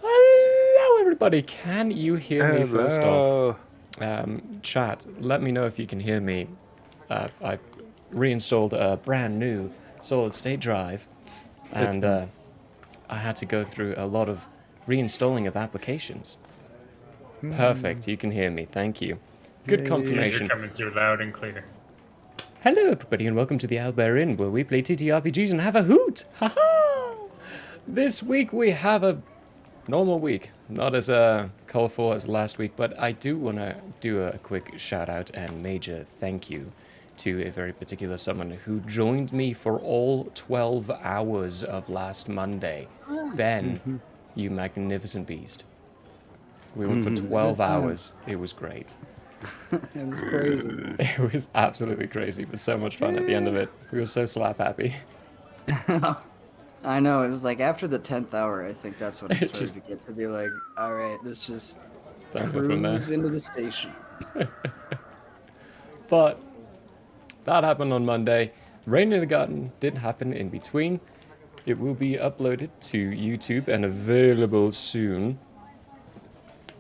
Hello, everybody. Can you hear me first off? Hello. Chat, let me know if you can hear me. I've reinstalled a brand new solid state drive, and I had to go through a lot of reinstalling of applications. Perfect. You can hear me. Thank you. Good Yay. You're confirmation. coming through loud and clear. Hello, everybody, and welcome to the Owlbear Inn, where we play TTRPGs and have a hoot. Ha-ha! This week we have a normal week, not as colorful as last week, but I do want to do a quick shout out and major thank you to a very particular someone who joined me for all 12 hours of last Monday. Ben, you magnificent beast. We went for 12 hours. It was great. It was crazy. It was absolutely crazy, but so much fun at the end of it. We were so slap happy. I know, it was like after the 10th hour, I think that's when it It started just- to get to be like, all right, let's just Downhill from there. cruise into the station. But that happened on Monday. Rain in the Garden did happen in between. It will be uploaded to YouTube and available soon.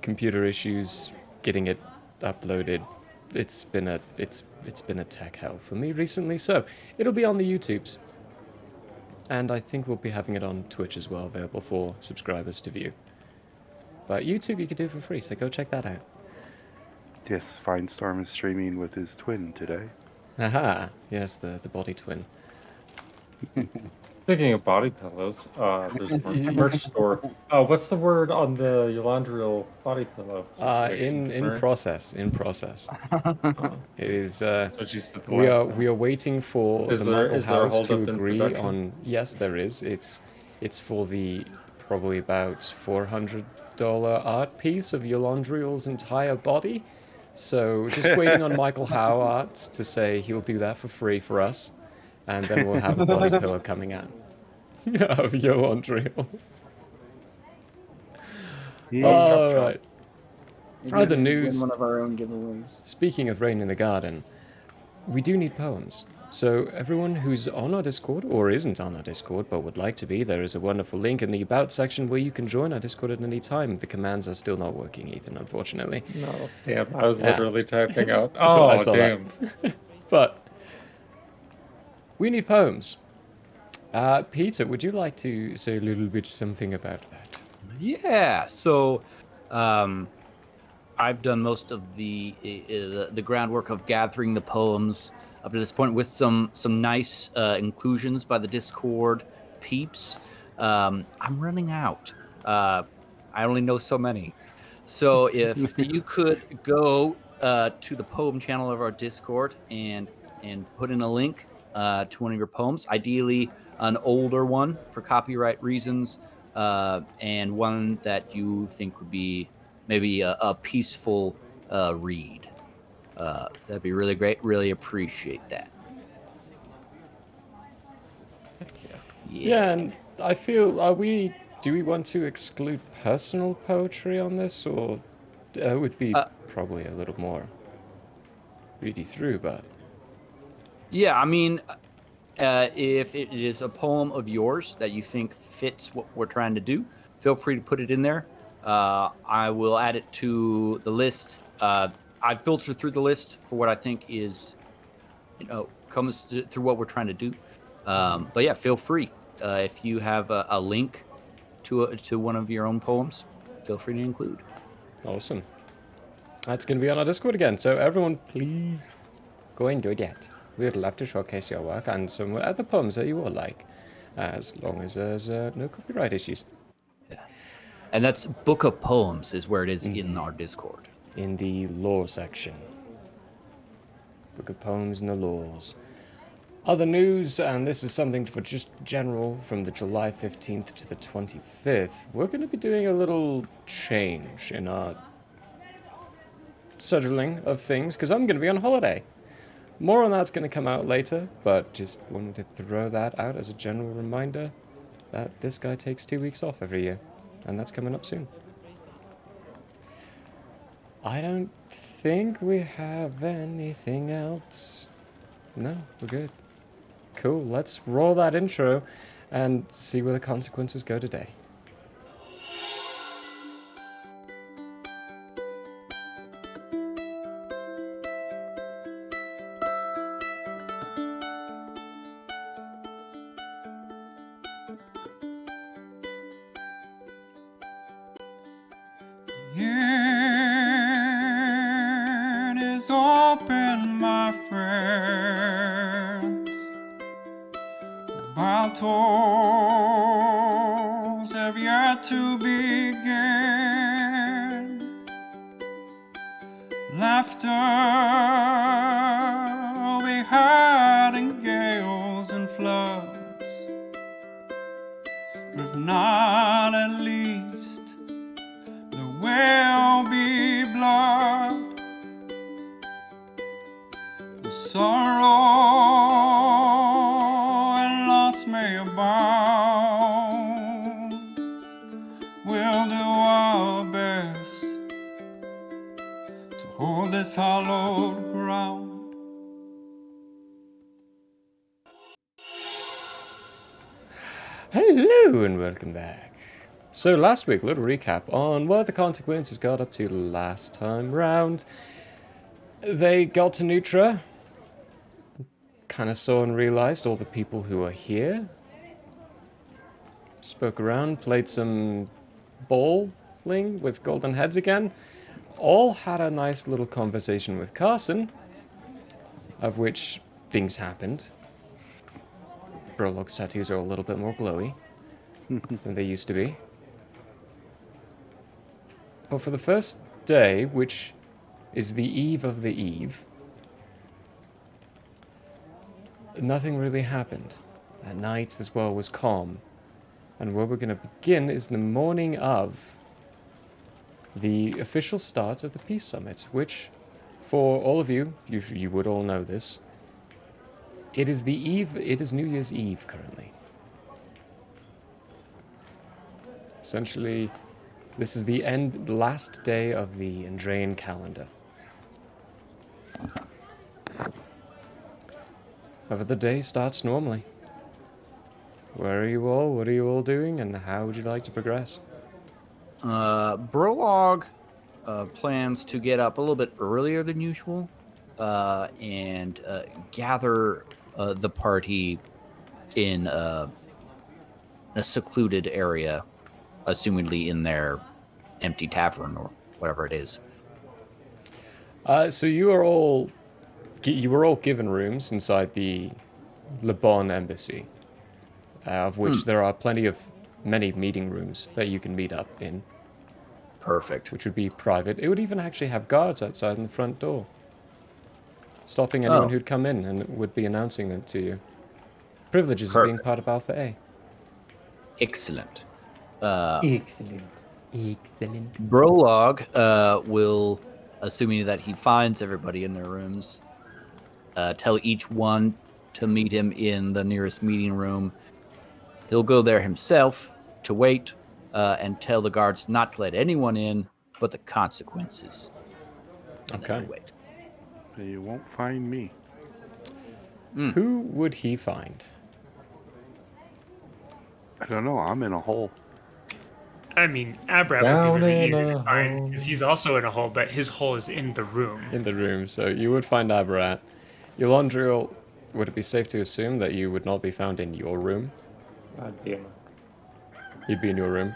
Computer issues getting it uploaded. It's been a tech hell for me recently, so it'll be on the YouTubes. And I think we'll be having it on Twitch as well, available for subscribers to view. But YouTube you can do for free, so go check that out. Yes, Finestorm is streaming with his twin today. Aha! Yes, the body twin. Speaking of body pillows, there's a merch store. What's the word on the Yolandriel body pillow situation? In process. It is. What you said the We last are time. we are waiting for Is the there- Michael is there a House to hold-up in agree production? on. Yes, there is. It's for the probably about $400 art piece of Yolandriel's entire body. So just waiting on Michael Howe Arts to say he'll do that for free for us, and then we'll have a body pillow coming out of Yolandriel. Yeah. All right. Maybe Other we can news. win one of our own giveaways. Speaking of Rain in the Garden, we do need poems. So everyone who's on our Discord or isn't on our Discord but would like to be, there is a wonderful link in the About section where you can join our Discord at any time. The commands are still not working, Ethan, unfortunately. No, damn, I was Yeah. literally typing out. That's what I Oh, saw that. damn. But we need poems. Peter, would you like to say a little bit something about that? Yeah. So, I've done most of the groundwork of gathering the poems up to this point with some nice inclusions by the Discord peeps. I'm running out. I only know so many. So if you could go to the poem channel of our Discord and put in a link to one of your poems, ideally an older one for copyright reasons, and one that you think would be maybe a peaceful read. That'd be really great. Really appreciate that. Yeah, and I feel, do we want to exclude personal poetry on this, or it would be probably a little more ready through, but... Yeah, I mean, If it is a poem of yours that you think fits what we're trying to do, feel free to put it in there. I will add it to the list. I filtered through the list for what I think is, comes through what we're trying to do. But yeah, feel free. If you have a link to one of your own poems, feel free to include. Awesome. That's going to be on our Discord again, so everyone please go and do it. We would love to showcase your work and some other poems that you will like, as long as there's no copyright issues. Yeah. And that's Book of Poems is where it is in our Discord. In the lore section. Book of Poems and the Laws. Other news, and this is something for just general, from the July 15th to the 25th, we're going to be doing a little change in our scheduling of things, because I'm going to be on holiday. More on that's going to come out later, but just wanted to throw that out as a general reminder that this guy takes 2 weeks off every year, and that's coming up soon. I don't think we have anything else. No, we're good. Cool, let's roll that intro and see where the consequences go today. It is open, my friends. Battles have yet to begin. Laughter we had in gales and floods, but if not, at least there will be blood. The sorrow and loss may abound. We'll do our best to hold this hallowed ground. Hello and welcome back. So last week, a little recap on what the consequences got up to last time round. They got to Nutra, kind of saw and realized all the people who are here, spoke around, played some bowling with golden heads again, all had a nice little conversation with Carson, of which things happened. Brolog's tattoos are a little bit more glowy than they used to be. But for the first day, which is the eve of the eve, nothing really happened. That night as well was calm. And where we're going to begin is the morning of the official start of the Peace Summit, which, for all of you, you would all know this, it is New Year's Eve currently. Essentially, this is the last day of the Andrean calendar. However, the day starts normally. Where are you all? What are you all doing? And how would you like to progress? Brolog plans to get up a little bit earlier than usual and gather the party in a secluded area, assumedly in their empty tavern or whatever it is. So you were all given rooms inside the Le Bon embassy, of which there are many meeting rooms that you can meet up in. Perfect. Which would be private. It would even actually have guards outside in the front door, stopping anyone who'd come in, and would be announcing them to you. Privileges of being part of Alpha A. Excellent. Excellent. Brolog will, assuming that he finds everybody in their rooms, tell each one to meet him in the nearest meeting room. He'll go there himself to wait and tell the guards not to let anyone in, but the consequences. Okay. You won't find me. Who would he find? I don't know. I'm in a hole. I mean, Abrat would Down be really in easy a to find hole. because he's also in a hole, but his hole is in the room. In the room, so you would find Abrat. Yolandriel, would it be safe to assume that you would not be found in your room? I'd be in You'd be in your room?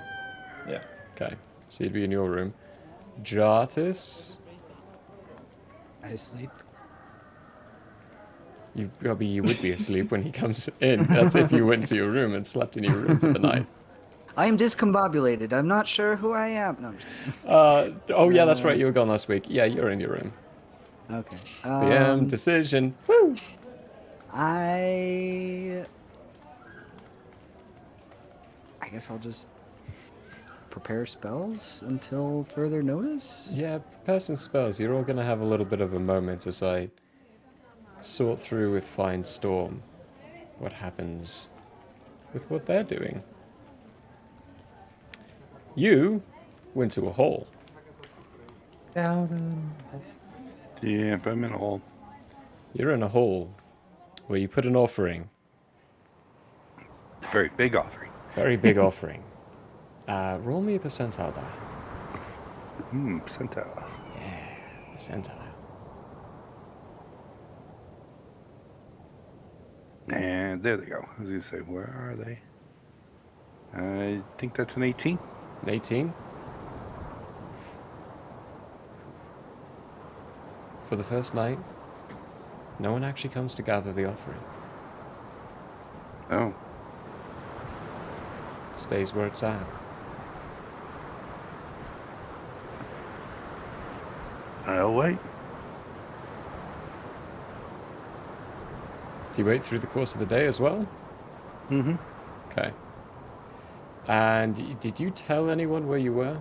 yeah. Okay, so you'd be in your room. Jartis? I sleep. You would be asleep when he comes in. That's if you went to your room and slept in your room for the night. I am discombobulated. I'm not sure who I am. No, I'm just kidding. Oh yeah, that's right. You were gone last week. Yeah, you're in your room. Okay. DM decision. Woo! I guess I'll just prepare spells until further notice. Yeah, prepare some spells. You're all gonna have a little bit of a moment as I sort through with Find Storm what happens with what they're doing. You went to a hole. Down Yeah, but I'm in a hole. You're in a hole where you put an offering. It's a very big offering. Very big offering. Roll me a percentile die. Percentile. Percentile. And there they go. I was going to say, where are they? I think that's an 18. An 18. For the first night, no one actually comes to gather the offering. Oh. It stays where it's at. I'll wait. Do you wait through the course of the day as well? Mm-hmm. Okay. And did you tell anyone where you were?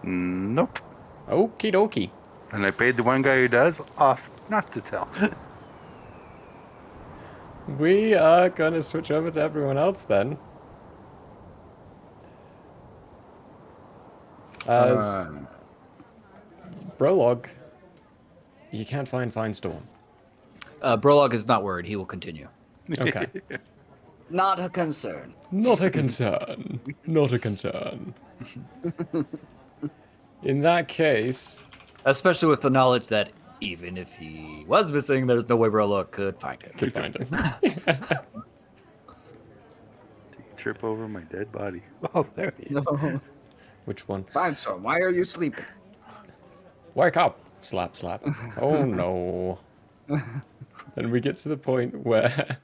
Nope. Okie dokie. And I paid the one guy who does off not to tell. We are gonna switch over to everyone else then. As Brolog, you can't find Storm. Brolog is not worried. He will continue. Okay. Not a concern. Not a concern. Not a concern. In that case, Especially with the knowledge that even if he was missing, there's no way Brolog could find him. could find him. Trip over my dead body. Oh, there he is. No. Which one? Firestorm, why are you sleeping? Wake up! Slap, slap. Oh no. Then we get to the point where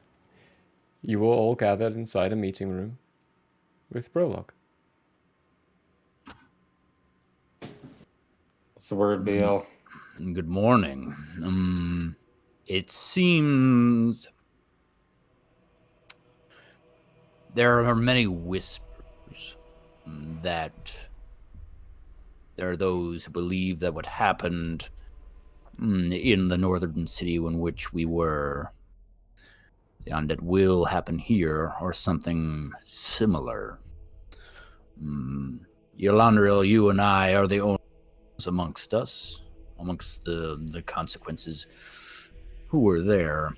you were all gathered inside a meeting room with Brolog. What's the word, BL? Good morning. It seems there are many whispers that there are those who believe that what happened in the northern city in which we were, the undead will happen here, or something similar. Yolandriel, you and I are the only ones amongst us, amongst the consequences who were there.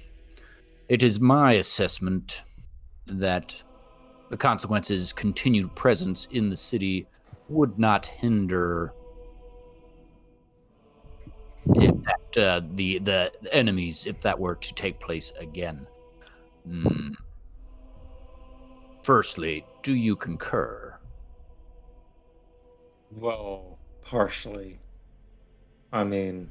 It is my assessment that the consequences' continued presence in the city would not hinder if that, the enemies, if that were to take place again. Firstly, do you concur? Well, partially. I mean,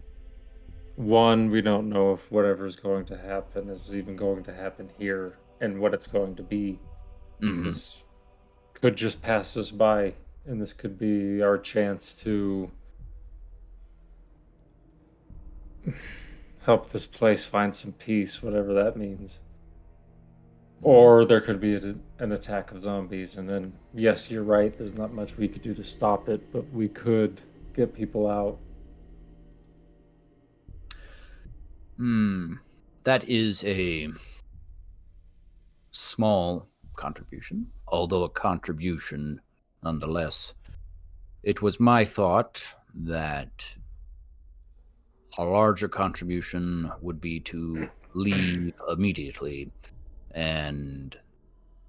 one, we don't know if whatever's going to happen is even going to happen here and what it's going to be. This could just pass us by, and this could be our chance to help this place find some peace, whatever that means. Or there could be an attack of zombies, and then, yes, you're right, there's not much we could do to stop it, but we could get people out. That is a small contribution, although a contribution nonetheless. It was my thought that a larger contribution would be to leave immediately and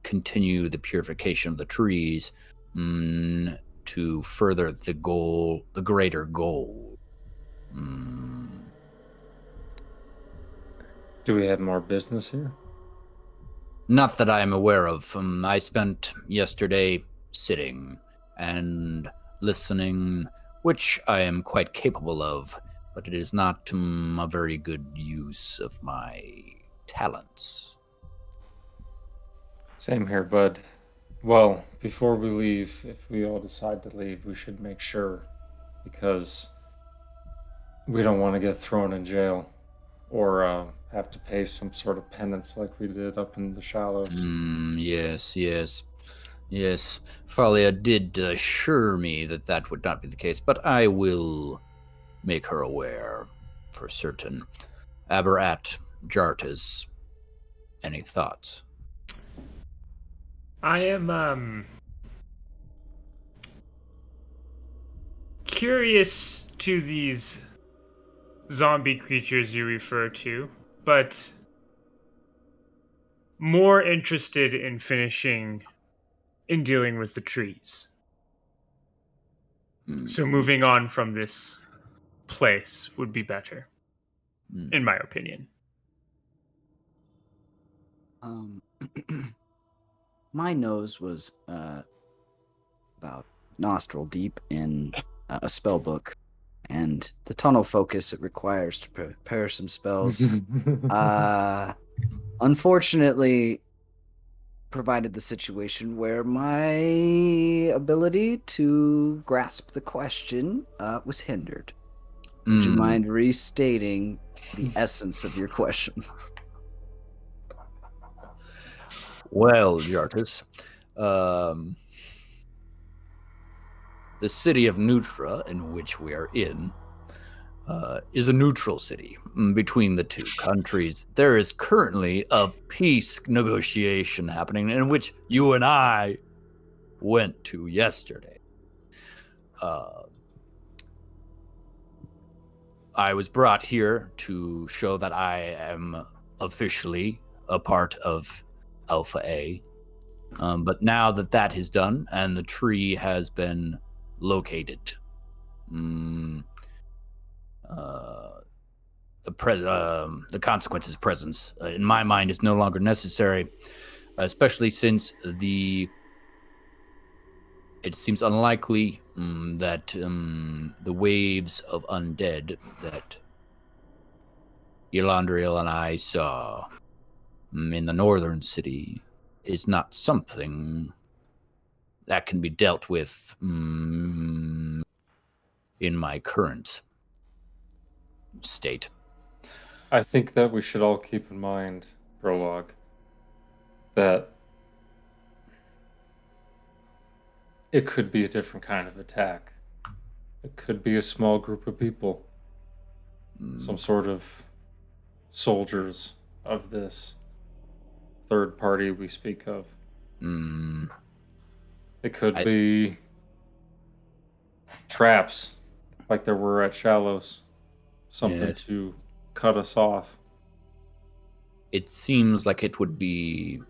continue the purification of the trees to further the goal, the greater goal. Do we have more business here? Not that I am aware of. I spent yesterday sitting and listening, which I am quite capable of, but it is not a very good use of my talents. Same here, bud. Well, before we leave, if we all decide to leave, we should make sure, because we don't want to get thrown in jail or have to pay some sort of penance like we did up in the shallows. Yes. Thalia did assure me that that would not be the case, but I will make her aware for certain. Aberrat, Jartas, any thoughts? I am curious to these zombie creatures you refer to, but more interested in finishing in dealing with the trees. So moving on from this place would be better, in my opinion. My nose was about nostril deep in a spell book, and the tunnel focus it requires to prepare some spells unfortunately provided the situation where my ability to grasp the question was hindered. Would you mind restating the essence of your question? Well, Jartas, the city of Nutra, in which we are in, is a neutral city between the two countries. There is currently a peace negotiation happening in which you and I went to yesterday. I was brought here to show that I am officially a part of Alpha A. But now that that is done and the tree has been located, the consequences presence, in my mind, is no longer necessary, especially since it seems unlikely that the waves of undead that Elandriel and I saw in the northern city is not something that can be dealt with in my current state. I think that we should all keep in mind, Prologue, that it could be a different kind of attack. It could be a small group of people, some sort of soldiers of this third party we speak of. It could be traps, like there were at Shallows. Something to cut us off. It seems like it would be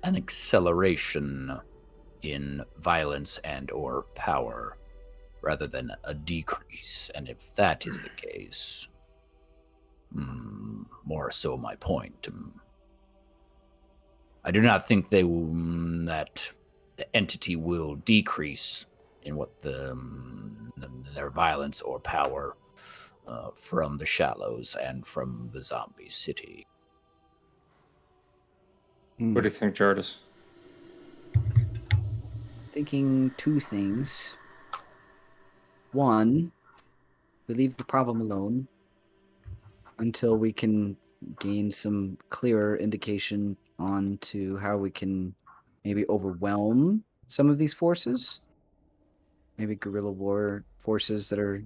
an acceleration in violence and or power rather than a decrease. And if that is the case, more so my point. I do not think that the entity will decrease in what their violence or power from the Shallows and from the zombie city. What do you think, Jardas? Thinking two things. One, we leave the problem alone until we can gain some clearer indication on to how we can maybe overwhelm some of these forces. Maybe guerrilla war forces that are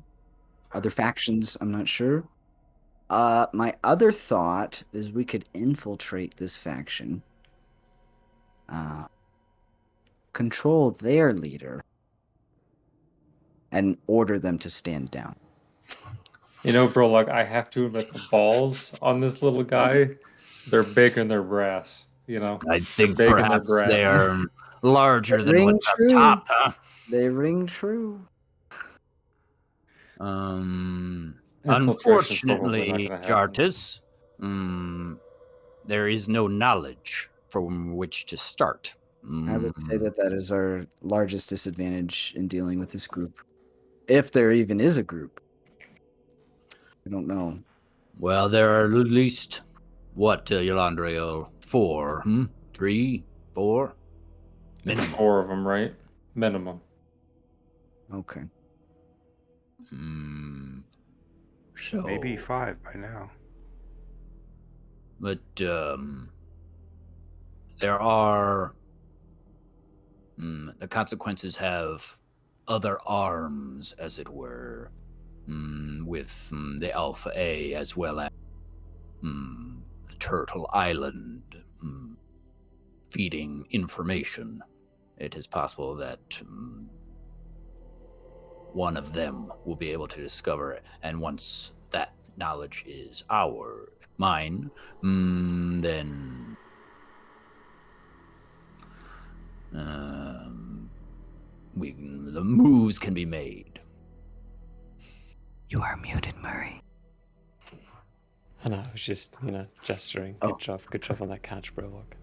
other factions, I'm not sure. My other thought is we could infiltrate this faction, control their leader, and order them to stand down. You know, bro, like I have to admit the balls on this little guy, they're big and they're brass. You know, I think big and they're perhaps brats. they're larger They than ring what's up true. top, huh? They ring true. Infiltration's probably not Unfortunately, gonna happen. Jartis, there is no knowledge from which to start. I would say that is our largest disadvantage in dealing with this group. If there even is a group. I don't know. Well, there are at least, what, Yolandriel? 4, 3, 4? It's Minimum. 4 of them, right? Minimum. Okay. So, Maybe 5 by now. but there are the consequences have other arms, as it were, with the Alpha A as well as the Turtle Island feeding information. It is possible that one of them will be able to discover it, and once that knowledge is mine, then the moves can be made. You are muted, Murray. I know, I was just, gesturing. Oh. Good job on that catch, Brolog.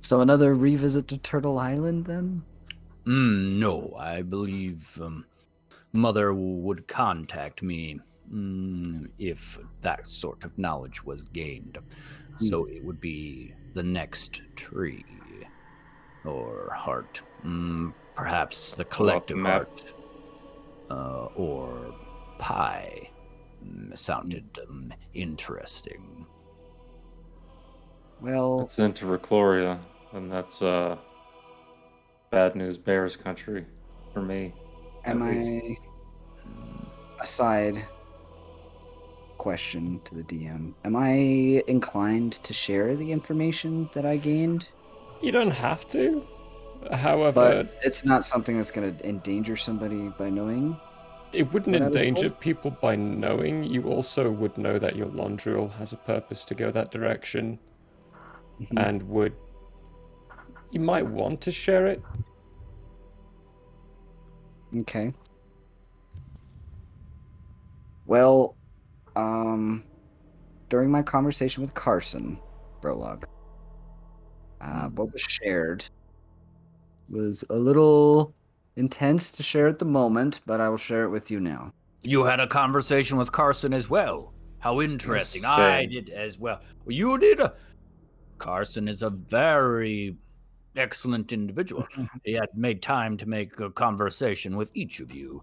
So another revisit to Turtle Island, then? No, I believe Mother would contact me if that sort of knowledge was gained. So it would be the next tree or heart. Perhaps the collective map. heart or pie sounded interesting. Well, It's into Recloria, and that's bad news bears country for me. am at least. I a side question to the DM? Am I inclined to share the information that I gained? You don't have to. However, But it's not something that's going to endanger somebody by knowing? it wouldn't what I was endanger told? people by knowing. You also would know that your Londriel has a purpose to go that direction, and you might want to share it. Okay. Well, during my conversation with Carson, Brolog, what was shared was a little intense to share at the moment, but I will share it with you now. You had a conversation with Carson as well. How interesting. Yes, I same. did as well. You did? Carson is a very excellent individual. He had made time to make a conversation with each of you.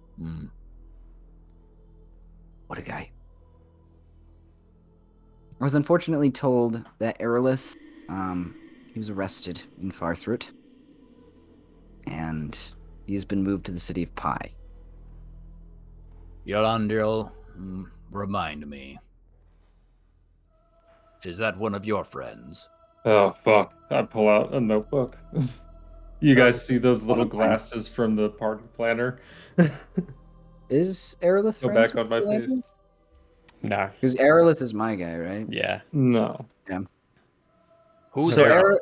What a guy. I was unfortunately told that Aerolith, he was arrested in Farthroot, and he's been moved to the city of Pi. Yolandriel, remind me. Is that one of your friends? Oh, fuck. I pull out a notebook. You guys see those little glasses from the party planner? Is Aerolith Go friends back on with my Galadriel? face. No. Because Aerolith is my guy, right? Yeah. No. Who's So there?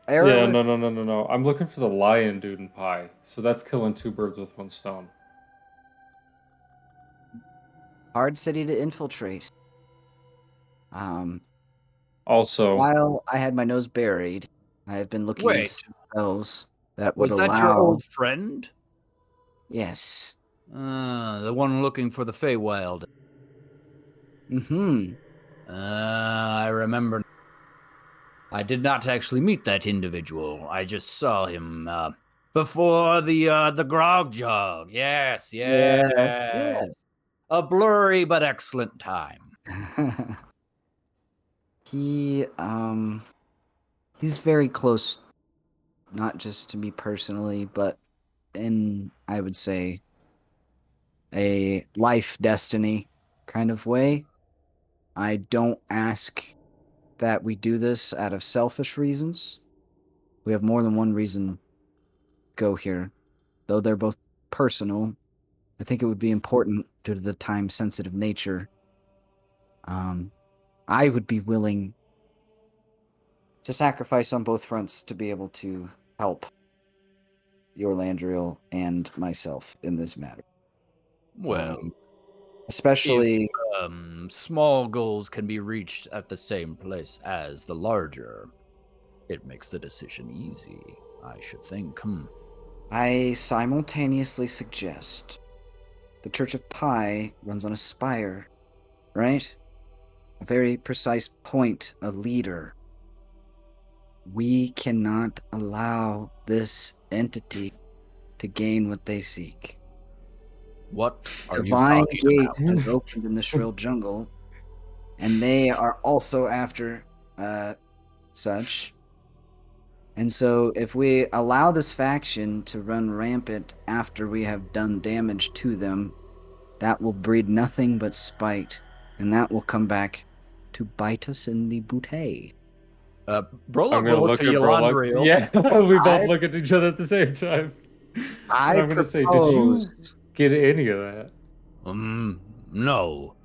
Aerolith, Yeah, no. I'm looking for the lion dude in Pie. So that's killing 2 birds with 1 stone. hard city to infiltrate. Also, While I had my nose buried, I have been looking into Wait. some spells that would Was that allow. your old friend? Yes. The one looking for the Feywild. Mm-hmm. I remember. I did not actually meet that individual. I just saw him before the grog jog. Yes. Yes. A blurry but excellent time. He's very close, not just to me personally, but in, I would say, a life destiny kind of way. I don't ask that we do this out of selfish reasons. We have more than one reason to go here. Though they're both personal, I think it would be important due to the time-sensitive nature. I would be willing to sacrifice on both fronts to be able to help your Landriel and myself in this matter. Well, Especially, if small goals can be reached at the same place as the larger, it makes the decision easy, I should think. I simultaneously suggest the Church of Pi runs on a spire, right? A very precise point, a leader. We cannot allow this entity to gain what they seek. What are you Divine talking Gate about? has opened in the Shrill Jungle, and they are also after such. And so, if we allow this faction to run rampant after we have done damage to them, that will breed nothing but spite, and that will come back to bite us in the booty. Brolog I'm will gonna look look to at Brolog. Yolandriel. Yeah, we both I- look at each other at the same time. I And I'm gonna say, did you propose. get any of that? No.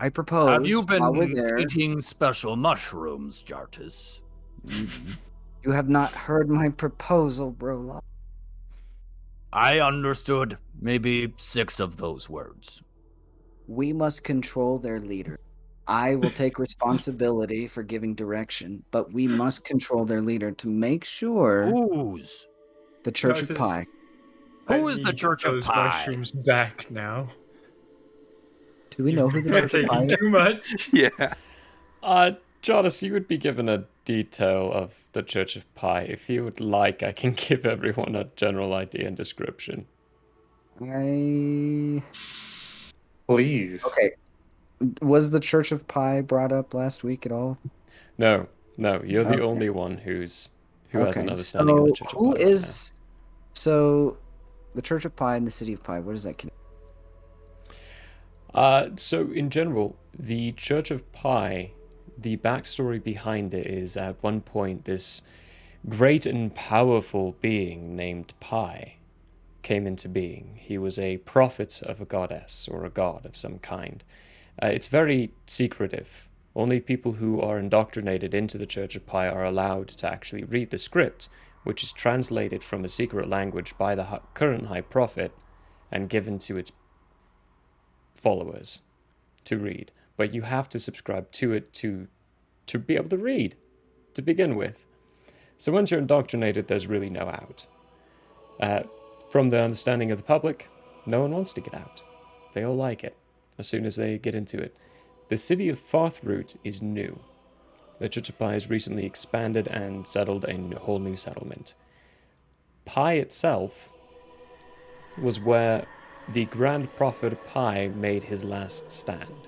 I propose. Have you while we're been there, eating special mushrooms, Jartus? you have not heard my proposal, bro. I understood maybe 6 of those words. We must control their leader. I will take responsibility for giving direction, but we must control their leader to make sure Whose? the Church of Jartus, Pi. Who I is the need Church of those Pi? mushrooms back now. Do we know who the You're Church of Pi taking is? too much. Yeah. Jarvis, you would be given a detail of the Church of Pi. If you would like, I can give everyone a general idea and description. Please. Okay. Was the Church of Pi brought up last week at all? No, you're the Okay. only one who has an Okay, understanding of the so Church of who Pi. right is so the Church of Pi and the City of Pi? What does that connect? So in general, the Church of Pi, the backstory behind it is at one point this great and powerful being named Pi came into being. He was a prophet of a goddess or a god of some kind. It's very secretive. Only people who are indoctrinated into the Church of Pi are allowed to actually read the script, which is translated from a secret language by the current High Prophet and given to its followers to read. But you have to subscribe to it to be able to read, to begin with. So once you're indoctrinated, there's really no out. From the understanding of the public, no one wants to get out. They all like it as soon as they get into it. The city of Farthroot is new. The Church of Pi has recently expanded and settled a whole new settlement. Pi itself was where the Grand Prophet Pi made his last stand.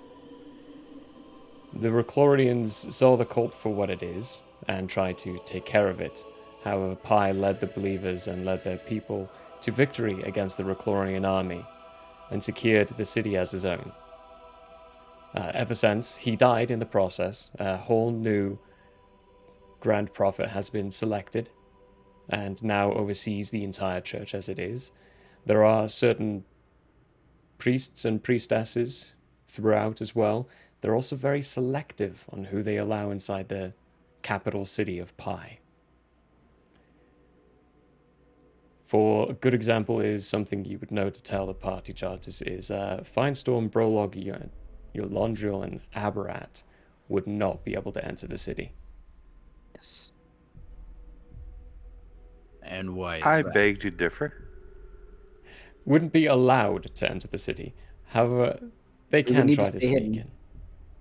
The Reclorians saw the cult for what it is and tried to take care of it. However, Pi led the believers and led their people to victory against the Reclorian army and secured the city as his own. Ever since, he died in the process. A whole new Grand Prophet has been selected and now oversees the entire church as it is. There are certain priests and priestesses throughout as well. They're also very selective on who they allow inside the capital city of Pi. For a good example is something you would know to tell the party charters is Finestorm, Brolog, Yolandriel, and Aberrat would not be able to enter the city. Yes. And why is I that? beg to differ. Wouldn't be allowed to enter the city. However, they We would can need try to to stay sneak hidden. in.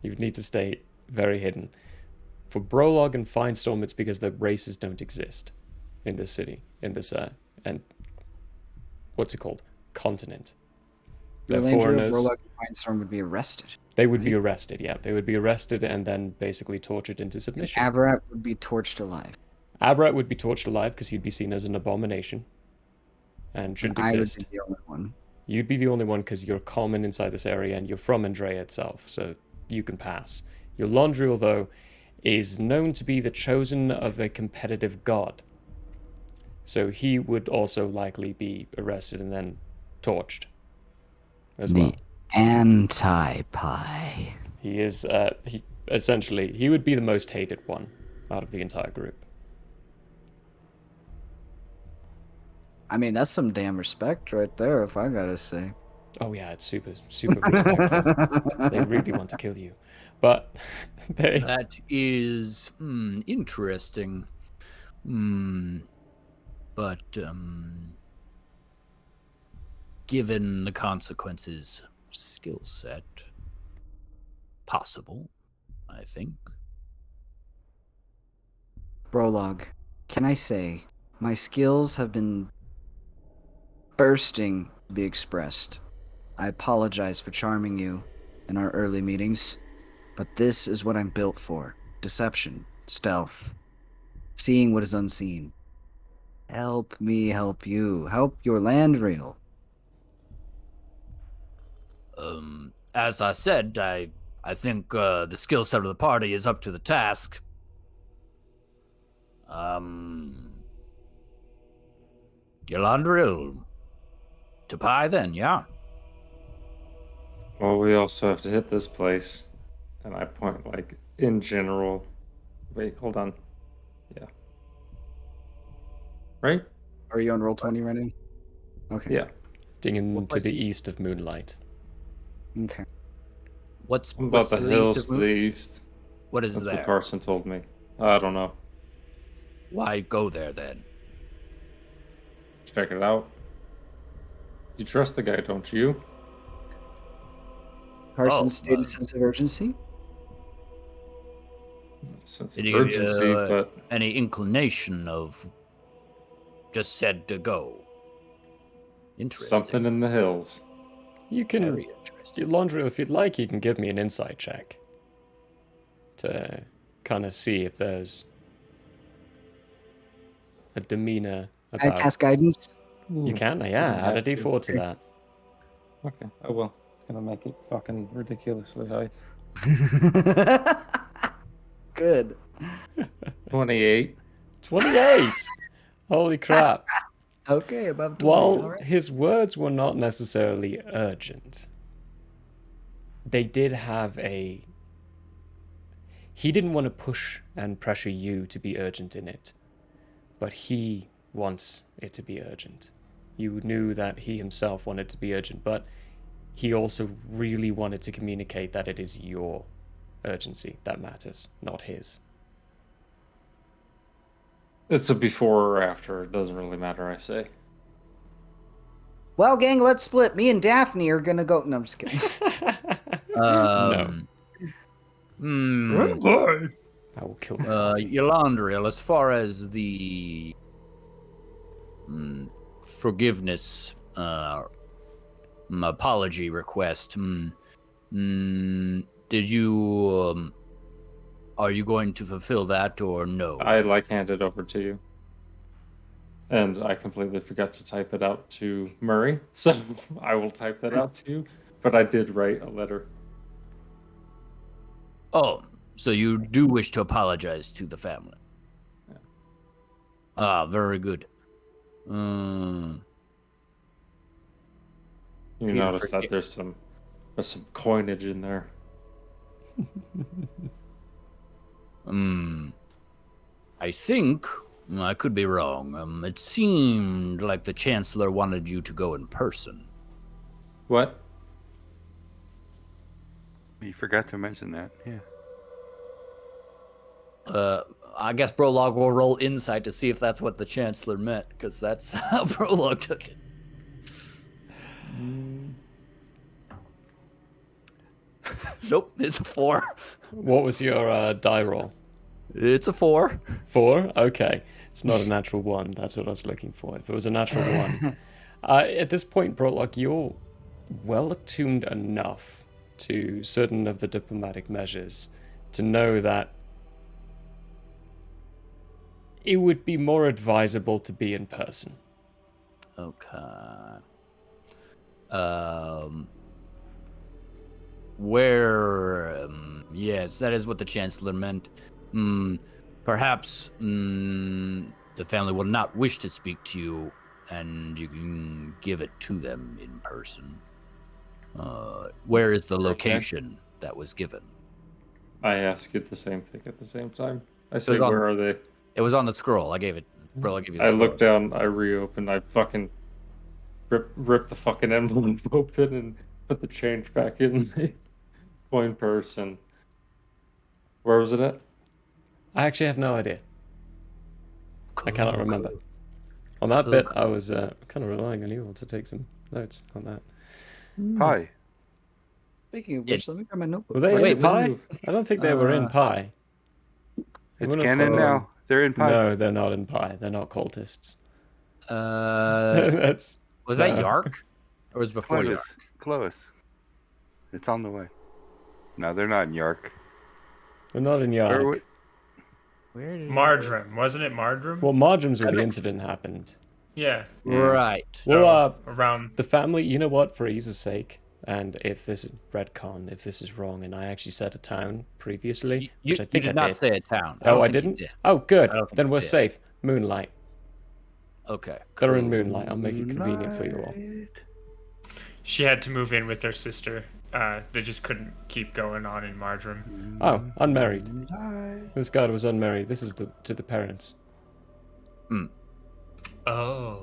You would need to stay very hidden. For Brolog and Finestorm, it's because the races don't exist in this city, in this and what's it called? Continent. They're Landriel, foreigners. Brolog, and Finestorm would be arrested. They would be arrested, yeah. They would be arrested and then basically tortured into submission. Aberrat would be torched alive. Aberrat would be tortured alive because he'd be seen as an abomination and shouldn't I would exist. be the only one. You'd be the only one because you're common inside this area and you're from Andrea itself, so you can pass. Yolandriel, though, is known to be the chosen of a competitive god. So he would also likely be arrested and then torched as well. Anti-Pi. He is, he would be the most hated one out of the entire group. I mean, that's some damn respect right there, if I gotta say. Oh yeah, it's super, super respectful. They really want to kill you. But they... That is interesting. But given the consequences, skill set, possible, I think. Prologue, can I say, my skills have been bursting to be expressed. I apologize for charming you in our early meetings, but this is what I'm built for. Deception, stealth, seeing what is unseen. Help me help you. Help your Landriel. As I said, I think the skill set of the party is up to the task. Yolandril, to pie then, yeah? Well, we also have to hit this place. And I point, like, in general. Wait, hold on. Yeah. Right? Are you on roll 20 right now? Okay. Yeah. Dinging to the east of Moonlight. Okay. What's About the to hills east to of the Moon? east. What is That's there? what Carson told me. I don't know. Why go there then? Check it out. You trust the guy, don't you? Carson Oh, stated sense of urgency. Sense Did of he give you urgency, but any inclination of just said to go? Interesting. something in the hills. You can... Very interesting. Laundry, if you'd like, you can give me an insight check. To kind of see if there's a demeanor I about... cast guidance. You can, yeah, add a d4 to that. Okay, I will. It's gonna make it fucking ridiculously high. Good. 28. 28! Holy crap. Okay, above 20. While all right. his words were not necessarily urgent, they did have a... He didn't want to push and pressure you to be urgent in it, but he wants it to be urgent. You knew that he himself wanted to be urgent, but he also really wanted to communicate that it is your urgency that matters, not his. It's a before or after. It doesn't really matter, I say. Well, gang, let's split. Me and Daphne are gonna go. No, I'm just kidding. No. Boy. I will kill the party. Yolandriel, as far as the forgiveness apology request, did you are you going to fulfill that or no? I hand it over to you. And I completely forgot to type it out to Murray, so I will type that out to you. But I did write a letter. Oh, so you do wish to apologize to the family? Yeah. Ah, very good. You Peter, notice that forget- there's some coinage in there. I think I could be wrong. It seemed like the Chancellor wanted you to go in person. What? You forgot to mention that. Yeah. I guess Prologue will roll insight to see if that's what the Chancellor meant, because that's how Prologue took it. Nope, it's a 4. What was your die roll? It's a 4. 4? Okay. It's not a natural 1. That's what I was looking for. If it was a natural 1. At this point, Prologue, you're well attuned enough to certain of the diplomatic measures to know that it would be more advisable to be in person. Okay. Where, yes, that is what the Chancellor meant. Perhaps the family will not wish to speak to you, and you can give it to them in person. Where is the location that was given? I ask you the same thing at the same time. I say, on- where are they? It was on the scroll. I gave it. Bro, I gave you the I scroll. looked down, I reopened, I fucking ripped the fucking envelope open and put the change back in the coin purse. And where was it at? I actually have no idea. I cannot Cool, remember. cool. On that Cool, bit, cool. I was kind of relying on you all to take some notes on that. Pie. Speaking of which, let me grab my notebook. Were they Wait, in was Pi? it- I don't think they were in Pi. They It's wouldn't have canon put now. them They're in Pie. No, they're not in Pi. They're not cultists. Was That's that no. Yark? Or was it before Yark? Close. It's on the way. No, they're not in Yark. They're not in Yark. Where did Marjoram, wasn't it Marjoram? Well, Marjorum's where the That's- incident happened. Yeah. Right. Well, Around. the family, you know what, for ease's sake, and if this is retcon, if this is wrong, and I actually said a town previously, You which I think did I not did. say a town. Oh, I don't think you didn't? did. Oh, good. I don't think Then you we're did. safe. Moonlight. Okay. They're in Moonlight. I'll make it convenient for you all. She had to move in with her sister. They just couldn't keep going on in Marjoram. Oh, unmarried. This guy was unmarried. This is to the parents. Oh.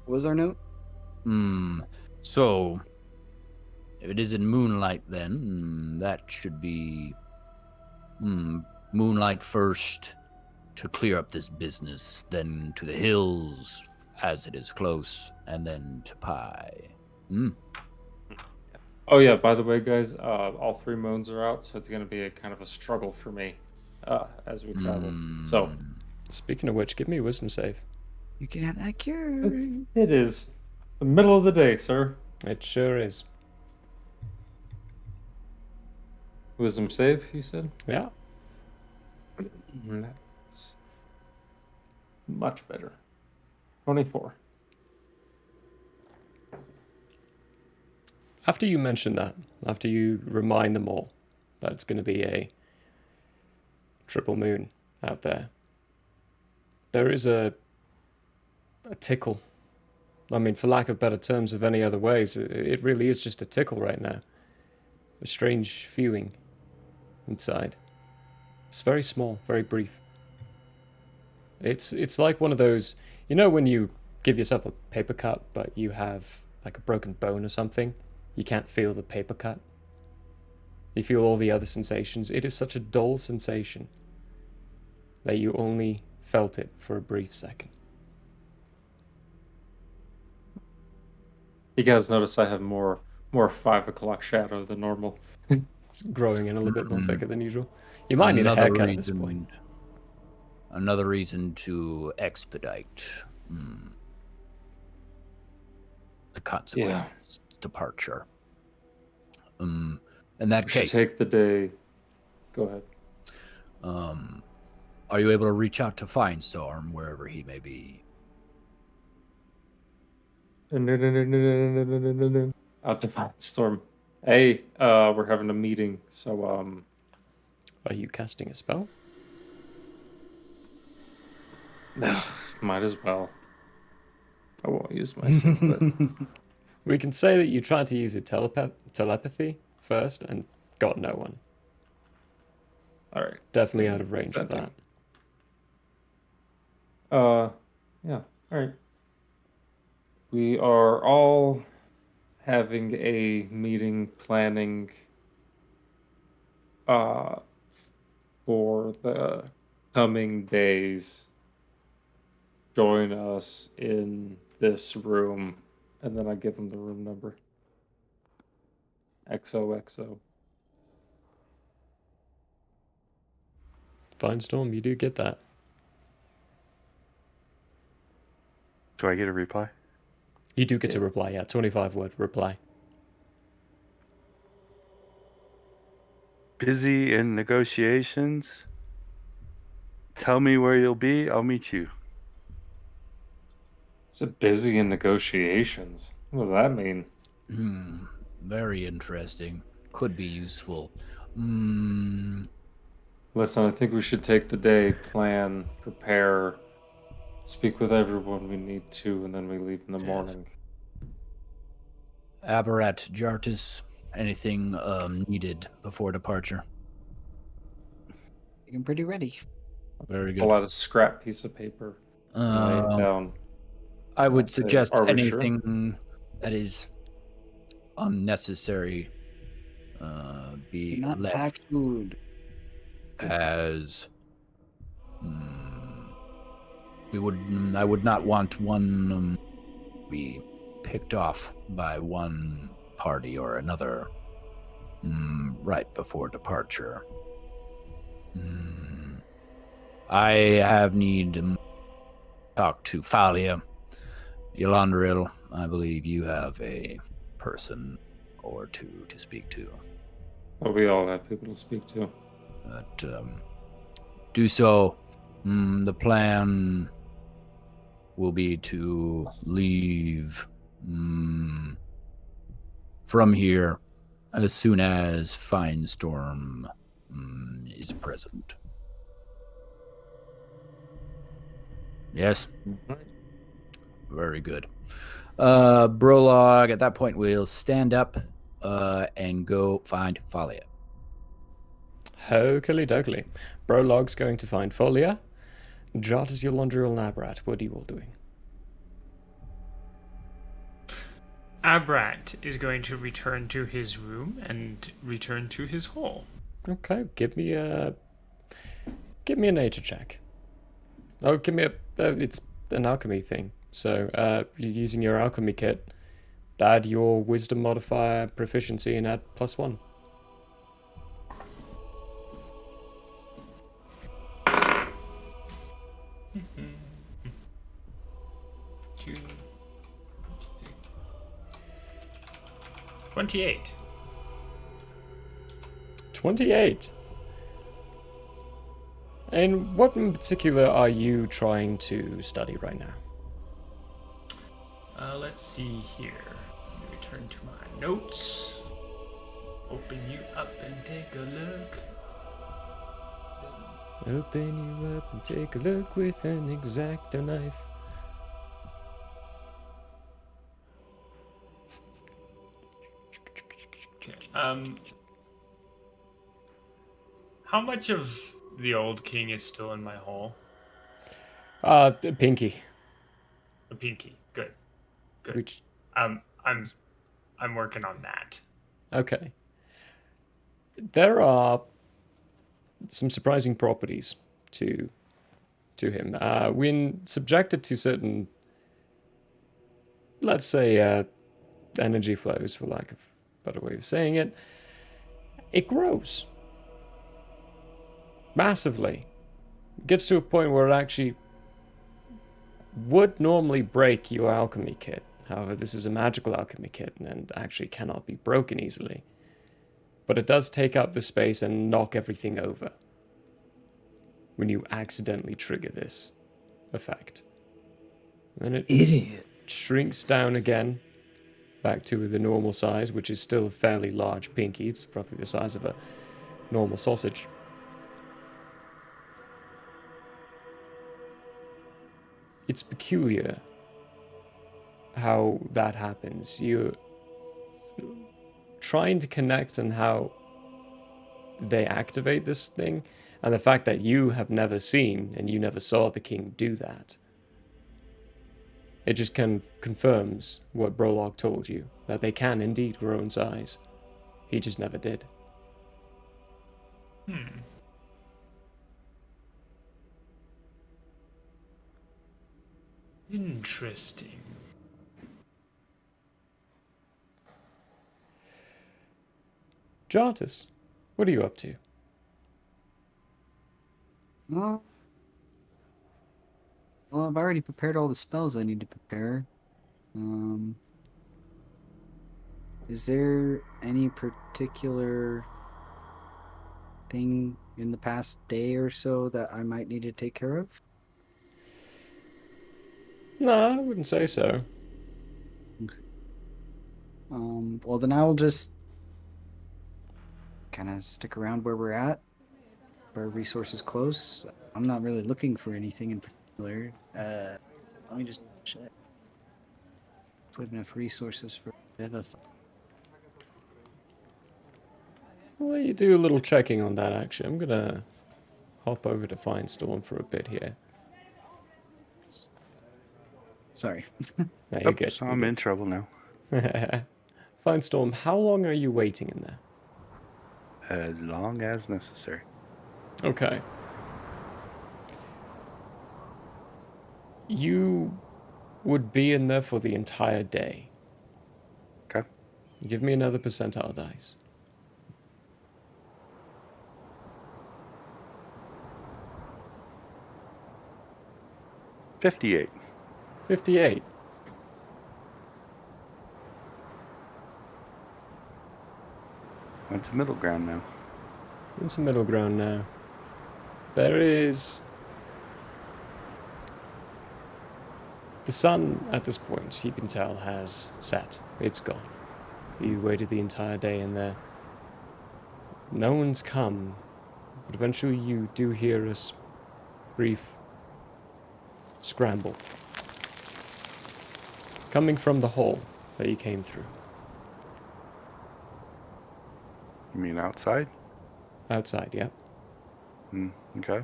What was our note? So, if it is in Moonlight, then that should be Moonlight first to clear up this business, then to the hills as it is close, and then to Pi. Oh yeah, by the way, guys, all 3 moons are out, so it's going to be a kind of a struggle for me as we travel. So, Speaking of which, give me a wisdom save. You can have that cure. it is the middle of the day, sir. It sure is. Wisdom save, you said? Yeah. That's much better. 24. After you mention that, after you remind them all that it's going to be a triple moon out there, there is a tickle. I mean, for lack of better terms of any other ways, it really is just a tickle right now. A strange feeling inside. It's very small, very brief. It's like one of those, you know, when you give yourself a paper cut, but you have like a broken bone or something, you can't feel the paper cut. You feel all the other sensations. It is such a dull sensation that you only felt it for a brief second. You guys notice I have more 5 o'clock shadow than normal. It's growing in a little bit more thicker than usual. You might need a haircut at this point. Another reason to expedite the consequence departure. In that We should case, take the day. Go ahead. are you able to reach out to Finestorm wherever he may be? Out to Firestorm. Hey, we're having a meeting, so Are you casting a spell? might as well. I won't use myself, but We can say that you tried to use your telepathy first and got no one. all right. Definitely out of range for That that. Yeah. All right. We are all having a meeting planning for the coming days. Join us in this room, and then I give them the room number. XOXO. Fine Storm, you do get that. Do I get a reply? You do get to reply, yeah. 25-word reply. Busy in negotiations. Tell me where you'll be. I'll meet you. Is it busy in negotiations? What does that mean? Very interesting. Could be useful. Listen, I think we should take the day, plan, prepare, speak with everyone we need to, and then we leave in the morning. Aberrat, Jartis, anything needed before departure? I'm pretty ready. Very good. Pull out a scrap piece of paper. Lay it down. I would I'll say, suggest "Are we sure?" anything that is unnecessary be Do not pack left food. as I would not want one be picked off by one party or another right before departure. I have need to talk to Falia. Yolandril, I believe you have a person or two to speak to. Well, we all have people to speak to. But do so. The plan will be to leave from here as soon as Finestorm is present. Yes? Very good. Brolog, at that point, will stand up and go find Falia. Hokily dokily. Brolog's going to find Folia. Jot is your laundry and Abrat. What are you all doing? Abrat is going to return to his room and return to his hole. Okay, give me a nature check. Oh, give me it's an alchemy thing. So you're using your alchemy kit. Add your wisdom modifier proficiency and add +1. Two, 28. 28. And what in particular are you trying to study right now? Let's see here. Let me return to my notes. Open you up and take a look. Open you up and take a look with an X-Acto knife. Okay. How much of the old king is still in my hole? Pinky. A pinky. Good. Good. Which, I'm working on that. okay. There are some surprising properties to him. When subjected to certain, let's say, energy flows, for lack of a better way of saying it, it grows. Massively. It gets to a point where it actually would normally break your alchemy kit. However, this is a magical alchemy kit and actually cannot be broken easily. But it does take up the space and knock everything over when you accidentally trigger this effect. And then it shrinks down again back to the normal size, which is still a fairly large pinky. It's roughly the size of a normal sausage. It's peculiar how that happens. You're trying to connect on how they activate this thing, and the fact that you have never seen and you never saw the king do that. It just confirms what Brolog told you, that they can indeed grow in size. He just never did. Interesting. Jartus, what are you up to? Well, I've already prepared all the spells I need to prepare. Is there any particular thing in the past day or so that I might need to take care of? No, I wouldn't say so. Okay. Well, then I'll just kind of stick around where we're at. Our resources close. I'm not really looking for anything in particular. Let me just check. Put enough resources for Vivify. Well, you do a little checking on that, actually. I'm gonna hop over to Firestorm for a bit here. Sorry. No, you're Oops, good. so You're I'm in good. trouble now. Firestorm, how long are you waiting in there? As long as necessary. Okay. You would be in there for the entire day. Okay. Give me another percentile dice. 58. 58. What's the middle ground now? It's a middle ground now. There is... The sun, at this point, you can tell, has set. It's gone. You waited the entire day in there. No one's come, but eventually you do hear a brief scramble. Coming from the hole that you came through. You mean outside? Outside, yeah. Okay.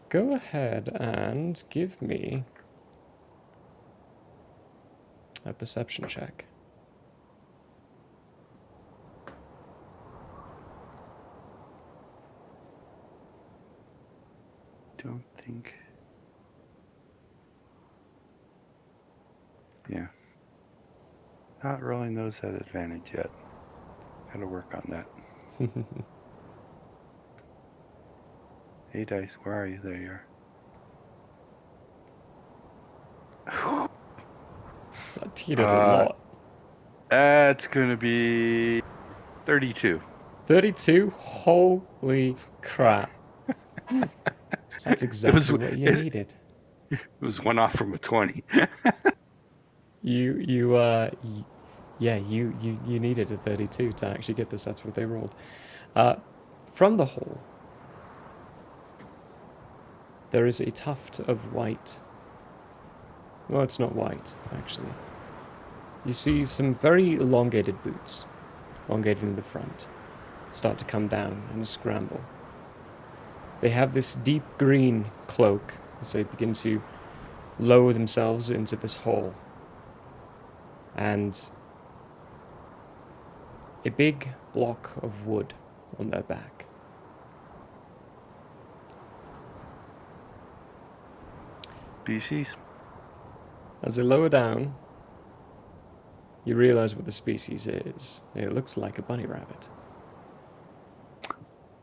Go ahead and give me a perception check. Don't think. Yeah. Not rolling those at advantage yet. Gotta work on that. Hey dice, where are you? There you are. That teetered a lot. That's gonna be 32. 32? Holy crap. That's exactly what you needed. It was one off from a 20. You needed a 32 to actually get this. That's what they rolled. From the hole, there is a tuft of white. Well, it's not white, actually. You see some very elongated boots, elongated in the front, start to come down in a scramble. They have this deep green cloak as they begin to lower themselves into this hole. And a big block of wood on their back. Species. As they lower down, you realize what the species is. It looks like a bunny rabbit.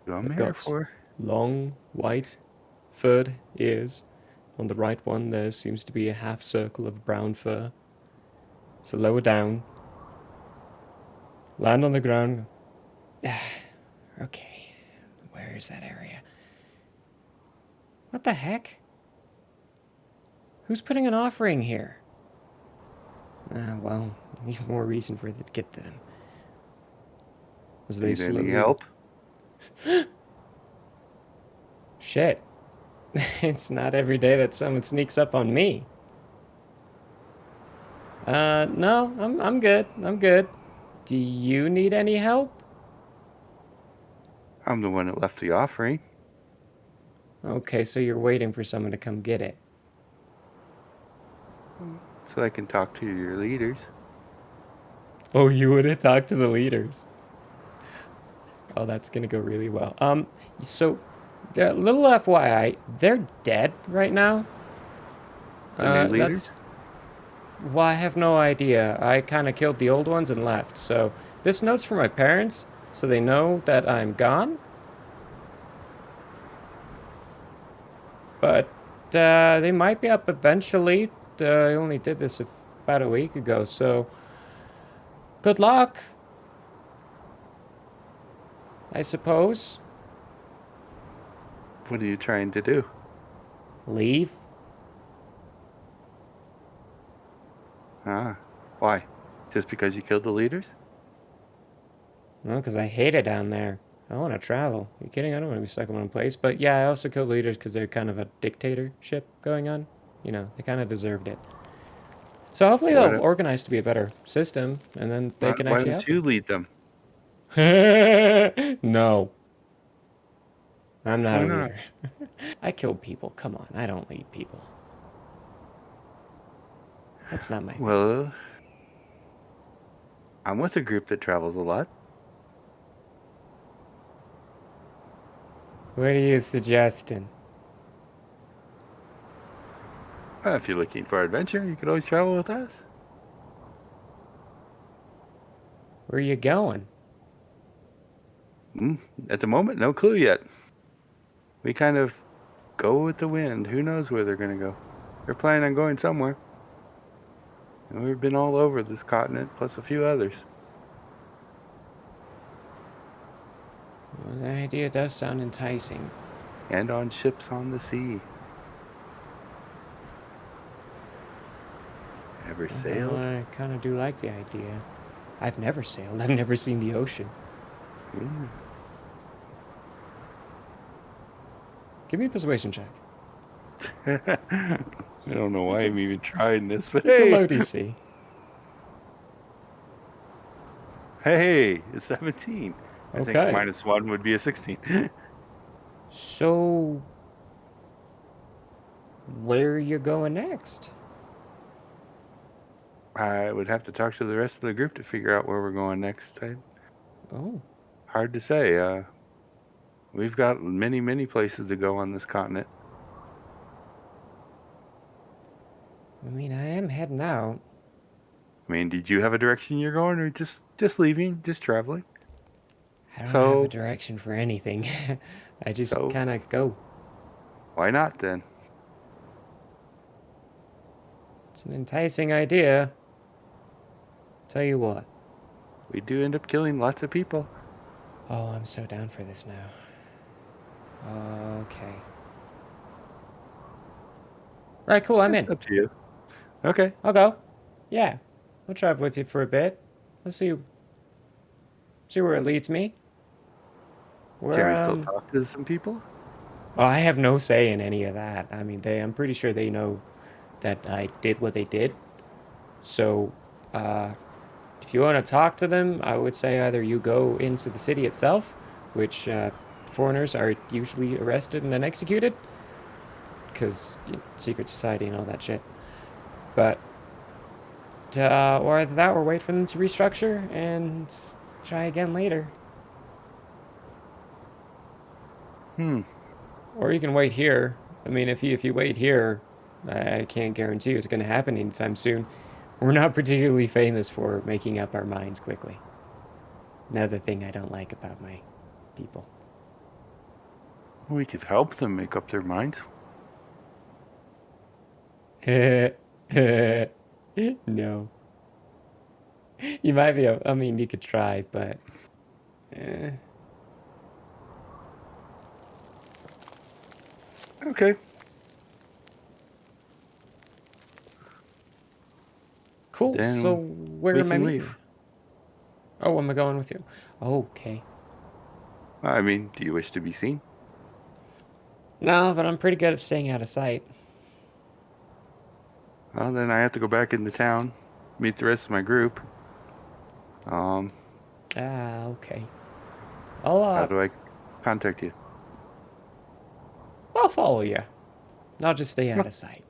I'm They've here got for. long, white, furred ears. On the right one, there seems to be a half circle of brown fur. So lower down, land on the ground. Okay, where is that area? What the heck? Who's putting an offering here? Well, even more reason for it to get to them. As they Need any slowly... help? Shit. It's not every day that someone sneaks up on me. No, I'm good. I'm good. Do you need any help? I'm the one that left the offering. Okay, so you're waiting for someone to come get it. So I can talk to your leaders. Oh, you would have talked to the leaders. Oh, that's gonna go really well. So, little FYI, they're dead right now. The new leaders? Well, I have no idea. I kind of killed the old ones and left. So, this note's for my parents, so they know that I'm gone. But, they might be up eventually. I only did this about a week ago, so... Good luck, I suppose. What are you trying to do? Leave? Why? Just because you killed the leaders? No, because I hate it down there. I want to travel. Are you kidding? I don't want to be stuck in one place. But yeah, I also killed leaders because they're kind of a dictatorship going on. You know, they kind of deserved it. So hopefully they'll organize to be a better system, and then they can Why actually don't you lead them? No. I'm not Why a not? leader. I kill people. Come on, I don't lead people. That's not my thing. Well, I'm with a group that travels a lot. What are you suggesting? If you're looking for adventure, you could always travel with us. Where are you going? At the moment, no clue yet. We kind of go with the wind. Who knows where they're going to go? They're planning on going somewhere. And we've been all over this continent, plus a few others. Well, the idea does sound enticing. And on ships on the sea. Ever sailed? I kind of do like the idea. I've never sailed. I've never seen the ocean. Mm. Give me a persuasion check. I don't know why I'm even trying this, but It's a hey, low DC. hey, it's 17. I Okay. think -1 would be a 16. So, where are you going next? I would have to talk to the rest of the group to figure out where we're going next. Oh, Hard to say. We've got many, many places to go on this continent. I mean, I am heading out. I mean, did you have a direction you're going, or just leaving, just traveling? I don't have So- a direction for anything. I just So- kind of go. Why not then? It's an enticing idea. Tell you what. We do end up killing lots of people. Oh, I'm so down for this now. Okay. Right, cool, I'm in. Up to you. Okay. I'll go. Yeah. I'll drive with you for a bit. Let's see where it leads me. Can we still talk to some people? Oh, I have no say in any of that. I mean, I'm pretty sure they know that I did what they did. So, if you want to talk to them, I would say either you go into the city itself, which foreigners are usually arrested and then executed, because secret society and all that shit. But, or either that, or wait for them to restructure and try again later. Or you can wait here. I mean, if you wait here, I can't guarantee it's going to happen anytime soon. We're not particularly famous for making up our minds quickly. Another thing I don't like about my people. We could help them make up their minds. No. You might be I mean, you could try, but... Okay. Cool, Then so where we am I can meeting? leave. Oh, am I going with you? Okay. I mean, do you wish to be seen? No, but I'm pretty good at staying out of sight. Well, then I have to go back into town, meet the rest of my group. Okay. I'll, How do I contact you? I'll follow you. I'll just stay out of sight.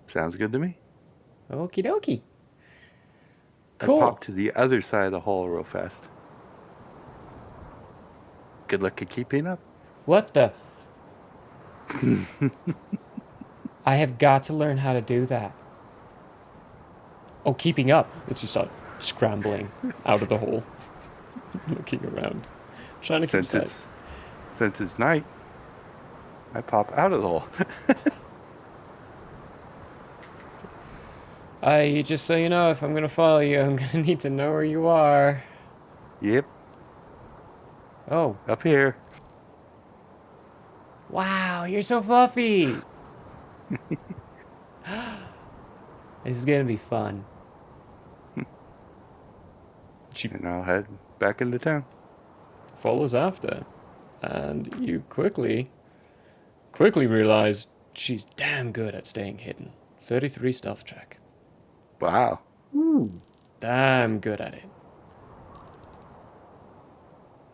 Sounds good to me. Okie dokie. I Cool. pop to the other side of the hall real fast. Good luck at keeping up. What the? I have got to learn how to do that. Oh, keeping up. It's just like scrambling out of the hole. Looking around. Trying to keep sight. Since it's night, I pop out of the hole. Just so you know, if I'm going to follow you, I'm going to need to know where you are. Yep, Oh. up here. Wow, you're so fluffy. This is going to be fun. She And I'll head back into town. follows after. And you quickly realize she's damn good at staying hidden. 33 stealth check. Wow. Damn good at it.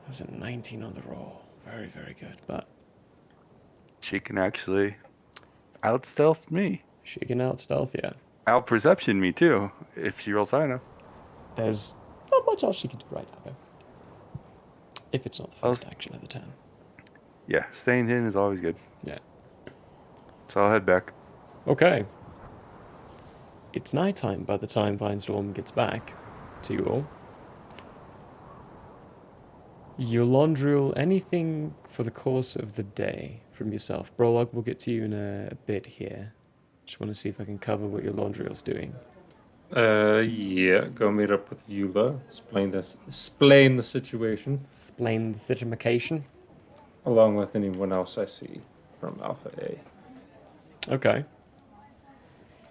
That was a 19 on the roll. very, very good. But She can actually out stealth me. she can out stealth you. Out perception me too, if she rolls high enough. There's not much else she can do right now, though. If it's not the I'll- first action of the turn. Yeah, staying in is always good. Yeah. So I'll head back. Okay. It's nighttime by the time Vinestorm gets back to you all. Yolondril, anything for the course of the day from yourself? Brolog will get to you in a bit here. Just want to see if I can cover what Yolondril's doing. Yeah, go meet up with Eula. Explain the situation, Explain the situation. along with anyone else I see from Alpha A. Okay.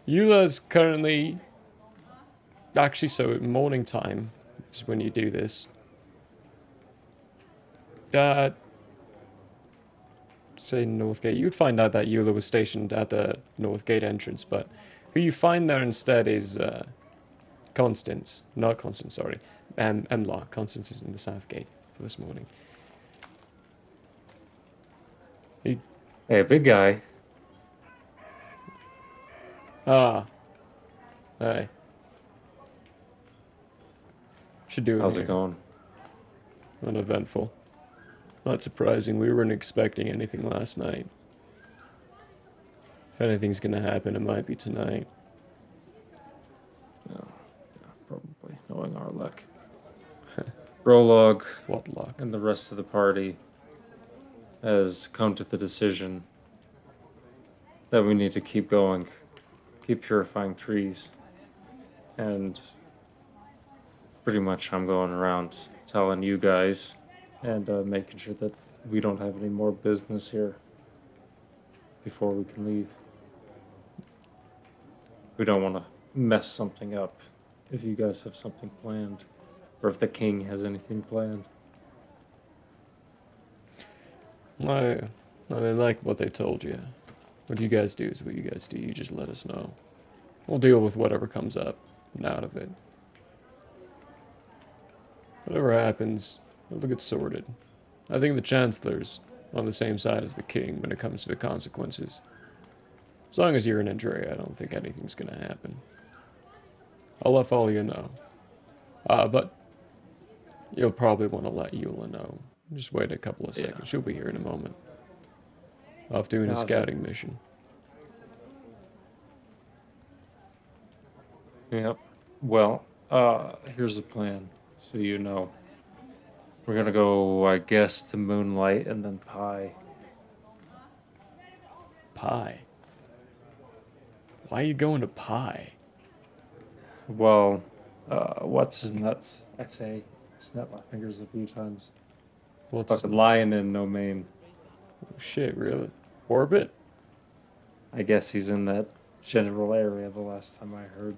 Eula's currently... Actually, so at morning time is when you do this. Say Northgate. You'd find out that Eula was stationed at the Northgate entrance, but who you find there instead is Constance. Not Constance, sorry. Emlar. Constance is in the South Gate for this morning. Hey, big guy. Ah. Hey. Should do it. How's it going? Uneventful. Not surprising. We weren't expecting anything last night. If anything's gonna happen, it might be tonight. Yeah, probably, knowing our luck. Prologue What luck. and the rest of the party has come to the decision that we need to keep going, keep purifying trees, and pretty much I'm going around telling you guys and making sure that we don't have any more business here before we can leave. We don't want to mess something up if you guys have something planned, or if the king has anything planned. I like what they told you. What you guys do is what you guys do. You just let us know. We'll deal with whatever comes up and out of it. Whatever happens, it'll get sorted. I think the Chancellor's on the same side as the King when it comes to the consequences. As long as you're in Andrea, I don't think anything's gonna happen. I'll let all you know. But you'll probably want to let Eula know. Just wait a couple of seconds. Yeah. She'll be here in a moment. Off doing a Got it. scouting mission. Yep. Well, here's the plan, so you know. We're gonna go, I guess, to Moonlight and then Pie. Pie. Why are you going to Pie? Well, what's his nuts? I say, snap my fingers a few times. What's his Fucking name? lion in no main. Oh, shit, really? Orbit? I guess he's in that general area the last time I heard.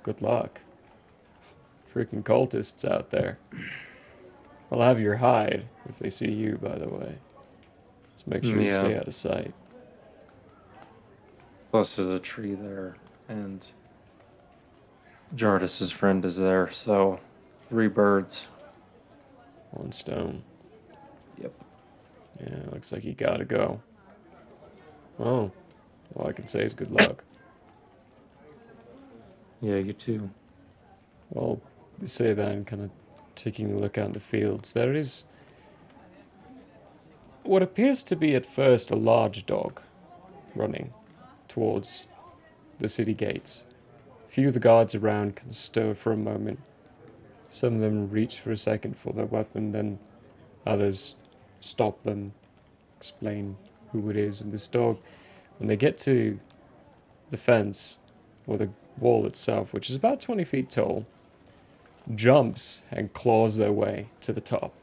Good luck. Freaking cultists out there. I'll have your hide if they see you, by the way. Just make sure you Yeah. stay out of sight. Plus, there's a tree there, and Jardis's friend is there, so 3 birds. One stone. Yep. Yeah, looks like you gotta go. Oh, all I can say is good luck. Yeah, you too. Well, you say that and kind of taking a look out in the fields. There is what appears to be at first a large dog running towards the city gates. A few of the guards around kind of stir for a moment. Some of them reach for a second for their weapon, then others stop them, explain who it is. And this dog, when they get to the fence, or the wall itself, which is about 20 feet tall, jumps and claws their way to the top.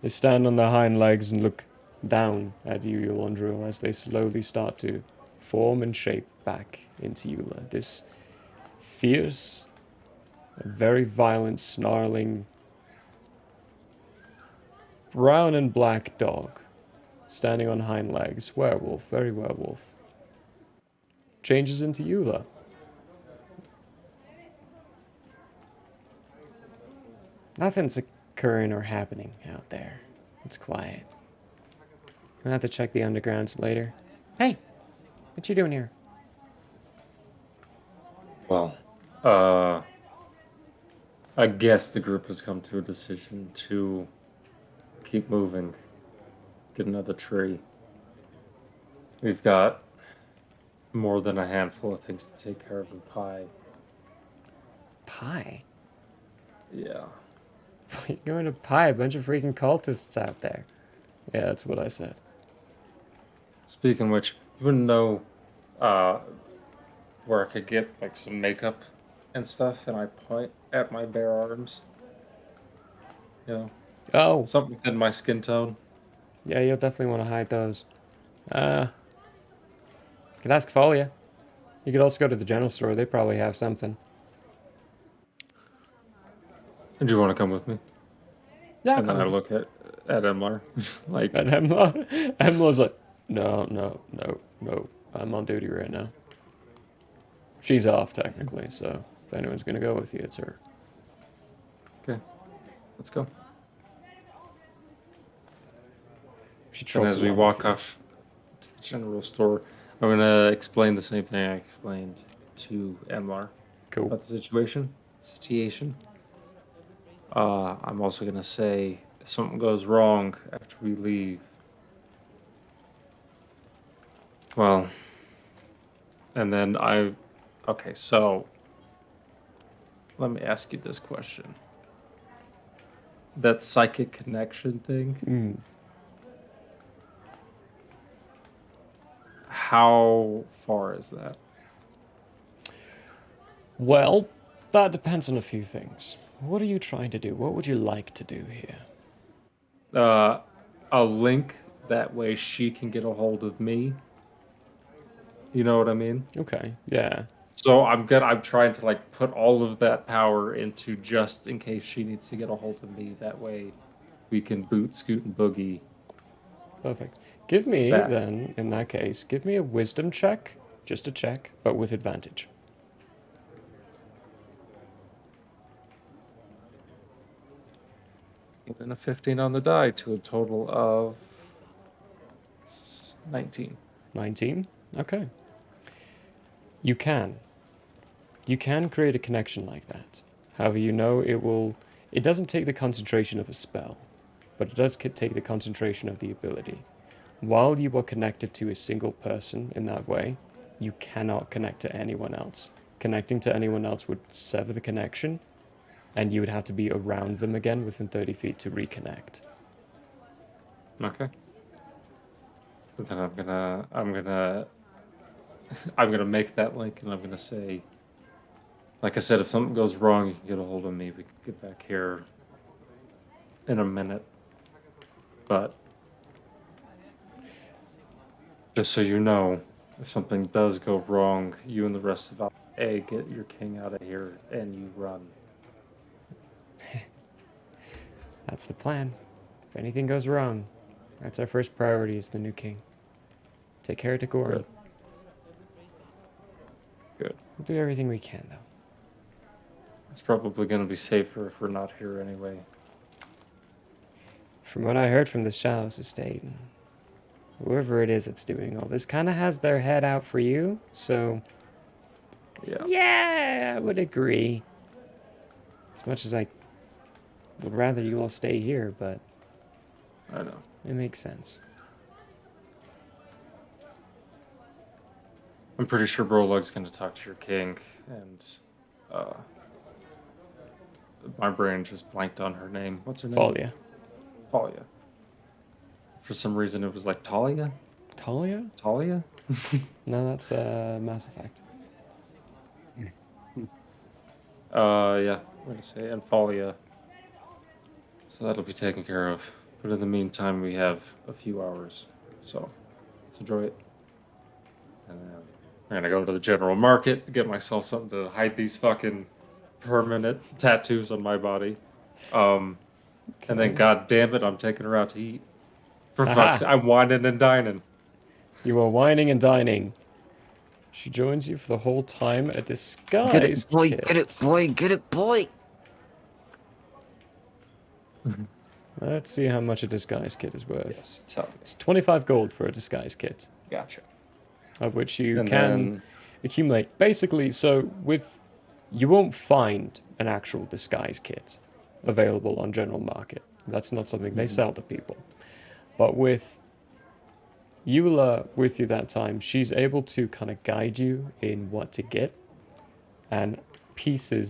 They stand on their hind legs and look down at you, Yolondril, as they slowly start to form and shape back into Eula. This fierce, very violent, snarling, brown and black dog, standing on hind legs, werewolf, very werewolf, changes into Eula. Nothing's occurring or happening out there. It's quiet. I'll have to check the undergrounds later. Hey, what you doing here? Well, I guess the group has come to a decision to keep moving, get another tree. We've got more than a handful of things to take care of in Pie. Pie? Yeah. You're going to Pie, a bunch of freaking cultists out there. Yeah, that's what I said. Speaking of which, you wouldn't know where I could get like some makeup and stuff, and I point at my bare arms. You know, Oh, something within my skin tone. yeah, you'll definitely want to hide those. Could ask Folia. You could also go to the general store. They probably have something. And do you want to come with me? Yeah, I'll And come then I with you. look at Emlar, like, And Emla's like, no. I'm on duty right now. She's off, technically, so if anyone's going to go with you, it's her. okay, let's go. She And trots as we along walk with you. off to the general store, I'm gonna explain the same thing I explained to Emlar Cool. about the situation. I'm also gonna say if something goes wrong after we leave, well, and then okay, so let me ask you this question. That psychic connection thing, Mm. how far is that? Well, that depends on a few things. What are you trying to do? What would you like to do here? A link that way she can get a hold of me. You know what I mean? Okay, yeah. So I'm trying to like put all of that power into just in case she needs to get a hold of me. That way we can boot, scoot, and boogie Perfect. Give me, back. then, in that case, give me a wisdom check. Just a check, but with advantage. And a 15 on the die to a total of 19. 19? Okay. You can. You can create a connection like that. However, you know it doesn't take the concentration of a spell, but it does take the concentration of the ability. While you are connected to a single person in that way, you cannot connect to anyone else. Connecting to anyone else would sever the connection, and you would have to be around them again within 30 feet to reconnect. Okay. But then I'm gonna make that link, and I'm gonna say, like I said, if something goes wrong, you can get a hold of me. We can get back here in a minute. But just so you know, if something does go wrong, you and the rest of A get your king out of here, and you run. That's the plan. If anything goes wrong, that's our first priority as the new king. Take care of Degoran. Good. Good. We'll do everything we can, though. It's probably going to be safer if we're not here anyway. From what I heard from the Shalos estate, whoever it is that's doing all this kind of has their head out for you, so yeah, I would agree. As much as I would rather you all stay here, but I know. it makes sense. I'm pretty sure Brolug's going to talk to your king, and my brain just blanked on her name. What's her name? Folia. Talia. For some reason, it was like Talia? Talia? Talia? No, that's Mass Effect. Yeah, I'm going to say Enfalia. So that'll be taken care of. But in the meantime, we have a few hours. So let's enjoy it. And then I'm going to go to the general market, get myself something to hide these fucking permanent tattoos on my body. And then, god damn it, I'm taking her out to eat. For fuck's sake, I'm whining and dining. You are whining and dining. She joins you for the whole time, a disguised Get it, boy. kit. Get it, boy. Get it, boy. Let's see how much a disguise kit is worth. Yes, tell me. It's 25 gold for a disguise kit, Gotcha. of which you And can then- accumulate. Basically, so you won't find an actual disguise kit available on general market. That's not something they sell to people. But with Eula with you that time, she's able to kind of guide you in what to get, and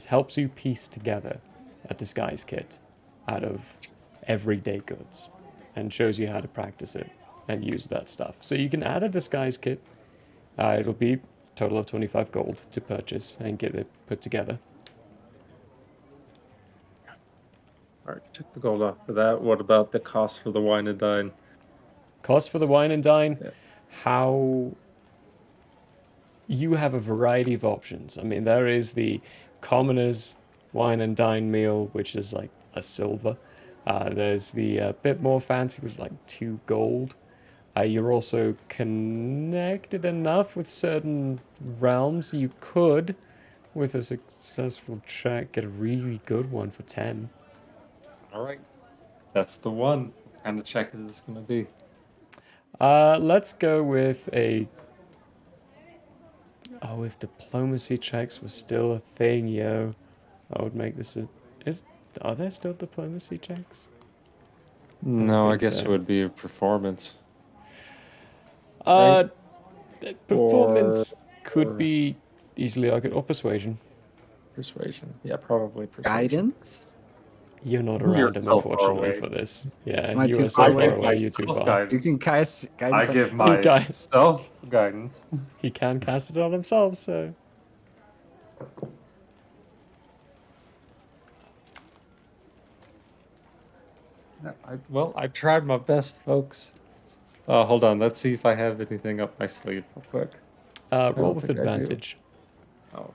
helps you piece together a disguise kit out of everyday goods, and shows you how to practice it and use that stuff. So you can add a disguise kit. It'll be a total of 25 gold to purchase and get it put together. All right, took the gold off for that. What about the cost for the wine and dine? Cost for the wine and dine, Yeah. how you have a variety of options. I mean, there is the commoner's wine and dine meal, which is like a silver. There's the bit more fancy, which is like 2 gold. You're also connected enough with certain realms. You could, with a successful check, get a really good one for 10. All right, that's the one. What kind of check is this going to be? Let's go with a... Oh, if diplomacy checks was still a thing, yo, I would make this a... Are there still diplomacy checks? No, I think guess so. it would be a performance. Performance could or- be easily argued, or persuasion. Persuasion. Yeah, probably persuasion. Guidance? You're not You're around, so far unfortunately, away. for this. Yeah, Am I you too are so far far away? away, you're too far. Self-guidance. You can cast I guidance. give guy- myself guidance. He can cast it on himself, so... I tried my best, folks. Hold on. Let's see if I have anything up my sleeve real quick. Roll don't with think I do. advantage. Oh, okay.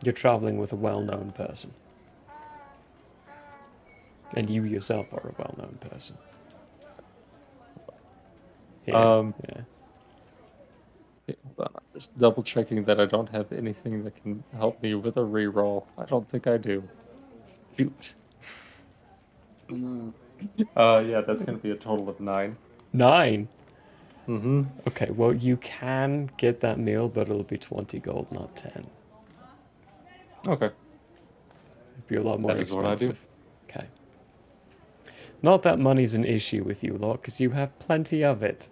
You're traveling with a well-known person. And you yourself are a well-known person. Yeah, yeah. Okay, hold on. I'm just double checking that I don't have anything that can help me with a reroll. I don't think I do. Shoot. Yeah, that's gonna be a total of 9. 9? Mm-hmm. Okay, well, you can get that meal, but it'll be 20 gold, not 10. Okay. It'd be a lot more That is what I do. expensive. Okay. Not that money's an issue with you lot, because you have plenty of it.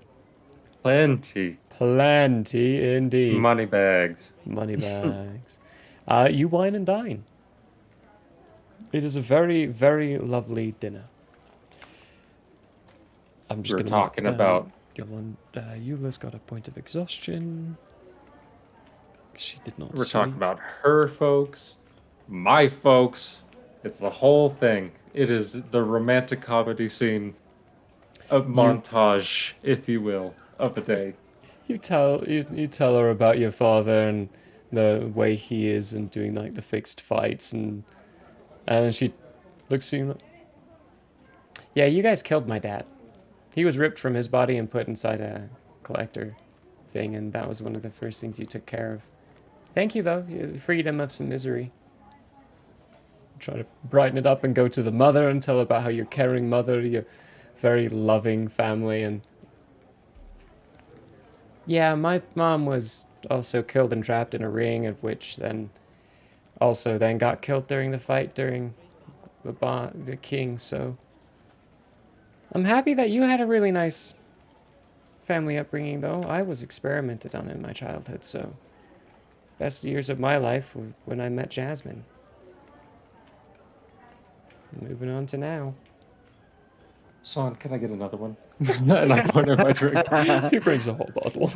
Plenty. Plenty indeed. Money bags. Money bags. You wine and dine. It is a very, very lovely dinner. I'm just We're going to talking about- Eula's got a point of exhaustion. She did not We're sleep. talking about her folks, my folks. It's the whole thing. It is the romantic comedy scene, a montage, if you will, of the day. You tell her about your father and the way he is and doing like the fixed fights and she looks at you like, yeah, you guys killed my dad. He was ripped from his body and put inside a collector thing, and that was one of the first things you took care of. Thank you, though. You freed him of some misery. Try to brighten it up and go to the mother and tell about how your caring mother, your very loving family, and... Yeah, my mom was also killed and trapped in a ring, of which then got killed during the fight during the king, so... I'm happy that you had a really nice family upbringing, though. I was experimented on in my childhood, so... Best years of my life were when I met Jasmine. Moving on to now. Son, can I get another one? And I point at my drink. He brings a whole bottle.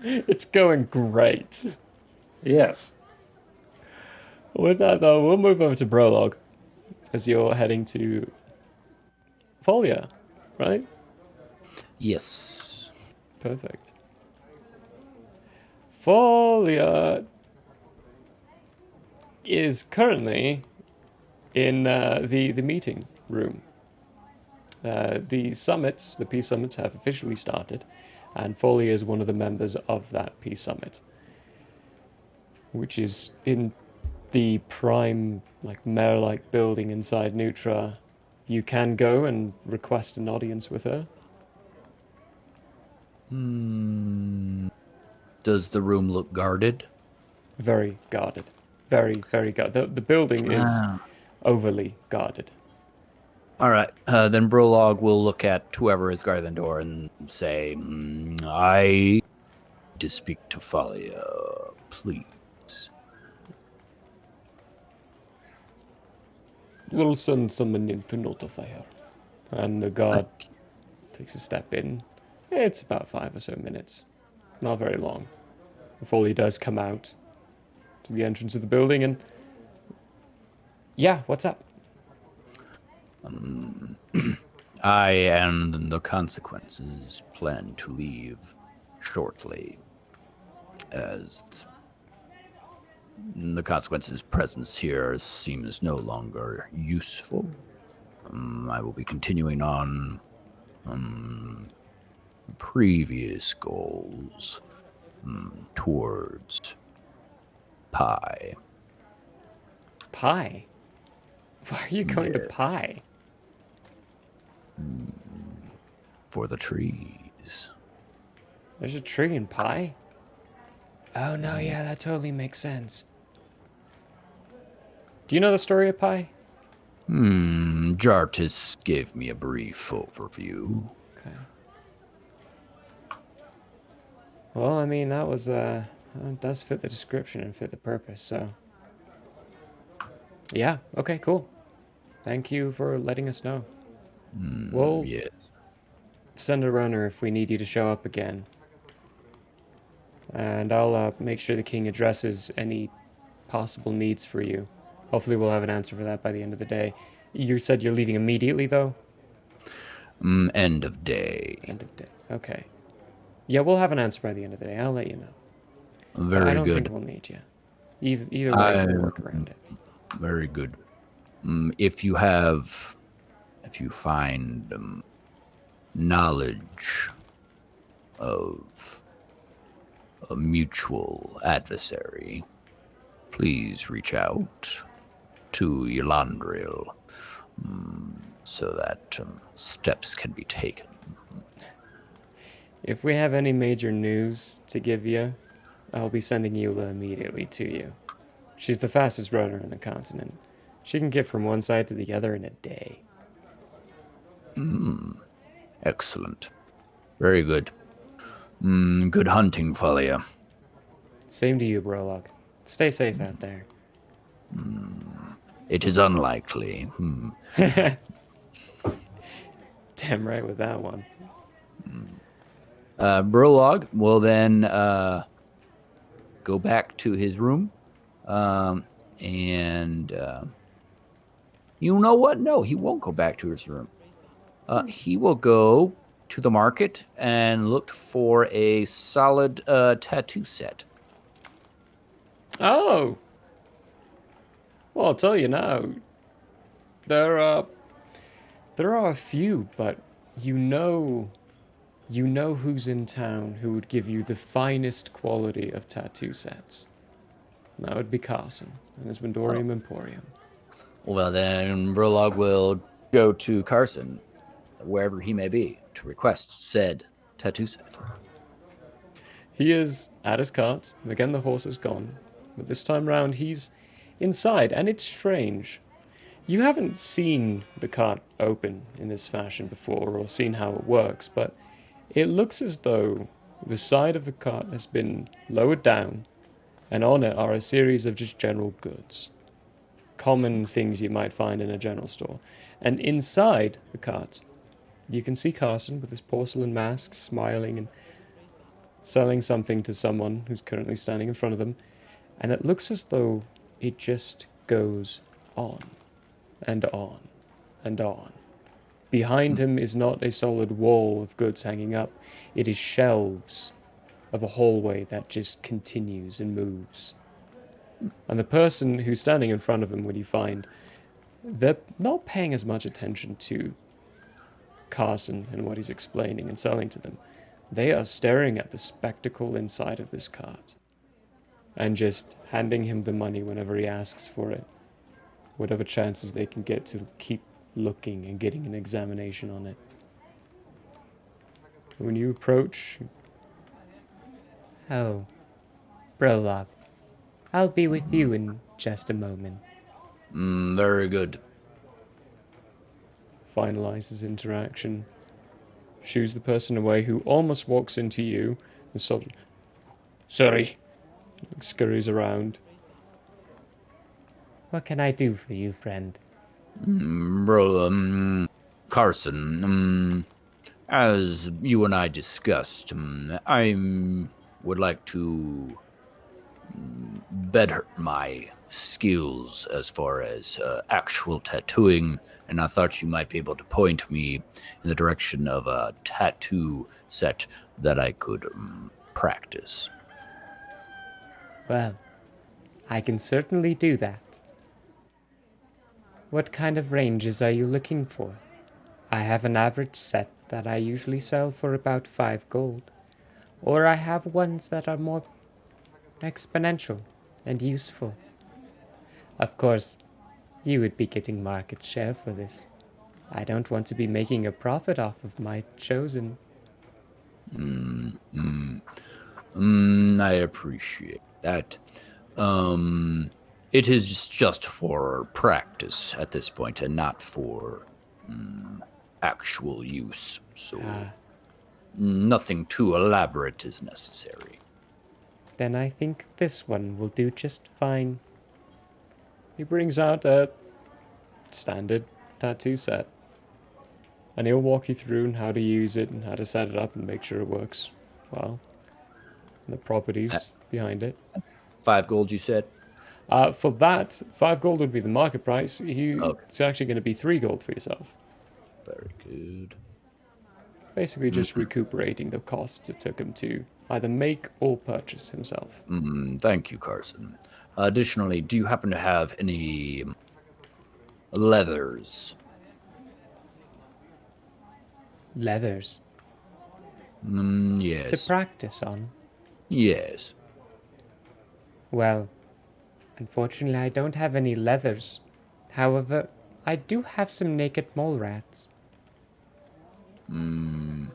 It's going great. Yes. With that, though, we'll move over to Prologue as you're heading to Folia, right? Yes. Perfect. Folia is currently in the meeting room. The peace summits have officially started, and Folia is one of the members of that peace summit, which is in the prime, like, mayor-like building inside Nutra, you can go and request an audience with her. Does the room look guarded? Very guarded. Very, very guarded. The building is overly guarded. All right. Then Brolog will look at whoever is guarding the door and say, I need to speak to Falia, please. We'll send someone in to notify her. And the guard takes a step in. It's about 5 or so minutes. Not very long. Before he does come out to the entrance of the building and... Yeah, what's up? I and the consequences plan to leave shortly, as the consequences' presence here seems no longer useful. I will be continuing on previous goals towards Pi. Pi? Why are you going to Pi? For the trees. There's a tree in Pi? Oh, no, yeah, that totally makes sense. Do you know the story of Pi? Jartis gave me a brief overview. Okay. Well, I mean, that was, it does fit the description and fit the purpose, so... Yeah, okay, cool. Thank you for letting us know. We'll Yes. send a runner if we need you to show up again. And I'll make sure the king addresses any possible needs for you. Hopefully we'll have an answer for that by the end of the day. You said you're leaving immediately, though? End of day. End of day. Okay. Yeah, we'll have an answer by the end of the day. I'll let you know. Very I don't good. think we'll need you. Either way, we'll work around it. Very good. If you find knowledge of a mutual adversary, please reach out to Ylandril so that steps can be taken. If we have any major news to give you, I'll be sending Eula immediately to you. She's the fastest runner on the continent. She can get from one side to the other in a day. Excellent. Very good. Good hunting, Falia. Same to you, Brolog. Stay safe out there. It is unlikely. Damn right with that one. Brolog will then go back to his room. And you know what? No, he won't go back to his room. He will go to the market and look for a solid tattoo set. Oh! Well, I'll tell you now. There are a few, but you know who's in town who would give you the finest quality of tattoo sets. And that would be Carson and his Windorium Emporium. Well, then Brolog will go to Carson, wherever he may be, to request said tattoo set. He is at his cart. Again, the horse is gone. But this time round, he's inside, and it's strange. You haven't seen the cart open in this fashion before or seen how it works, but it looks as though the side of the cart has been lowered down, and on it are a series of just general goods. Common things you might find in a general store. And inside the cart, you can see Carson with his porcelain mask, smiling and selling something to someone who's currently standing in front of them. And it looks as though it just goes on and on and on. Behind him is not a solid wall of goods hanging up. It is shelves of a hallway that just continues and moves. And the person who's standing in front of him, when you find, they're not paying as much attention to Carson and what he's explaining and selling to them. They are staring at the spectacle inside of this cart. and just handing him the money whenever he asks for it. Whatever chances they can get to keep looking and getting an examination on it. When you approach... Oh, Prologue, I'll be with you in just a moment. Very good. Finalizes interaction. Shoos the person away who almost walks into you and sort of... Sorry. Scurries around. What can I do for you, friend? Carson, as you and I discussed, I would like to better my skills as far as actual tattooing, and I thought you might be able to point me in the direction of a tattoo set that I could practice. Well, I can certainly do that. What kind of ranges are you looking for? I have an average set that I usually sell for about 5 gold, or I have ones that are more exponential and useful. Of course, you would be getting market share for this. I don't want to be making a profit off of my chosen. I appreciate that. It is just for practice at this point and not for actual use. So nothing too elaborate is necessary. Then I think this one will do just fine. He brings out a standard tattoo set. And he'll walk you through on how to use it and how to set it up and make sure it works well. And the properties behind it. 5 gold, you said? For that, 5 gold would be the market price. It's actually going to be 3 gold for yourself. Very good. Basically just recuperating the costs it took him to either make or purchase himself. Thank you, Carson. Additionally, do you happen to have any leathers? Leathers? Yes. To practice on? Yes. Well, unfortunately I don't have any leathers. However, I do have some naked mole rats. We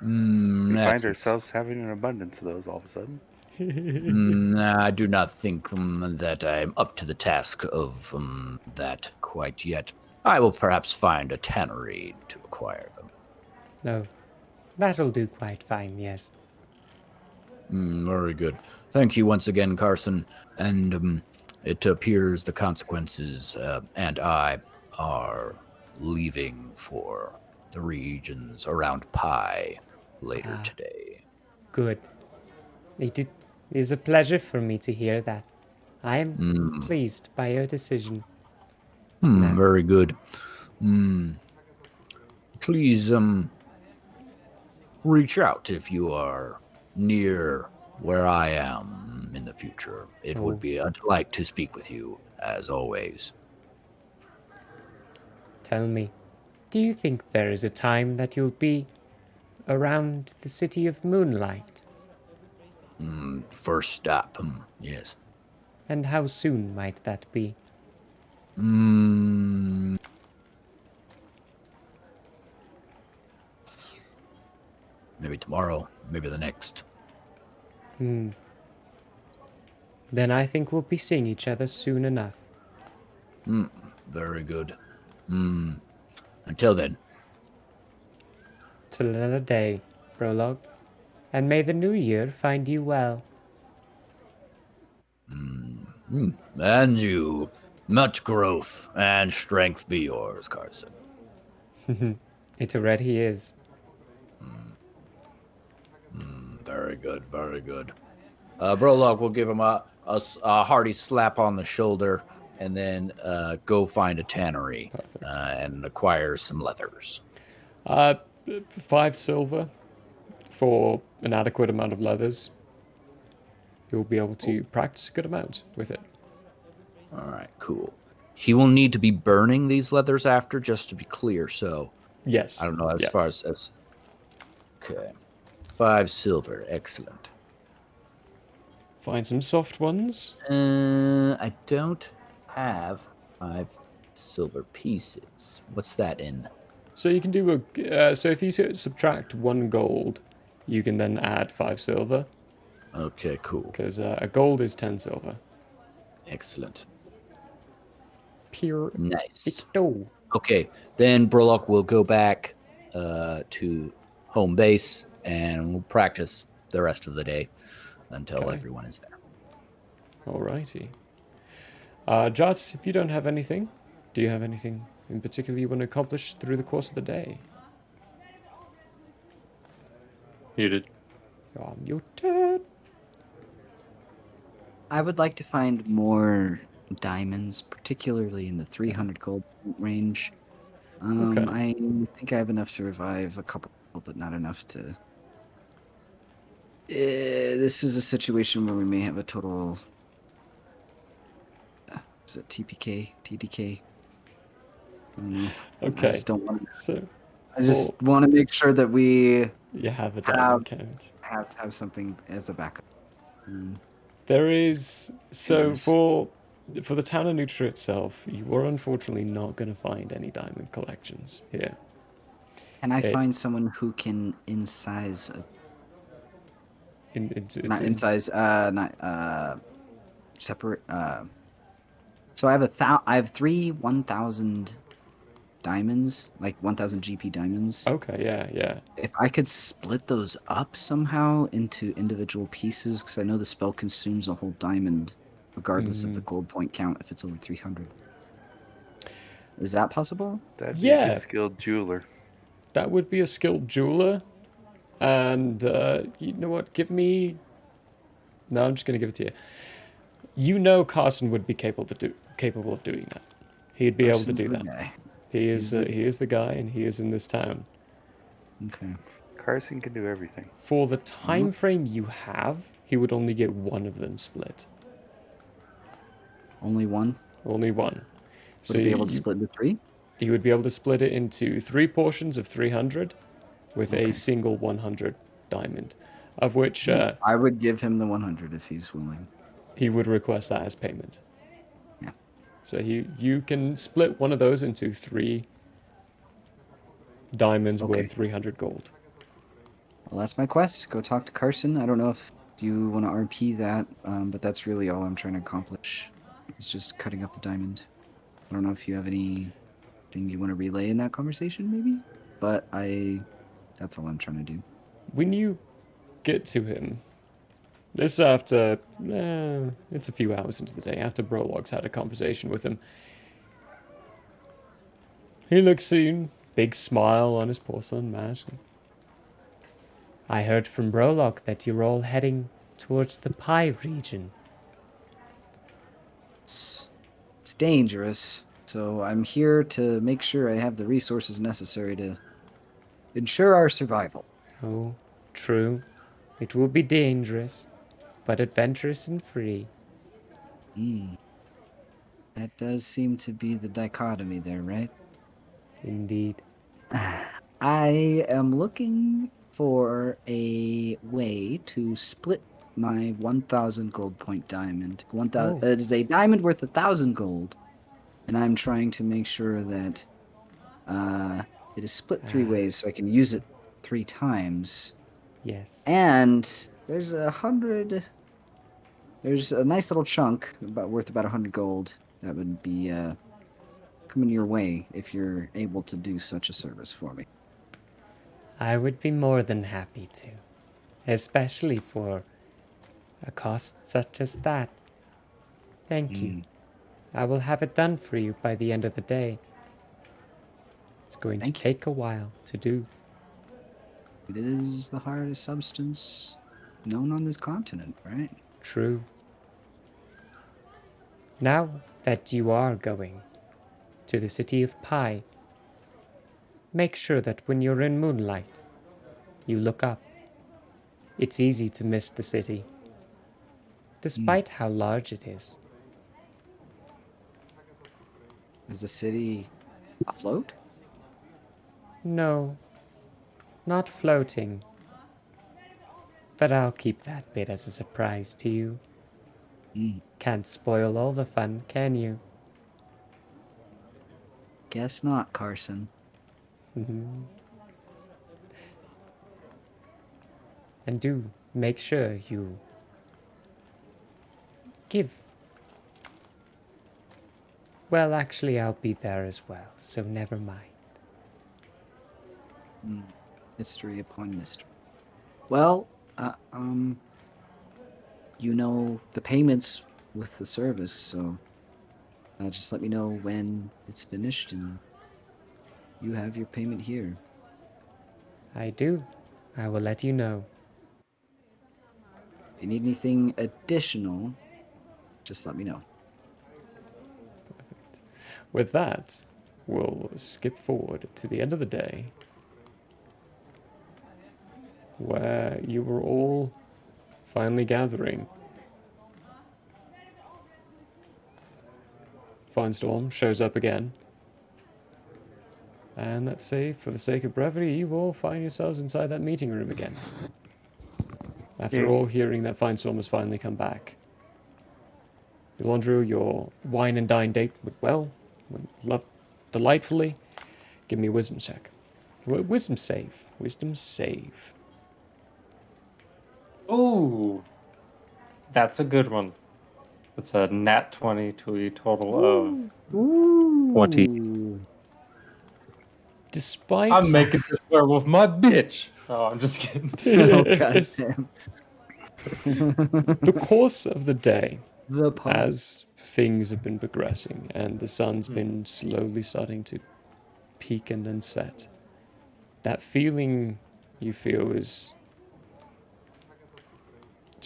find ourselves having an abundance of those all of a sudden. I do not think that I'm up to the task of that quite yet. I will perhaps find a tannery to acquire them. No, that'll do quite fine, yes. Very good. Thank you once again, Carson. And it appears the consequences and I are leaving for the regions around Pi later today. Good. It is a pleasure for me to hear that. I am pleased by your decision. Very good. Please reach out if you are near where I am in the future. It would be a delight to speak with you, as always. Tell me, do you think there is a time that you'll be around the city of Moonlight? First stop, yes. And how soon might that be? Maybe tomorrow, maybe the next. Then I think we'll be seeing each other soon enough. Very good. Until then. Till another day, Prologue. And may the new year find you well. And you. Much growth and strength be yours, Carson. It already is. Very good, very good. Brolog will give him a hearty slap on the shoulder and then go find a tannery and acquire some leathers. 5 silver for an adequate amount of leathers. You'll be able to practice a good amount with it. All right, cool. He will need to be burning these leathers after, just to be clear, so... Yes. I don't know, as far as... Okay. 5 silver, excellent. Find some soft ones. I don't have 5 silver pieces. What's that in? So you can do so if you subtract 1 gold, you can then add 5 silver. Okay, cool. Because a gold is 10 silver. Excellent. Pure. Nice. No. Okay, then Burlock will go back to home base and we'll practice the rest of the day until Okay. everyone is there. Alrighty. Jots, if you don't have anything, do you have anything in particular you want to accomplish through the course of the day? Muted. You're muted. I would like to find more diamonds, particularly in the 300 gold range. Okay. I think I have enough to revive a couple, but not enough to. This is a situation where we may have a total. Is it TPK? TDK? I don't know. Okay. I just don't want to. So I just want to make sure that we you have a diamond count. have something as a backup. There is so Yes. for the town of Nutra itself, you are unfortunately not going to find any diamond collections here. Can I find someone who can incise a not incise, not separate. So I have 3 1,000 diamonds, like 1,000 GP diamonds. Okay, yeah. If I could split those up somehow into individual pieces, because I know the spell consumes a whole diamond, regardless of the gold point count if it's over 300. Is that possible? That'd be a Yeah. good skilled jeweler. That would be a skilled jeweler. And you know what? Give me. No, I'm just going to give it to you. You know, Carson would be capable of doing that. He'd be able to do that. Guy. He is the guy, and he is in this town. Okay. Carson can do everything. For the time frame you have, he would only get one of them split. Only one? Only one. Would he be able to split into 3? He would be able to split it into 3 portions of 300 with a single 100 diamond, of which I would give him the 100 if he's willing. he would request that as payment. Yeah. So you can split one of those into 3 diamonds worth 300 gold. Well, that's my quest. Go talk to Carson. I don't know if you want to RP that, but that's really all I'm trying to accomplish. It's just cutting up the diamond. I don't know if you have anything you want to relay in that conversation, maybe? But that's all I'm trying to do. When you get to him, this after, it's a few hours into the day, after Brolog's had a conversation with him. He looks at you, big smile on his porcelain mask. I heard from Brolog that you're all heading towards the Pi region. It's dangerous, so I'm here to make sure I have the resources necessary to ensure our survival. Oh, true. It will be dangerous, but adventurous and free. That does seem to be the dichotomy there, right? Indeed. I am looking for a way to split my 1,000 gold point diamond. It is a diamond worth 1,000 gold, and I'm trying to make sure that it is split 3 ways so I can use it 3 times. Yes. And there's There's a nice little chunk worth about 100 gold that would be coming your way if you're able to do such a service for me. I would be more than happy to, especially for a cost such as that. Thank you. I will have it done for you by the end of the day. It's going to take a while to do. It is the hardest substance known on this continent, right? True. Now that you are going to the city of Pi, make sure that when you're in moonlight, you look up. It's easy to miss the city, despite how large it is. Is the city afloat? No, not floating. But I'll keep that bit as a surprise to you. Can't spoil all the fun, can you? Guess not, Carson. And do make sure you give. Well, actually, I'll be there as well, so never mind. Mystery upon mystery. Well, you know the payments with the service, so just let me know when it's finished, and you have your payment here. I do. I will let you know. If you need anything additional, just let me know. With that, we'll skip forward to the end of the day, where you were all finally gathering. Finestorm shows up again. And let's say, for the sake of brevity, you all find yourselves inside that meeting room again. After all hearing that Finestorm has finally come back. Yolandru, your wine and dine date went well, went delightfully. Give me a wisdom check. Wisdom save. Wisdom save. Ooh, that's a good one. It's a nat 20 to a total of 20. Despite... I'm making this werewolf my bitch. Oh, I'm just kidding. Oh, goddamn. the course of the day, The pun. as things have been progressing and the sun's been slowly starting to peak and then set, that feeling you feel it's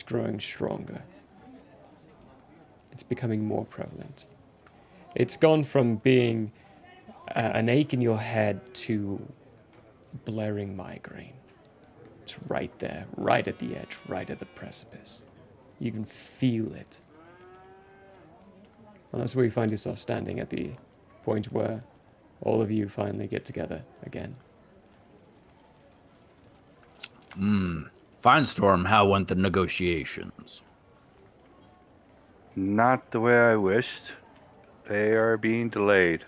growing stronger. It's becoming more prevalent. It's gone from being an ache in your head to blaring migraine. It's right there, right at the edge, right at the precipice. You can feel it. And that's where you find yourself standing at the point where all of you finally get together again. Finestorm, how went the negotiations? Not the way I wished. They are being delayed.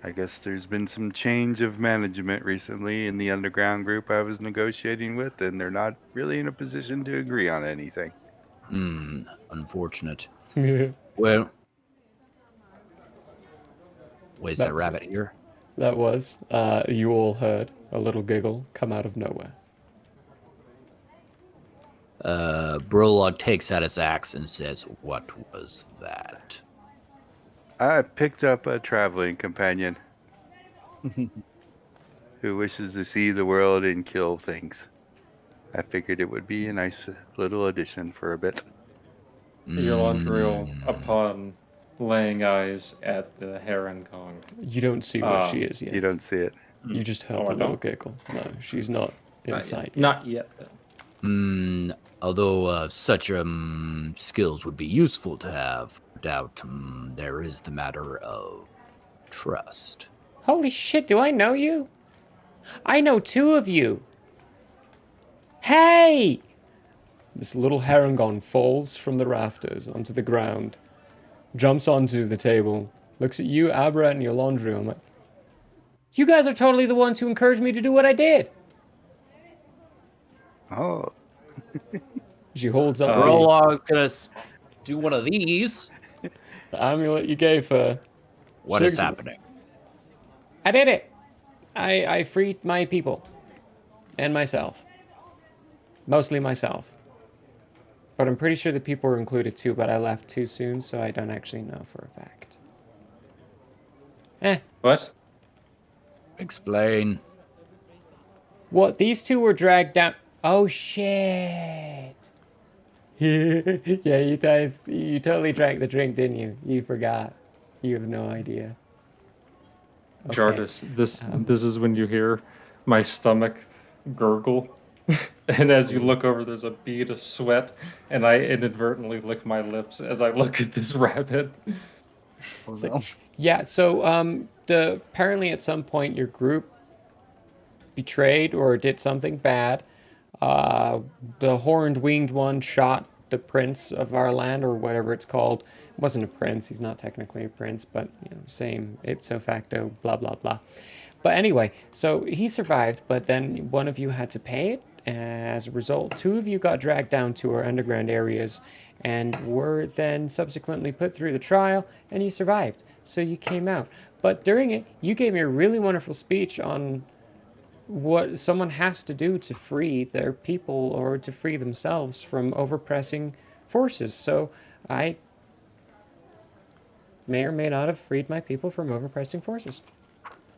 I guess there's been some change of management recently in the underground group I was negotiating with, and they're not really in a position to agree on anything. Unfortunate. Well, where's that rabbit here? That was, you all heard a little giggle come out of nowhere. Brolog takes out his axe and says, "What was that?" I picked up a traveling companion who wishes to see the world and kill things. I figured it would be a nice little addition for a bit. Yolandru, upon laying eyes at the heron Kong. You don't see where she is yet. You don't see it. You just heard Oh, the I little don't? giggle. No, she's not inside yet. Not yet, then. Although such skills would be useful to have, no doubt there is the matter of trust. Holy shit, do I know you? I know two of you. Hey! This little herongon falls from the rafters onto the ground, jumps onto the table, looks at you, Abra, and Yolandru. I'm like, you guys are totally the ones who encouraged me to do what I did. Oh, She holds up Brolog's gonna do one of these. the amulet you gave her. What is happening? I did it. I freed my people. And myself. Mostly myself. But I'm pretty sure the people were included too, but I left too soon, so I don't actually know for a fact. What? Explain. What? These two were dragged down. Oh, shit. Yeah, you guys, you totally drank the drink, didn't you? You forgot. You have no idea. Okay. Jardis, this is when you hear my stomach gurgle. And as you look over, there's a bead of sweat, and I inadvertently lick my lips as I look at this rabbit. Yeah, so apparently at some point your group betrayed or did something bad. The horned winged one shot the prince of our land, or whatever it's called. It wasn't a prince. He's not technically a prince, but same ipso facto, blah, blah, blah. But anyway, so he survived, but then one of you had to pay it. As a result, two of you got dragged down to our underground areas and were then subsequently put through the trial, and you survived. So you came out. But during it, you gave me a really wonderful speech on what someone has to do to free their people or to free themselves from overpressing forces. So I may or may not have freed my people from overpressing forces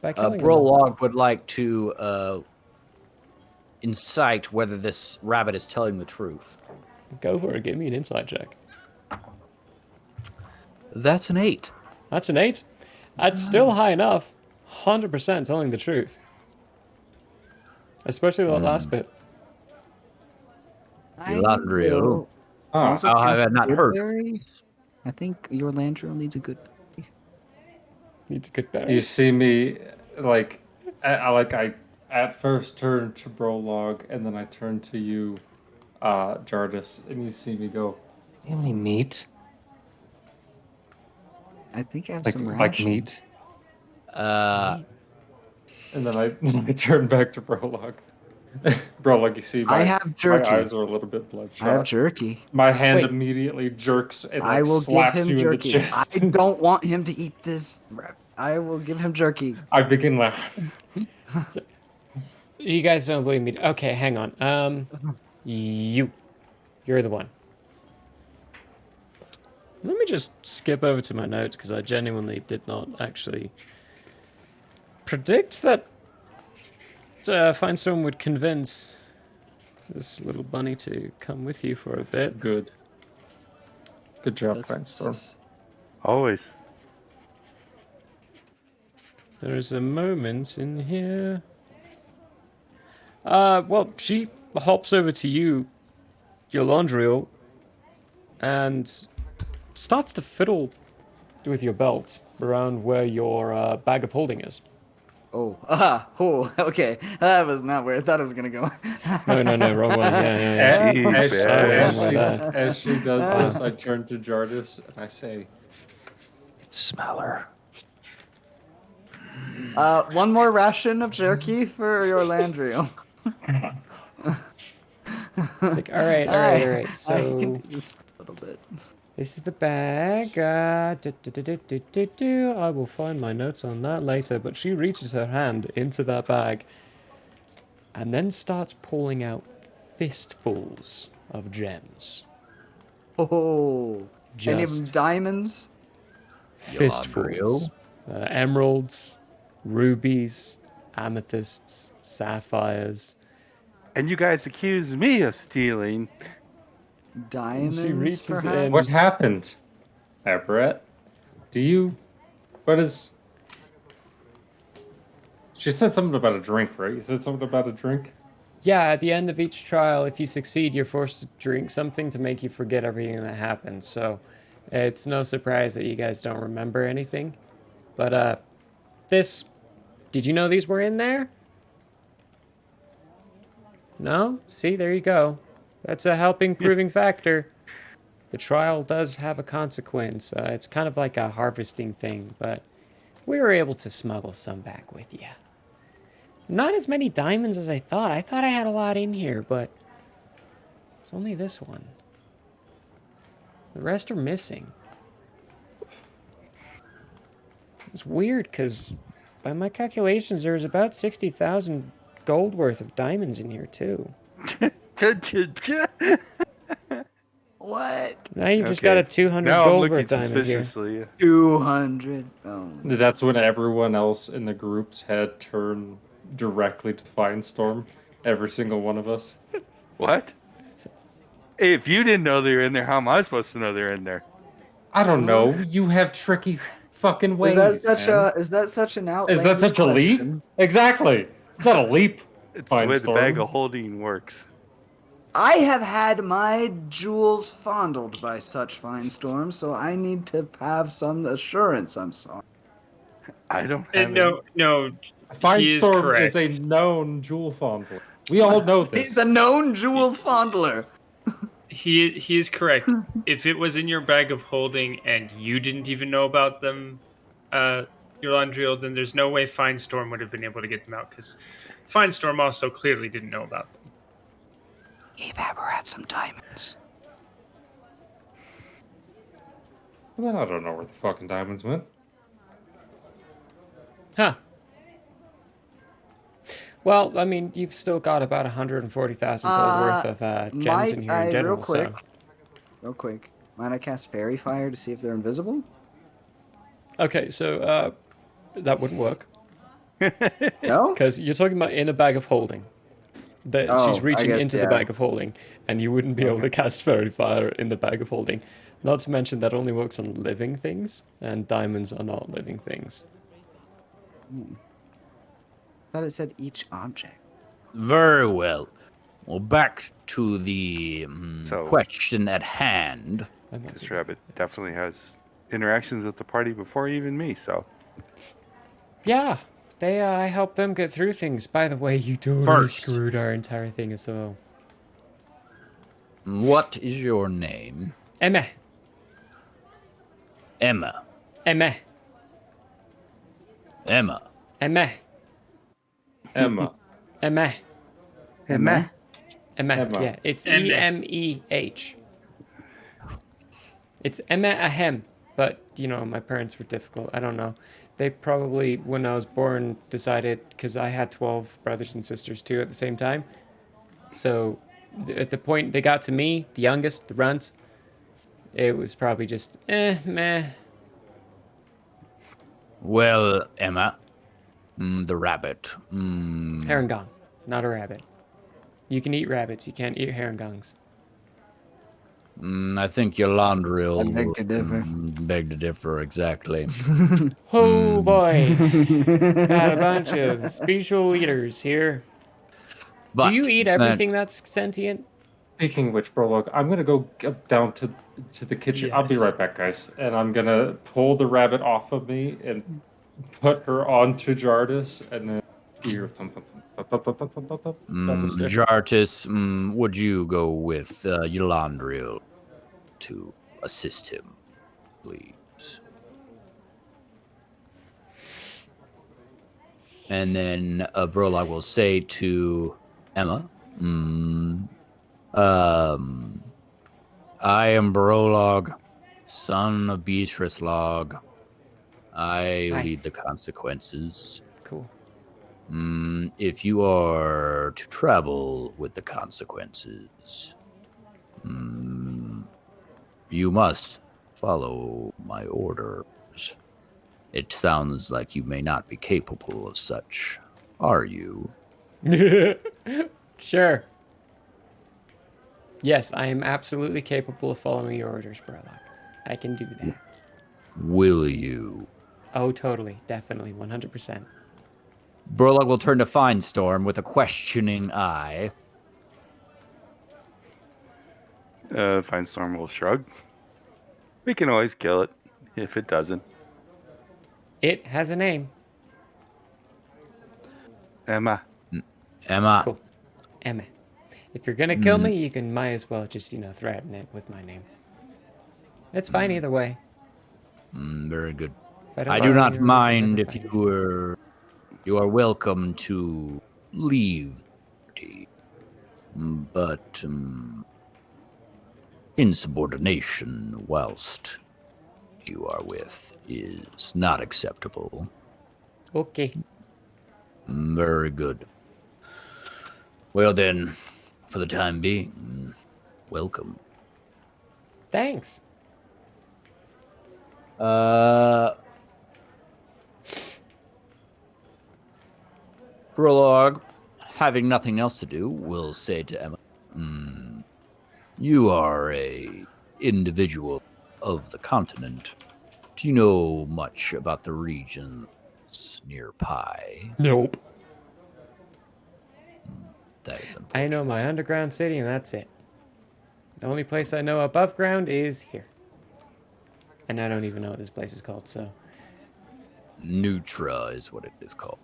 by killing them. Brolog would like to incite whether this rabbit is telling the truth. Go for it. Give me an insight check. That's an 8. That's an 8. That's still high enough. 100% telling the truth. Especially that last bit. Landriel. Also How have cast I not heard? Berry. I think your Landriel needs a good. Needs a good berry. You see me, like, I at first turned to Brolog, and then I turned to you, Jardis, and you see me go, "You have any meat? I think I have Like, some like rations. meat?" And then I turned back to Brolog. Brolog, you see, I have jerky. my eyes are a little bit bloodshot. I have jerky. My hand Wait. immediately jerks and I like will give slaps him you jerky. in the chest. I don't want him to eat this. I will give him jerky. I begin laughing. You guys don't believe me. Okay, hang on. You're the one. Let me just skip over to my notes because I genuinely did not actually predict that Finestone would convince this little bunny to come with you for a bit. Good job, That's- Findstorm. Always. There's a moment in here. Well, she hops over to you, your Landriel, and starts to fiddle with your belt around where your bag of holding is. Oh, okay. That was not where I thought it was gonna go. No, wrong one. Yeah. As she does this, I turn to Jardis and I say, "Smell her." One more ration of jerky for your Landriel. It's like, all right. I So can do this for a little bit. this is the bag. I will find my notes on that later. But she reaches her hand into that bag and then starts pulling out fistfuls of gems. Oh, any of them Just diamonds? fistfuls. Emeralds, rubies, amethysts, sapphires. And you guys accuse me of stealing. Diamonds, reaches perhaps? in. What happened, Brett? What is? She said something about a drink, right? You said something about a drink? Yeah, at the end of each trial, if you succeed, you're forced to drink something to make you forget everything that happened. So it's no surprise that you guys don't remember anything. But, did you know these were in there? No? See, there you go. That's a helping proving factor. The trial does have a consequence. It's kind of like a harvesting thing, but we were able to smuggle some back with you. Not as many diamonds as I thought. I thought I had a lot in here, but it's only this one. The rest are missing. It's weird, because by my calculations, there's about 60,000 gold worth of diamonds in here, too. What? Now you've just got a 200 Now I'm gold looking worth diamond here. suspiciously. 200. Oh. That's when everyone else in the group's head turned directly to Findstorm. Every single one of us. What? If you didn't know they were in there, how am I supposed to know they're in there? I don't know. You have tricky fucking ways. Is that man. such an outlandish Is that such a leap? question? Exactly. It's not a leap. It's the way the Findstorm. bag of holding works. I have had my jewels fondled by such fine storms, so I need to have some assurance. I'm sorry. I don't have No, he is Findstorm correct. is a known jewel fondler. We all know this. He's a known jewel fondler. He is correct. If it was in your bag of holding and you didn't even know about them, Yolandriel, then there's no way Finestorm would have been able to get them out, because Finestorm also clearly didn't know about them. Eve Haber had some diamonds. Well, I don't know where the fucking diamonds went. Huh. Well, I mean, you've still got about 140,000 gold worth of gems in here in general, Real quick. Might I cast Fairy Fire to see if they're invisible? Okay, so that wouldn't work. No? Because you're talking about in a bag of holding. That she's I reaching guess, into the yeah. bag of holding, and you wouldn't be able to cast Fairy Fire in the bag of holding. Not to mention that only works on living things, and diamonds are not living things. Thought it said each object. Very well. Well, back to the So- question at hand. This rabbit definitely has interactions with the party before even me, so. Yeah, I helped them get through things. By the way, you totally First. screwed our entire thing as well. What is your name? Emma. Emma. Emma. Emma. Emma. Emma. Emma. Emma. Emma. Emma. Yeah, it's Emma. Emeh. It's Emma Ahem, but you know my parents were difficult. I don't know. They probably, when I was born, decided, because I had 12 brothers and sisters too at the same time. So at the point they got to me, the youngest, the runt, it was probably just meh. Well, Emma. The rabbit. Herringon, not a rabbit. You can eat rabbits, you can't eat herringongs. I think Yolandriel I beg to differ. Beg to differ, exactly. Oh boy, got a bunch of spiritual leaders here. But Do you eat everything that's sentient? Speaking of which, Prologue, I'm gonna go down to the kitchen. I'll be Yes. right back, guys. And I'm gonna pull the rabbit off of me and put her onto Jardis, and then hear thump, thump, thump, thump, thump, thump, thump, thump, thump, down the stairs. Jartis, would you go with Yolandriel to assist him, please? And then Brolog will say to Emma, I am Brolog, son of Beatrice Log. I Hi. lead the consequences. Cool. If you are to travel with the consequences, you must follow my orders. It sounds like you may not be capable of such, are you? Sure. Yes, I am absolutely capable of following your orders, Brolock. I can do that. Will you? Oh, totally. Definitely. 100%. Brolog will turn to Finestorm with a questioning eye. Finestorm will shrug. We can always kill it if it doesn't. It has a name. Emma. Emma, Cool. Emma. If you're gonna kill me, you can might as well just, threaten it with my name. It's fine either way. very good. If don't I do follow not your rules, I'll mind never if fight. you are welcome to leave, but insubordination whilst you are with is not acceptable. Okay. Very good. Well then, for the time being, welcome. Thanks. Prologue, having nothing else to do, will say to Emma, you are a individual of the continent. Do you know much about the regions near Pi? Nope. That is I know unfortunate. my underground city and that's it. The only place I know above ground is here. And I don't even know what this place is called, so. Nutra is what it is called.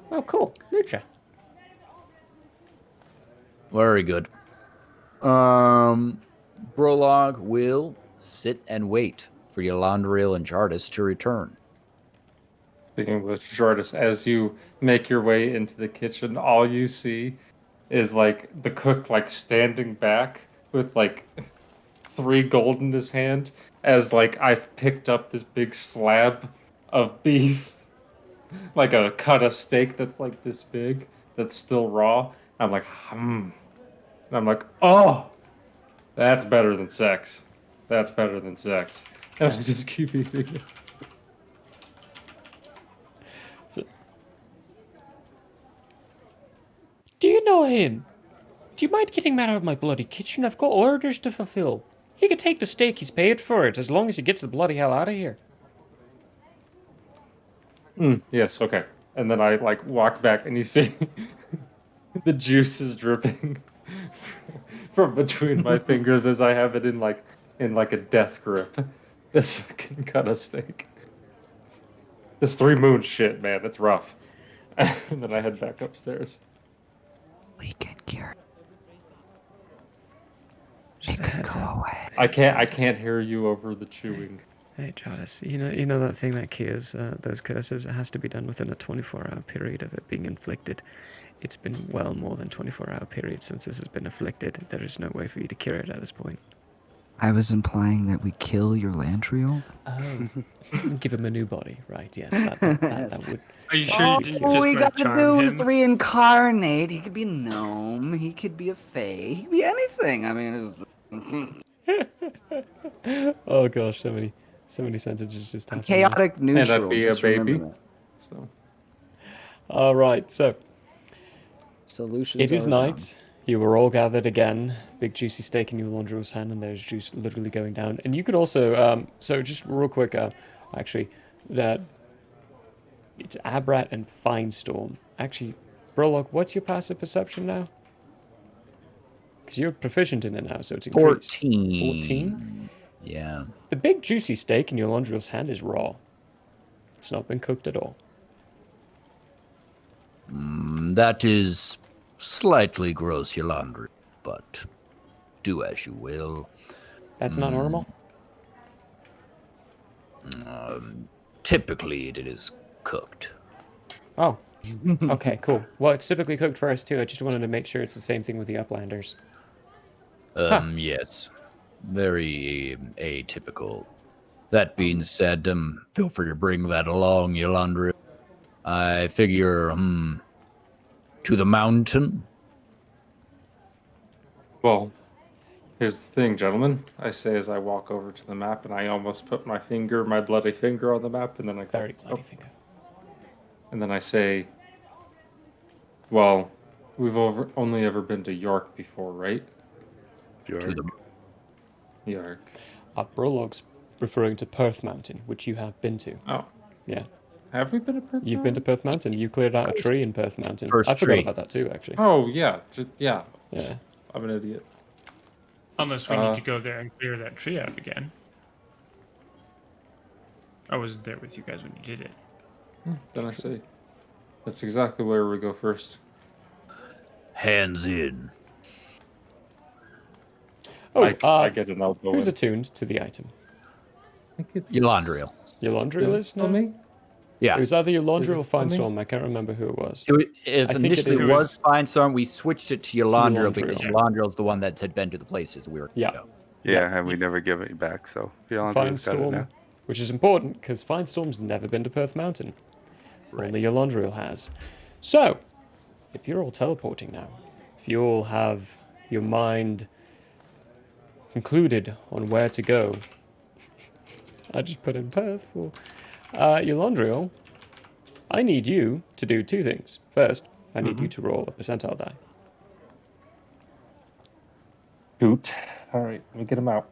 Oh, cool. Nutra. Very good. Brolog will sit and wait for Yolandriel and Jardis to return. Speaking of which, Jardis, as you make your way into the kitchen, all you see is like the cook like standing back with like 3 gold in his hand as like I've picked up this big slab of beef, like a cut of steak that's like this big, that's still raw. I'm like, And I'm like, oh, that's better than sex. That's better than sex. And I just keep eating it. Do you know him? Do you mind getting him out of my bloody kitchen? I've got orders to fulfill. He can take the steak, he's paid for it, as long as he gets the bloody hell out of here. Yes, okay. And then I like walk back and you see the juice is dripping from between my fingers as I have it in like a death grip. This fucking cut of steak. This 3 moon shit, man, that's rough. And then I head back upstairs. We can cure. Just It could go away. I can't hear you over the chewing. Hey, Jardis, you know that thing that cures those curses? It has to be done within a 24-hour period of it being inflicted. It's been well more than 24-hour period since this has been afflicted. There is no way for you to cure it at this point. I was implying that we kill your Landriel. Oh, give him a new body, right? Yes, that would. Are you sure you didn't just we want got to to charm do is him? reincarnate. He could be a gnome. He could be a fae. He could be anything. I mean, Oh gosh, so many sentences just happened. chaotic neutral. And I'd be a just remember baby. that. So All right, so Solutions. it is are night. You were all gathered again. Big juicy steak in your laundry's hand, and there's juice literally going down. And you could also, so just real quick, actually, that it's Abrat and Finestorm. Actually, Brolog, what's your passive perception now? Because you're proficient in it now, so it's increased. 14. 14? Yeah. The big juicy steak in your laundry's hand is raw. It's not been cooked at all. That is slightly gross, Yolandriel, but do as you will. That's not normal? Typically, it is cooked. Oh. Okay, cool. Well, it's typically cooked for us too. I just wanted to make sure it's the same thing with the Uplanders. Yes. Very atypical. That being said, feel free to bring that along, Yolandriel. I figure, to the mountain. well, here's the thing, gentlemen. I say as I walk over to the map, and I almost put my bloody finger on the map, and then I go, Very bloody finger. and then I say, well, we've only ever been to York before, right? York. York. Brolog's referring to Perth Mountain, which you have been to. Oh, Yeah. have we been to Perth? You've been to Perth Mountain. You cleared out a tree in Perth Mountain. First I forgot tree. about that too, actually. Oh yeah, yeah. Yeah. I'm an idiot. Unless we need to go there and clear that tree out again. I wasn't there with you guys when you did it. Then I say, that's exactly where we go first. Hands in. Oh, I get an elbow. who's in. attuned to the item? I think it's Yolandriel. Yolandriel Is is it still now? me? Yeah. It was either Is Yolandriel it or still me? Finestorm. I can't remember who it was. It I think initially it was is- Finestorm. We switched it to Yolandriel because Yolandriel. Yolandriel's the one that had been to the places we were. Yeah. Go. Yeah, and we never give it back, so Fiona got it Finestorm, now. which is important because Finestorm's never been to Perth Mountain. Only Yolandriel has. So, if you're all teleporting now, if you all have your mind concluded on where to go, I just put in Perth for Yolandriel. I need you to do 2 things. First, I need you to roll a percentile die. Shoot. All right, let me get him out.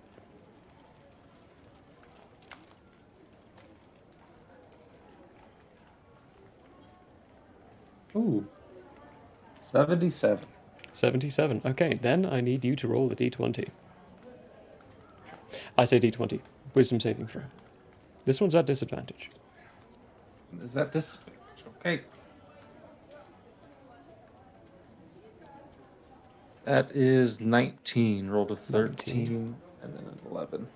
Ooh. 77. 77. Okay, then I need you to roll the d20. I say d20. Wisdom saving throw. This one's at disadvantage. Is that disadvantage? Okay. That is 19. Rolled a 13 19. and then an 11.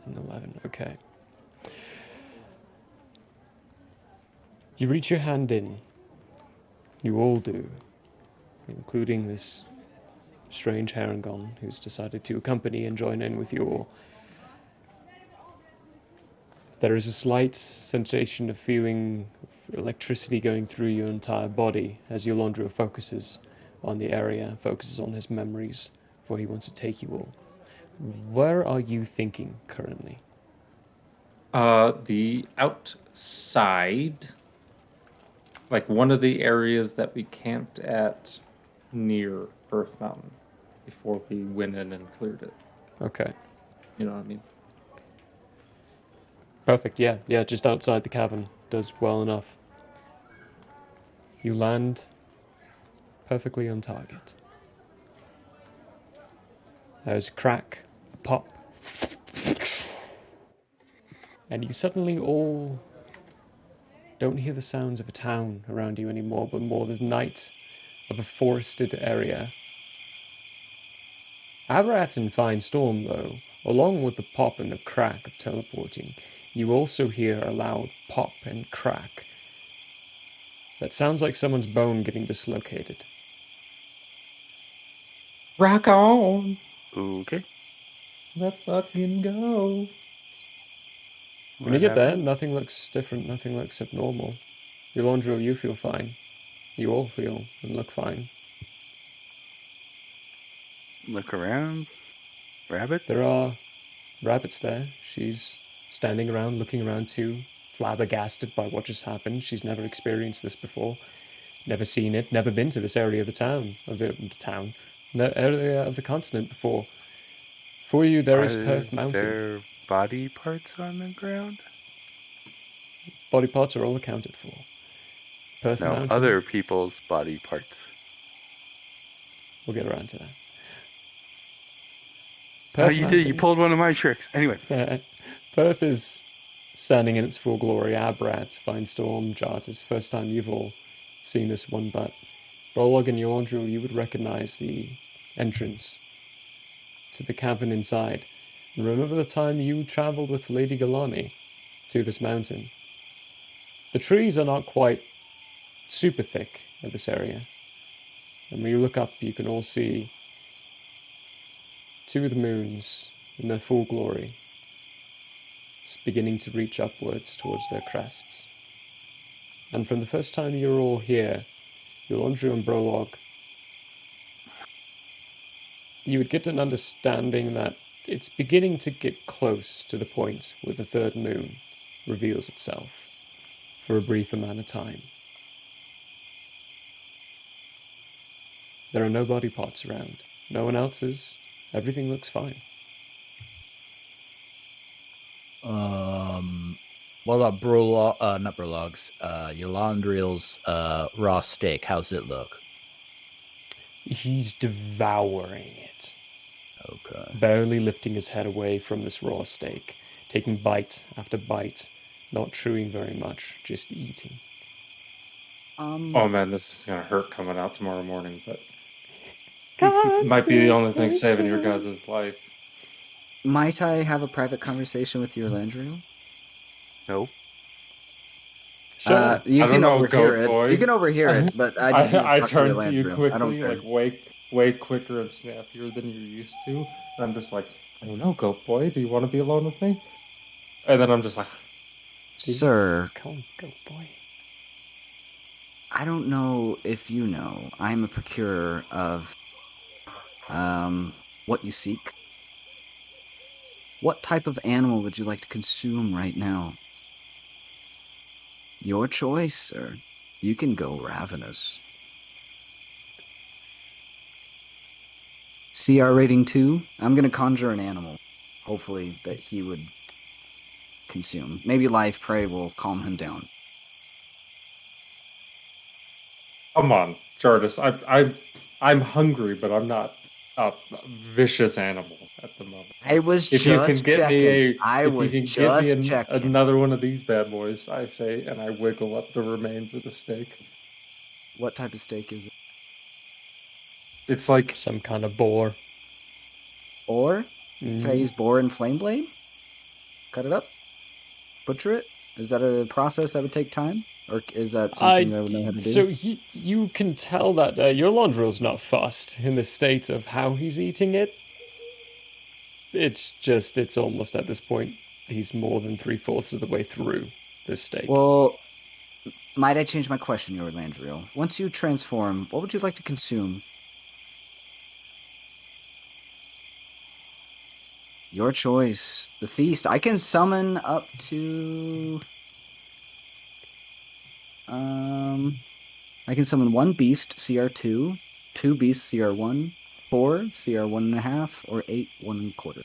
And 11, okay. You reach your hand in. You all do, including this strange Harangon who's decided to accompany and join in with you all. There is a slight sensation of feeling electricity going through your entire body as Yolandrio focuses on the area, focuses on his memories of where he wants to take you all. Where are you thinking currently? The outside, like one of the areas that we camped at near Earth Mountain before we went in and cleared it. Okay. You know what I mean? Perfect, yeah. Yeah, just outside the cavern. Does well enough. You land perfectly on target. There's a crack, a pop, and you suddenly all don't hear the sounds of a town around you anymore, but more the night of a forested area. Avarat and Fine Storm, though, along with the pop and the crack of teleporting, you also hear a loud pop and crack that sounds like someone's bone getting dislocated. Rock on! Okay. Let's fucking go! When you get there, nothing looks different, nothing looks abnormal. Yolandrio, you feel fine. You all feel and look fine. Look around. Rabbit? There are rabbits there. She's standing around, looking around too, flabbergasted by what just happened. She's never experienced this before, never seen it, never been to this area of the town, area of the continent before. For you, there is Perth Mountain. Are there body parts on the ground? Body parts are all accounted for. Perth No, Mountain. other people's body parts. We'll get around to that. Oh, you did. You pulled one of my tricks. Anyway. Perth is standing in its full glory. Abrat, Fine Storm, Jartus. First time you've all seen this one, but Brolog and Yolandriel, you would recognize the entrance to the cavern inside. And remember the time you traveled with Lady Galani to this mountain? The trees are not quite super thick at this area. And when you look up, you can all see two of the moons in their full glory, beginning to reach upwards towards their crests. And from the first time you're all here, Yolandriel and Brolog, you would get an understanding that it's beginning to get close to the point where the third moon reveals itself for a brief amount of time. There are no body parts around. No one else's. Everything looks fine. What about not Brolog's, Yolandriel's raw steak? How's it look? He's devouring it. Okay. Barely lifting his head away from this raw steak, taking bite after bite, not chewing very much, just eating. Oh man, this is gonna hurt coming out tomorrow morning, but might be the only thing saving your guys' life. Might I have a private conversation with your Landriel? Nope. Sure. You I can don't know, overhear goat it. boy. You can overhear it, but I just I need to turn talk to you Landriel. I don't quickly, care. like way quicker and snappier than you're used to. And I'm just like, I don't know, goat boy, do you want to be alone with me? And then I'm just like, Sir, Come on, go boy. I don't know if you know, I'm a procurer of what you seek. What type of animal would you like to consume right now? Your choice, sir. You can go ravenous. CR rating 2. I'm going to conjure an animal. Hopefully that he would consume. Maybe live prey will calm him down. come on, Jartus, I'm hungry, but I'm not a vicious animal at the moment. I was If just you can get checking. me checking. another one of these bad boys, I say, and I wiggle up the remains of the steak. What type of steak is it? It's like Some kind of boar. Or Mm. can I use boar and flame blade? Cut it up, butcher it. Is that a process that would take time, or is that something I would know how to do? So you can tell that your Londril's not fussed in the state of how he's eating it. It's almost at this point, he's more than 3/4 of the way through this steak. Well, might I change my question, Your Landriel? Once you transform, what would you like to consume? Your choice. The feast. I can summon up to... I can summon 1 beast, CR2, 2 beasts, CR1, 4, CR1.5, or 8, 1.25.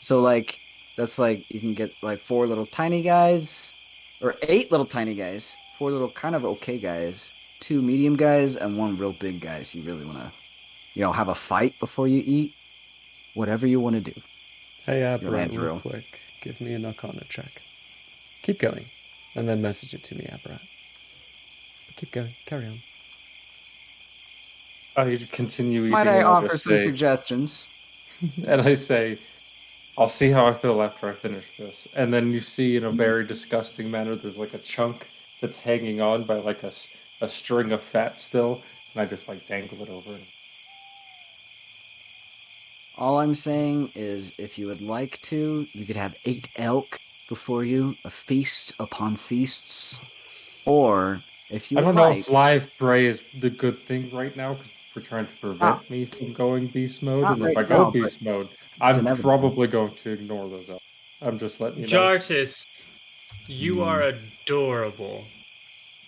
So, like, that's like, you can get, like, 4 little tiny guys, or 8 little tiny guys, 4 little kind of okay guys, 2 medium guys, and 1 real big guy if you really want to, have a fight before you eat. Whatever you want to do. Hey, Brett, real Landriel. quick, give me an Arcana check. Keep going, and then message it to me, Abrat. Keep going, carry on. I continue eating. Might I and I'll offer just some say- suggestions? And I say, I'll see how I feel after I finish this. And then you see, in a very disgusting manner, there's like a chunk that's hanging on by like a string of fat still, and I just like dangle it over. All I'm saying is, if you would like to, you could have 8 elk before you, a feast upon feasts. Or, if you I would don't know like... if live prey is the good thing right now, because we're trying to prevent me from going beast mode. Not And if right I go now, beast mode, it's I'm inevitable. probably going to ignore those elves. I'm just letting you know. Jartis, you are adorable,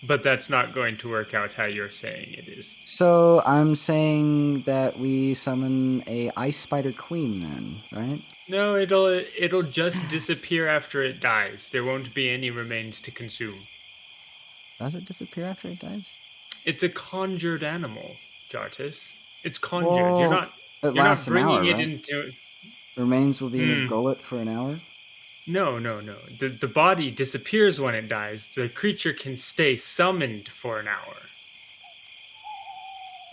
but that's not going to work out how you're saying it is. So, I'm saying that we summon a ice spider queen then, right? No, it'll just disappear after it dies. There won't be any remains to consume. Does it disappear after it dies? It's a conjured animal, Jartis. It's conjured. Well, you're not it you're lasts not bringing an hour, it right? into. Remains will be in his gullet for an hour? No. The body disappears when it dies. The creature can stay summoned for an hour.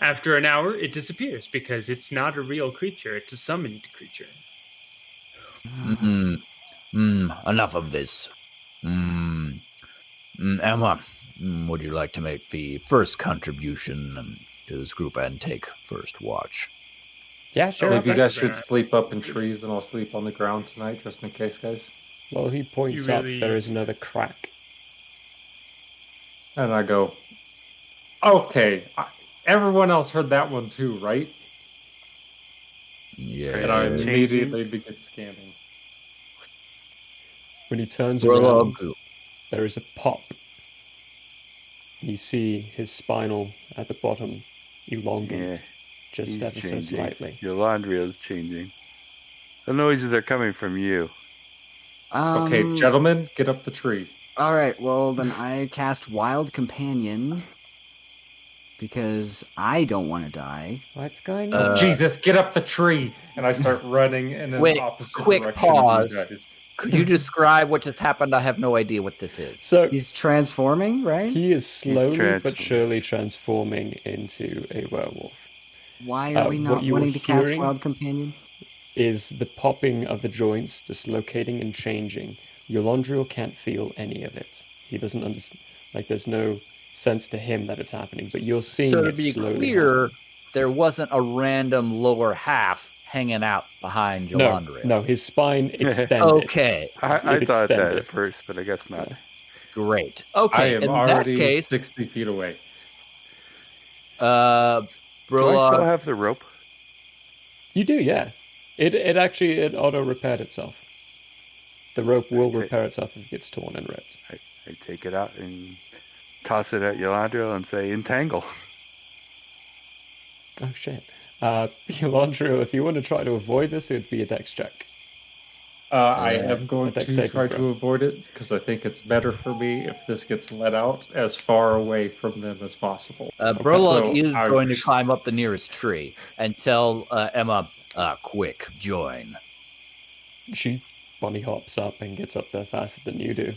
After an hour, it disappears because it's not a real creature. It's a summoned creature. Enough of this. Emma, would you like to make the first contribution to this group and take first watch? Yeah, sure. Maybe you okay. guys should sleep up in trees, and I'll sleep on the ground tonight, just in case, guys. Well, he points You up, really- there is another crack. And I go, okay, everyone else heard that one too, right? Yeah. And I immediately begin scanning. When he turns Roll around, up. there is a pop. You see his spinal at the bottom elongate, just He's ever so changing. slightly. Your Landriel's changing. The noises are coming from you. Okay, gentlemen, get up the tree. All right, well, then I cast Wild Companion because I don't want to die. What's going on? Jesus, get up the tree! And I start running in an Wait, opposite quick direction of you pause. guys. Could you describe what just happened? I have no idea what this is. So He's transforming, right? he is slowly but transforming. surely transforming into a werewolf. Why are we what not you were wanting to cast hearing- Wild Companion? Is the popping of the joints dislocating and changing. Yolondriel can't feel any of it. He doesn't understand. Like, there's no sense to him that it's happening, but you're seeing So to it be slowly clear, happen. there wasn't a random lower half hanging out behind No, Jalandria. no, his spine extended. Okay, I It thought that extended. at first, but I guess not. great. I Okay, am in already that case, 60 feet away. Do I still Brulog, have the rope? You do, yeah. It actually auto repaired itself. The rope will Okay. repair itself if it gets torn and ripped. I take it out and toss it at Yolandriel and say, entangle. Oh shit. Yolondriel, if you want to try to avoid this, it would be a dex check. I am going dex to saving try throw. to avoid it, because I think it's better for me if this gets let out as far away from them as possible. Brulog so is I- going to climb up the nearest tree and tell Emma, quick, join. She bunny hops up and gets up there faster than you do.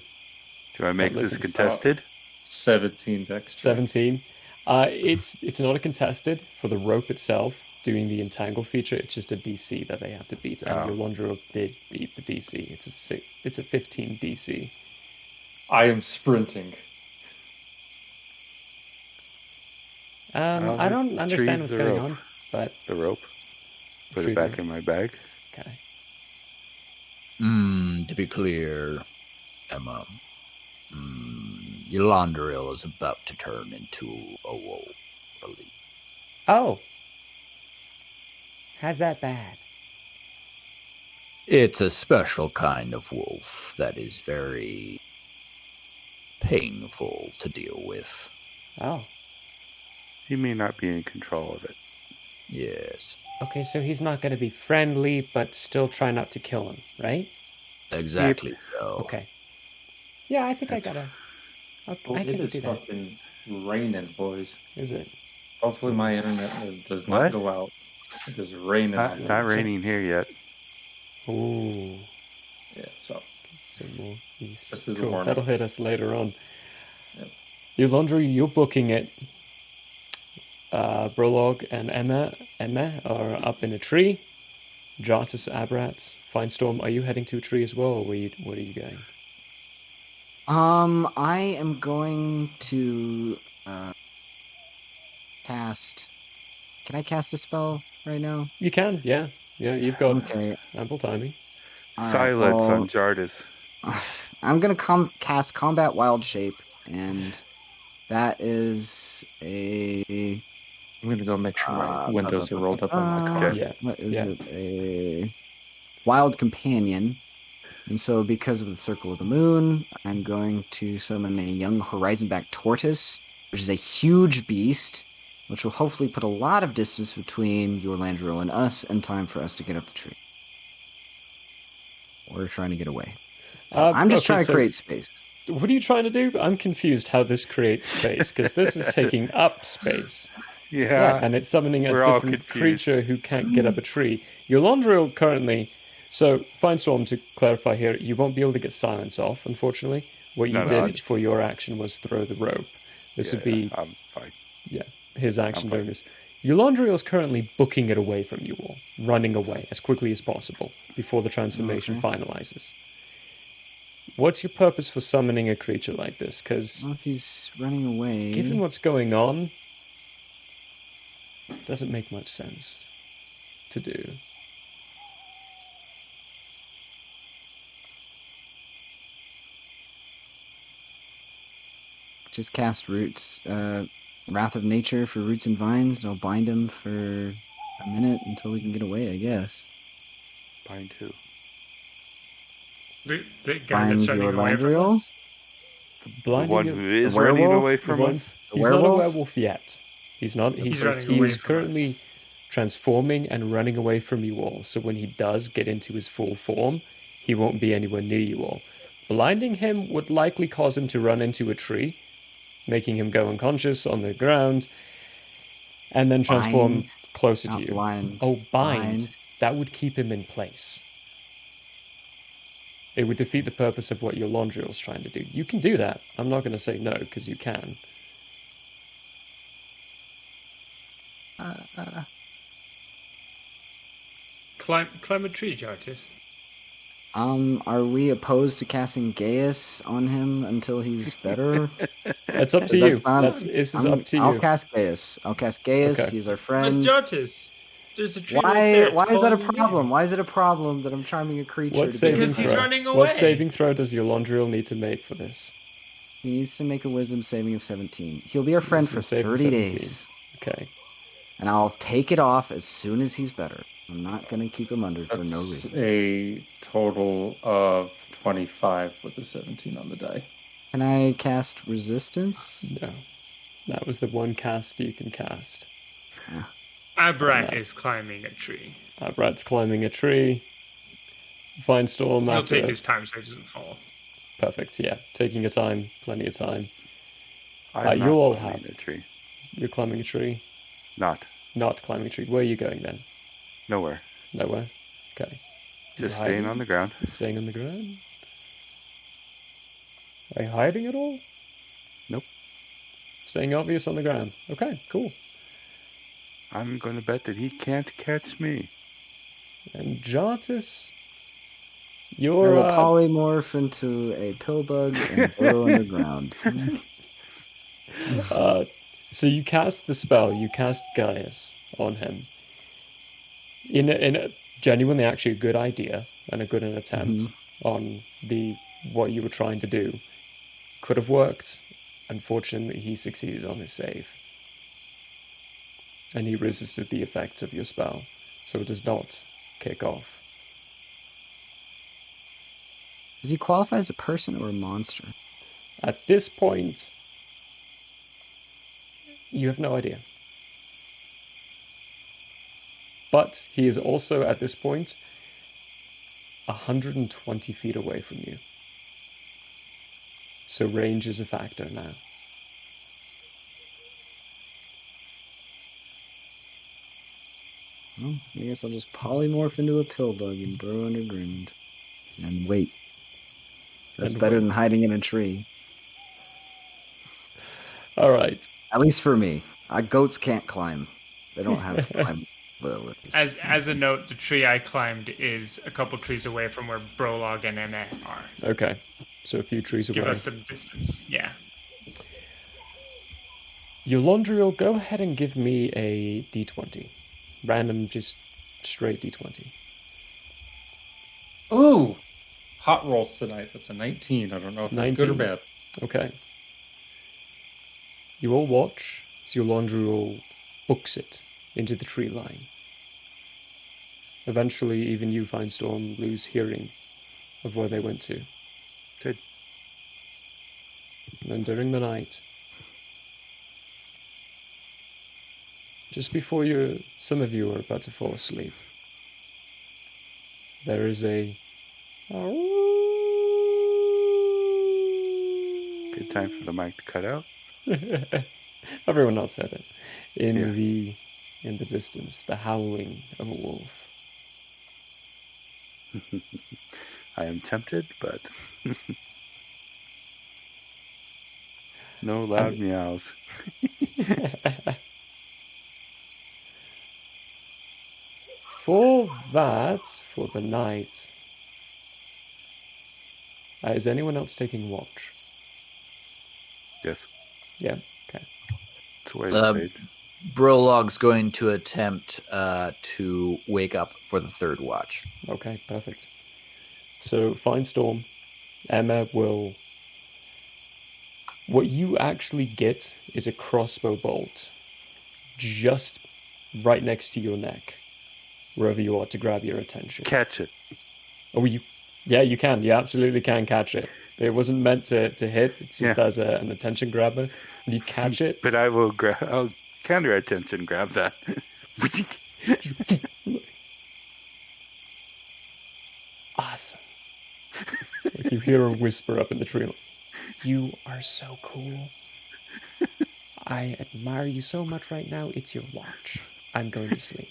Do I make this listen, contested? 17 dex. check. 17. It's not a contested for the rope itself. doing the entangle feature. It's just a DC that they have to beat, and Oh. your Londril did beat the DC. It's a 15 DC. I am sprinting. I'll I don't understand retrieve what's the going rope. on, but The rope. Put Retrieve it back the- in my bag. okay. To be clear, Emma, Yolandril is about to turn into a wolf, I believe. Oh, how's that bad? It's a special kind of wolf that is very painful to deal with. Oh, He may not be in control of it. Yes, okay. So he's not going to be friendly, but still try not to kill him, right? exactly so. Okay. Yeah, I think I That's- gotta. Oh, I it can is do that. fucking raining, boys. Is it? Hopefully my internet does not What? go out. It is raining. Not, on not me. raining here yet. Ooh, Yeah, so some more east. Just as a Cool. warning. That'll hit us later on. Yep. Yolandri, you're booking it. Brolog and Emma are up in a tree. Jartus, Abrats, Finestorm, are you heading to a tree as well, or where are you going? I am going to cast. Can I cast a spell right now? You can, yeah. Yeah, you've got Okay. ample timing. All right, Silence well- on Jardis. I'm gonna cast Combat Wild Shape, and that is a. I'm gonna go make sure my windows are rolled up on my car. Okay. Yeah. What is Yeah. it? A Wild Companion. And so, because of the Circle of the Moon, I'm going to summon a young Horizonback Tortoise, which is a huge beast, which will hopefully put a lot of distance between your Landrill and us, and time for us to get up the tree. We're trying to get away. So I'm just okay, trying to so create space. What are you trying to do? I'm confused how this creates space, because this is taking up space. Yeah. And it's summoning a We're all different confused. creature who can't get up a tree. Your Londril currently... So, Finestorm, to clarify here, you won't be able to get silence off, unfortunately. What you No, did it's- for your action was throw the rope. This would be, I'm fine. his action fine. doing this. Your Londril is currently booking it away from you all, running away as quickly as possible before the transformation finalizes. What's your purpose for summoning a creature like this? Because Well, if he's running away. given what's going on, it doesn't make much sense to do. Just cast Roots, Wrath of Nature for Roots and Vines, and I'll bind him for a minute until we can get away, I guess. Fine too. The guy that's Find running your away from Landrill? us. The Blinding one you- who is the running werewolf? away The from ones- us. The he's not a werewolf? werewolf yet. He's not. He's running away from currently us. transforming and running away from you all. So when he does get into his full form, he won't be anywhere near you all. Blinding him would likely cause him to run into a tree, making him go unconscious on the ground, and then transform Bind, closer to not you. blind. Oh, bind. Bind. That would keep him in place. It would defeat the purpose of what your Londril's trying to do. You can do that. I'm not going to say no, because you can. Climb a tree, Jartis. Are we opposed to casting Gaius on him until he's better? That's up to you. That's not- This is I'm- up to I'll you. cast Gaius. Okay. He's our But friend. Jartis, there's a tree right Why? there. It's Why is that a calling you problem? in. Why is it a problem that I'm charming a creature? What to saving Because he's throw? running away. What saving throw does your Londril need to make for this? He needs to make a Wisdom saving of 17. He'll be our friend for Wisdom saving 30 17. days, Okay. and I'll take it off as soon as he's better. I'm not gonna keep him under for no That's reason. a total of 25 with a 17 on the die. Can I cast Resistance? No. That was the one cast you can cast. Abrat is climbing a tree. Brad's climbing a tree. Finestorm He'll after. take his time so he doesn't fall. Perfect, yeah. Taking your time, plenty of time. I'm you not all climbing have. a tree. You're climbing a tree. Not. Not climbing a tree. Where are you going then? Nowhere. Nowhere? Okay. Just You're staying hiding? on the ground. Staying on the ground? Are you hiding at all? Nope. Staying obvious on the ground. Okay, cool. I'm going to bet that he can't catch me. And Jartis, I you're will polymorph into a pill bug and burrow underground. so you cast the spell, you cast Gaius on him. In a genuinely actually a good idea and a good an attempt on what you were trying to do. Could have worked. Unfortunately, he succeeded on his save. And he resisted the effects of your spell, so it does not kick off. Does he qualify as a person or a monster? At this point, you have no idea. But he is also, at this point, 120 feet away from you. So range is a factor now. Well, I guess I'll just polymorph into a pill bug and burrow underground. And wait. That's And better wait. than hiding in a tree. All right. At least for me. Goats can't climb. They don't have climb abilities. As a note, the tree I climbed is a couple trees away from where Brolog and Emma are. Okay. So a few trees away. Give us some distance. Yeah. Eulandriel, go ahead and give me a d20. Random, just straight d20. Ooh! Hot rolls tonight. That's a 19. I don't know if that's good or 19. bad. Okay. You all watch as Eulandriel books it into the tree line. Eventually, even you, Finestorm, lose hearing of where they went to. Good. And then during the night, just before some of you are about to fall asleep, there is a Good time for the mic to cut out. everyone else heard it in the distance, the howling of a wolf. I am tempted, but no loud meows. For the night, is anyone else taking watch? Yes, Yeah, okay. it's way to stage. Brolog's going to attempt to wake up for the third watch. Okay, perfect. So, Finestorm, Emma will... What you actually get is a crossbow bolt just right next to your neck, wherever you are, to grab your attention. Catch it. Oh, you can. You absolutely can catch it. It wasn't meant to hit. It's just as an attention grabber. When you catch it... But I'll counter attention grab that. Awesome. Like you hear a whisper up in the tree. You are so cool. I admire you so much right now. It's your watch. I'm going to sleep.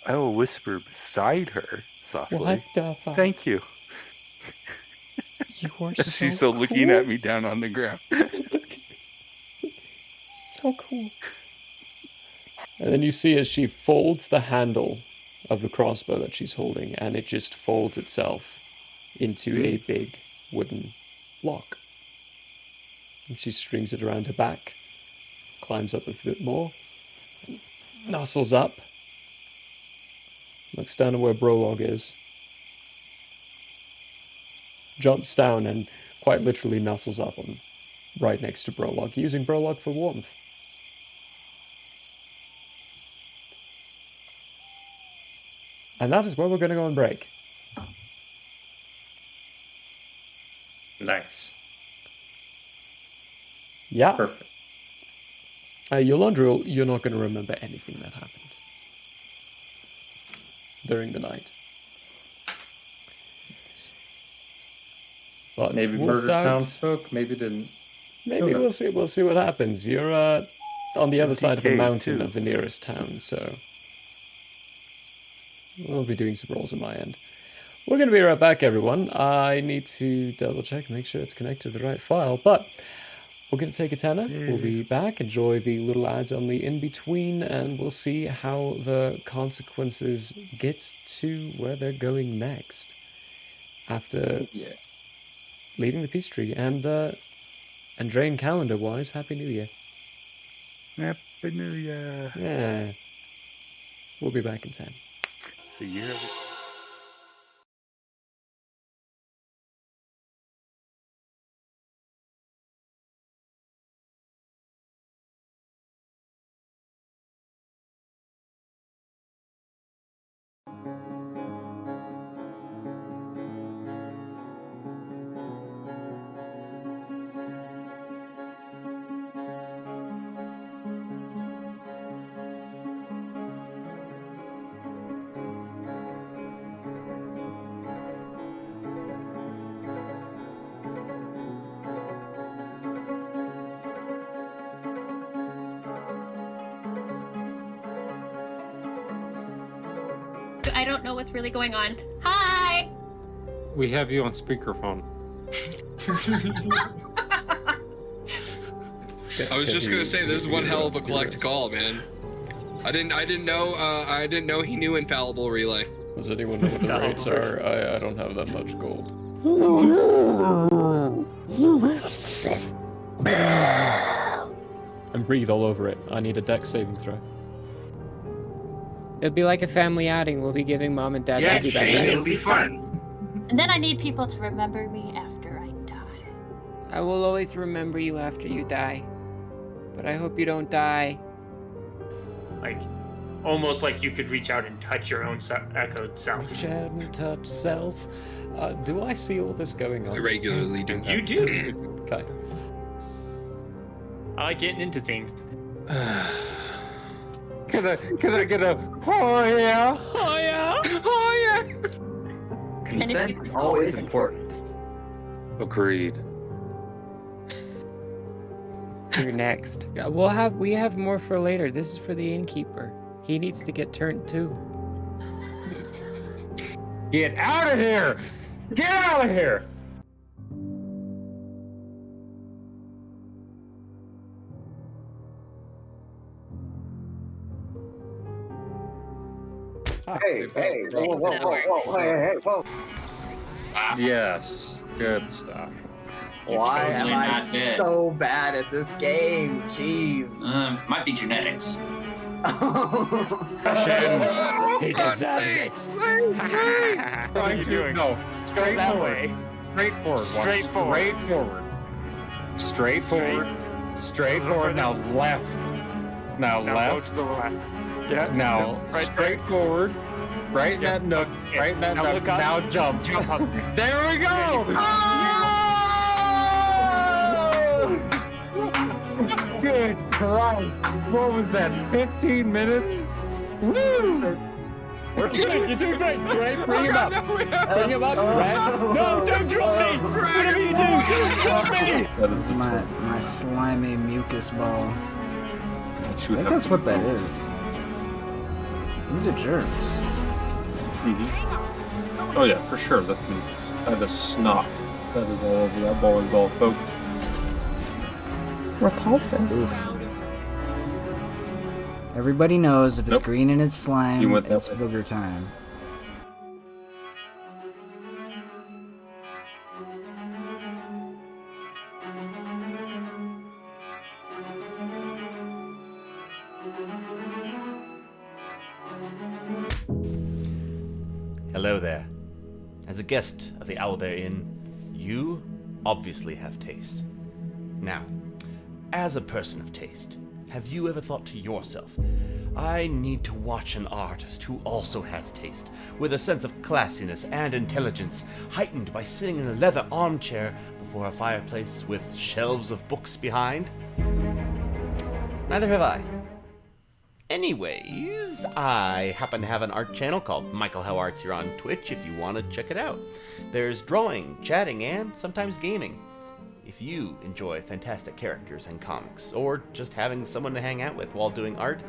I will whisper beside her softly. What the fuck? Thank you. You are She's still looking at me down on the ground. So cool. And then you see as she folds the handle of the crossbow that she's holding, and it just folds itself into a big wooden lock. And she strings it around her back, climbs up a bit more, nuzzles up, looks down at where Brolog is, jumps down and quite literally nuzzles up on right next to Brolog, using Brolog for warmth. And that is where we're going to go on break. Nice. Yeah. Perfect. Eulandriel, you're not going to remember anything that happened during the night. But Maybe wolfed murdered out, townsfolk, maybe didn't. maybe we'll see. We'll see what happens. You're on the other side of the DK mountain too. of the nearest town, so we'll be doing some rolls on my end. We're going to be right back, everyone. I need to double check, make sure it's connected to the right file. But we're going to take a tenner. We'll be back, enjoy the little ads on the in-between, and we'll see how the consequences get to where they're going next. After leaving the peace tree. And Andrean calendar-wise, Happy New Year. Happy New Year. Yeah. We'll be back in 10. It's the year of it. I don't know what's really going on. Hi! We have you on speakerphone. I was just gonna say, this is one hell of a collect call, man. I didn't know he knew Infallible Relay. Does anyone know what the rates are? I don't have that much gold. And breathe all over it. I need a dex saving throw. It'll be like a family outing. We'll be giving mom and dad Yeah, Shane, it'll be fun. And then I need people to remember me after I die. I will always remember you after you die. But I hope you don't die. Like, almost like you could reach out and touch your own echoed self. Reach out and touch self. Do I see all this going on? I regularly do. You do. Okay. I like getting into things. Can I get a oh yeah? Oh yeah! Oh yeah! Consent is always important. Agreed. You're next. We have more for later. This is for the innkeeper. He needs to get turned too. Get out of here! Get out of here! Hey, whoa. Yes, good stuff. Why totally am I not dead. so bad at this game? Jeez. Might be genetics. He deserves it. What are you doing? No, straight that forward. way. Straight forward. Straight forward. Straight forward. Straight forward. Now left. Now Now left. go to the left. Yeah. Now right straight forward. Right in Yeah. that nook. Yeah. Right in that Now nook. look up. Now jump. Jump up. There we go. Good Christ. What was that? 15 minutes? Woo! You're doing great. Great. Bring him up. Bring him up. Red. No, don't drop me. Whatever you do, don't drop me. That is My slimy mucus ball. I you think have that's to what that control. is. These are germs. Oh yeah, for sure. That's mucus. That is snot. That is all of the bowling ball, folks. Repulsive. Oof. Everybody knows if it's Nope. green and it's slime, You went that it's way. booger time. Hello there. As a guest of the Owlbear Inn, you obviously have taste. Now, as a person of taste, have you ever thought to yourself, I need to watch an artist who also has taste, with a sense of classiness and intelligence, heightened by sitting in a leather armchair before a fireplace with shelves of books behind? Neither have I. Anyways, I happen to have an art channel called Michael Howe Arts here on Twitch if you want to check it out. There's drawing, chatting, and sometimes gaming. If you enjoy fantastic characters and comics, or just having someone to hang out with while doing art,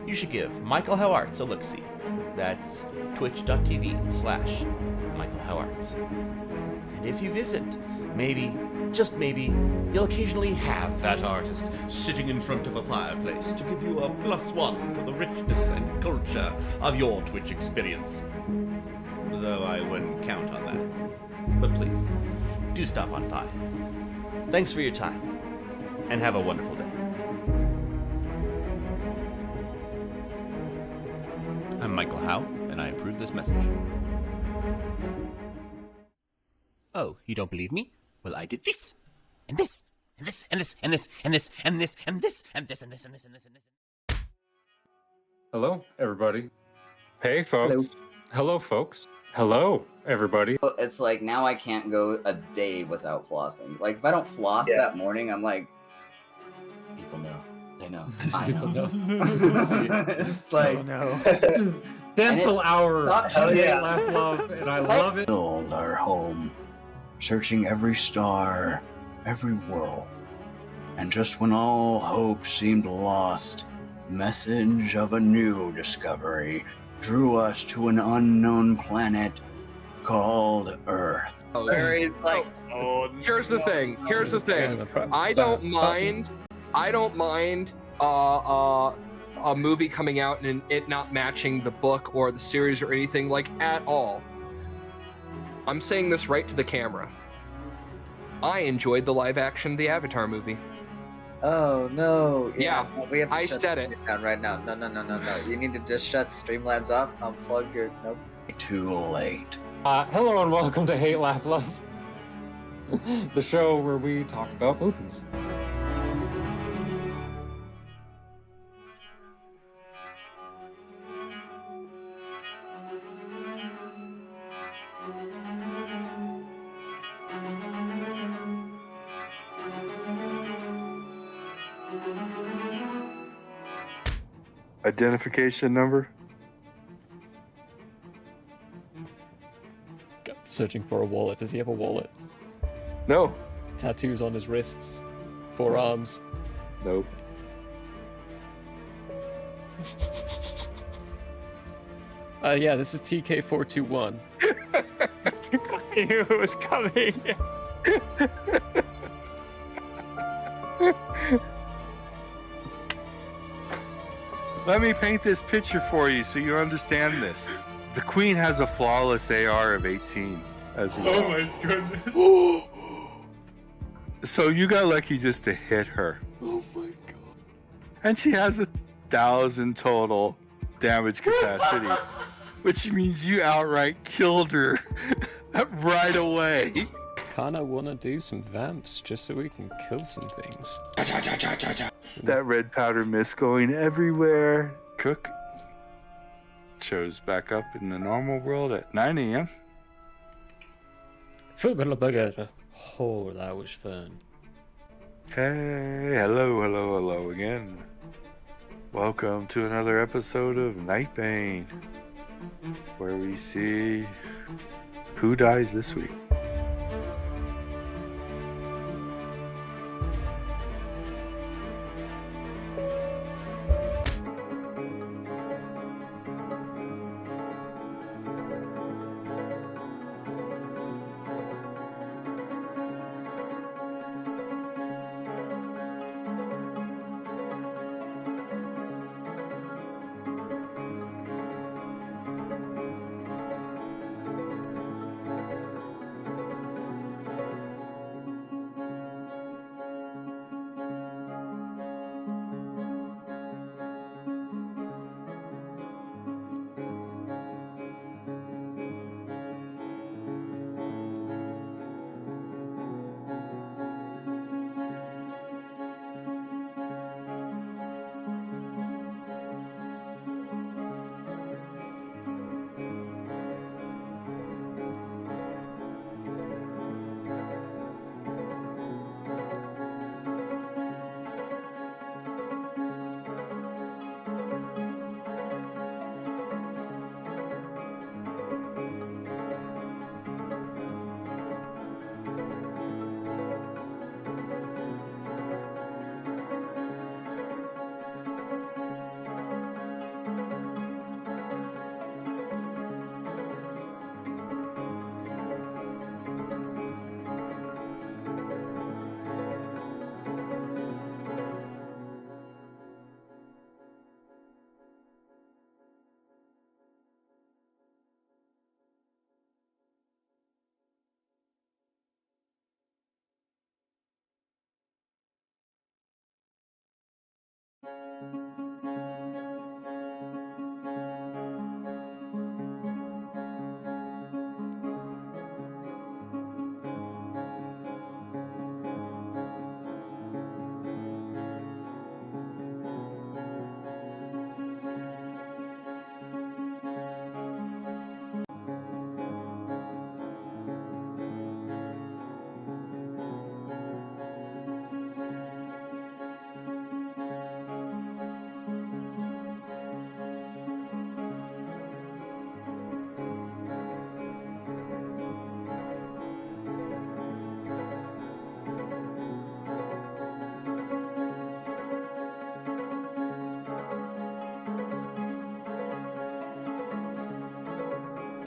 you should give Michael Howe Arts a look-see. That's twitch.tv/Michael Howe Arts. And if you visit, maybe, just maybe, you'll occasionally have that artist sitting in front of a fireplace to give you a +1 to the richness and culture of your Twitch experience. Though I wouldn't count on that. But please, do stop on by. Thanks for your time, and have a wonderful day. I'm Michael Howe, and I approve this message. Oh, you don't believe me? Well, I did this, and this, and this, and this, and this, and this, and this, and this, and this, and this, and this, and this, and this. Hello, everybody. Hey, folks. Hello, folks. Hello, everybody. It's like now I can't go a day without flossing. Like if I don't floss that morning, I'm like, people know. They know. I know. It's like This is dental hour. Laugh, love, and I love it. Build our home, searching every star, every world. And just when all hope seemed lost, message of a new discovery drew us to an unknown planet called Earth. Larry's like, Here's the thing. I don't mind a movie coming out and it not matching the book or the series or anything like at all. I'm saying this right to the camera. I enjoyed the live action The Avatar movie. oh no. Yeah, we have to I shut said it. down right now. No. You need to just shut Streamlabs off. Unplug your nope. Too late. Hello and welcome to Hate, Laugh, Love, the show where we talk about movies. Identification number? Searching for a wallet. Does he have a wallet? No. Tattoos on his wrists. Forearms. Nope. Yeah, this is TK421. I knew it was coming. Let me paint this picture for you so you understand this. The Queen has a flawless AR of 18 as well. Oh my goodness. So you got lucky just to hit her. Oh my god. And she has 1,000 total damage capacity, which means you outright killed her right away. Kinda wanna do some vamps just so we can kill some things. That red powder mist going everywhere. Cook shows back up in the normal world at 9 a.m. Oh, that was fun. Hey, hello again. Welcome to another episode of Night Bane, where we see who dies this week.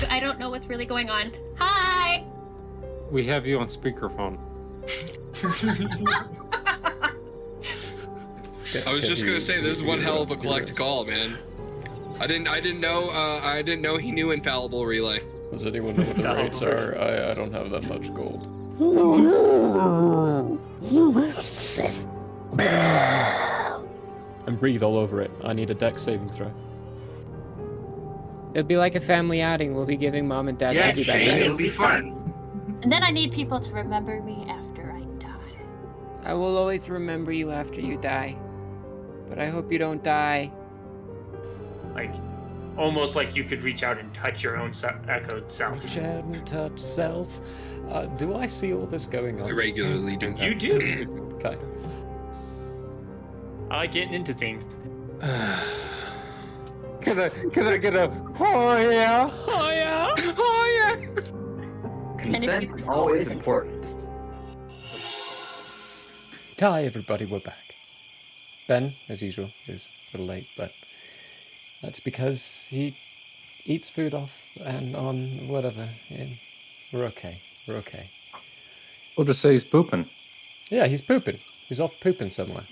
I don't know what's really going on. Hi! We have you on speakerphone. I was just gonna say, this is one hell of a collect call, man. I didn't know he knew infallible relay. Does anyone know what the rates are? I don't have that much gold. And breathe all over it. I need a dex saving throw. It'll be like a family outing. We'll be giving mom and dad Yeah, piggyback Shane, it'll rides. be fun. And then I need people to remember me after I die. I will always remember you after you die. But I hope you don't die. Like, almost like you could reach out and touch your own echoed self. Reach out and touch self. Do I see all this going on? I regularly do. You do. Okay. I like getting into things. Can I get a oh yeah? Oh yeah? Oh yeah? Consent is always important. Hi everybody, we're back. Ben, as usual, is a little late, but that's because he eats food off and on whatever. Yeah, we're okay. We're okay. We'll just say he's pooping. Yeah, he's pooping. He's off pooping somewhere.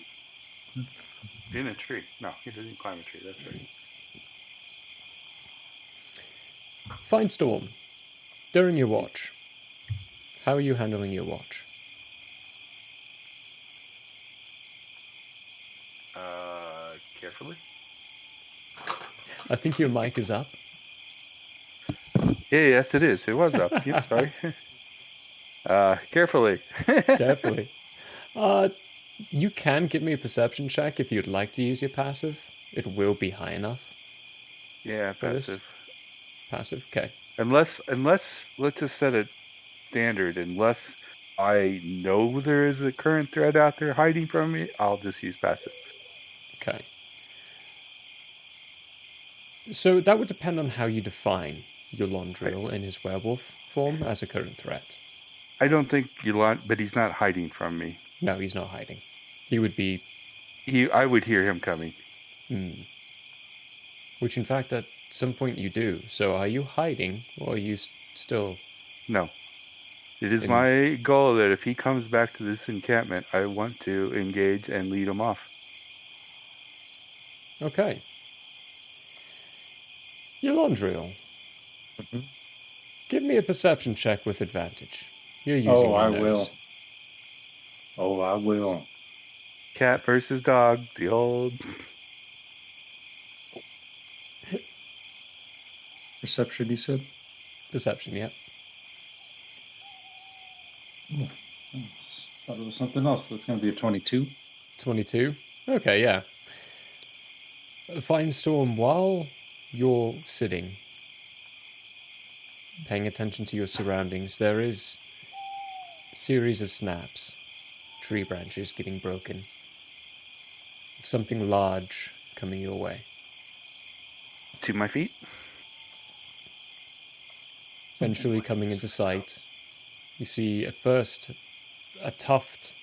In a tree. No, he doesn't climb a tree. That's right. Fine Storm. During your watch, how are you handling your watch? Carefully. I think your mic is up. Yeah, yes, it is. It was up. Yep, sorry. Carefully. Carefully. You can give me a perception check if you'd like to use your passive. It will be high enough. Yeah, for this. passive. Passive, okay. Unless, let's just set it standard. Unless I know there is a current threat out there hiding from me, I'll just use passive. Okay. So that would depend on how you define Yolondriel in his werewolf form as a current threat. I don't think but he's not hiding from me. No, he's not hiding. He would be... I would hear him coming. Which, in fact, at some point you do. So are you hiding, or are you still... No. It is my goal that if he comes back to this encampment, I want to engage and lead him off. Okay. Yolondriel. Give me a perception check with advantage. You're using your nose. Oh, I will. Cat versus dog, the old... Perception, you said? Perception, yeah. Thought it was something else. That's going to be a 22. 22? Okay, yeah. Fine Storm, while you're sitting, paying attention to your surroundings, there is a series of snaps. Tree branches getting broken. Something large coming your way. To my feet. Eventually coming into sight, you see at first a tuft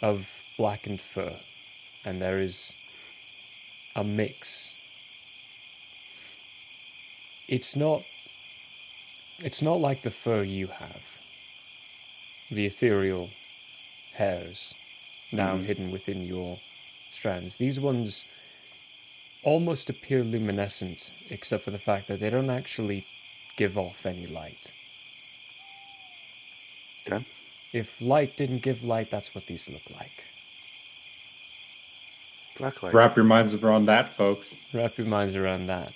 of blackened fur, and there is a mix. It's not like the fur you have. The ethereal hairs now hidden within your strands. These ones almost appear luminescent, except for the fact that they don't actually give off any light. Okay. If light didn't give light, that's what these look like. Blacklight. Wrap your minds around that, folks. Wrap your minds around that.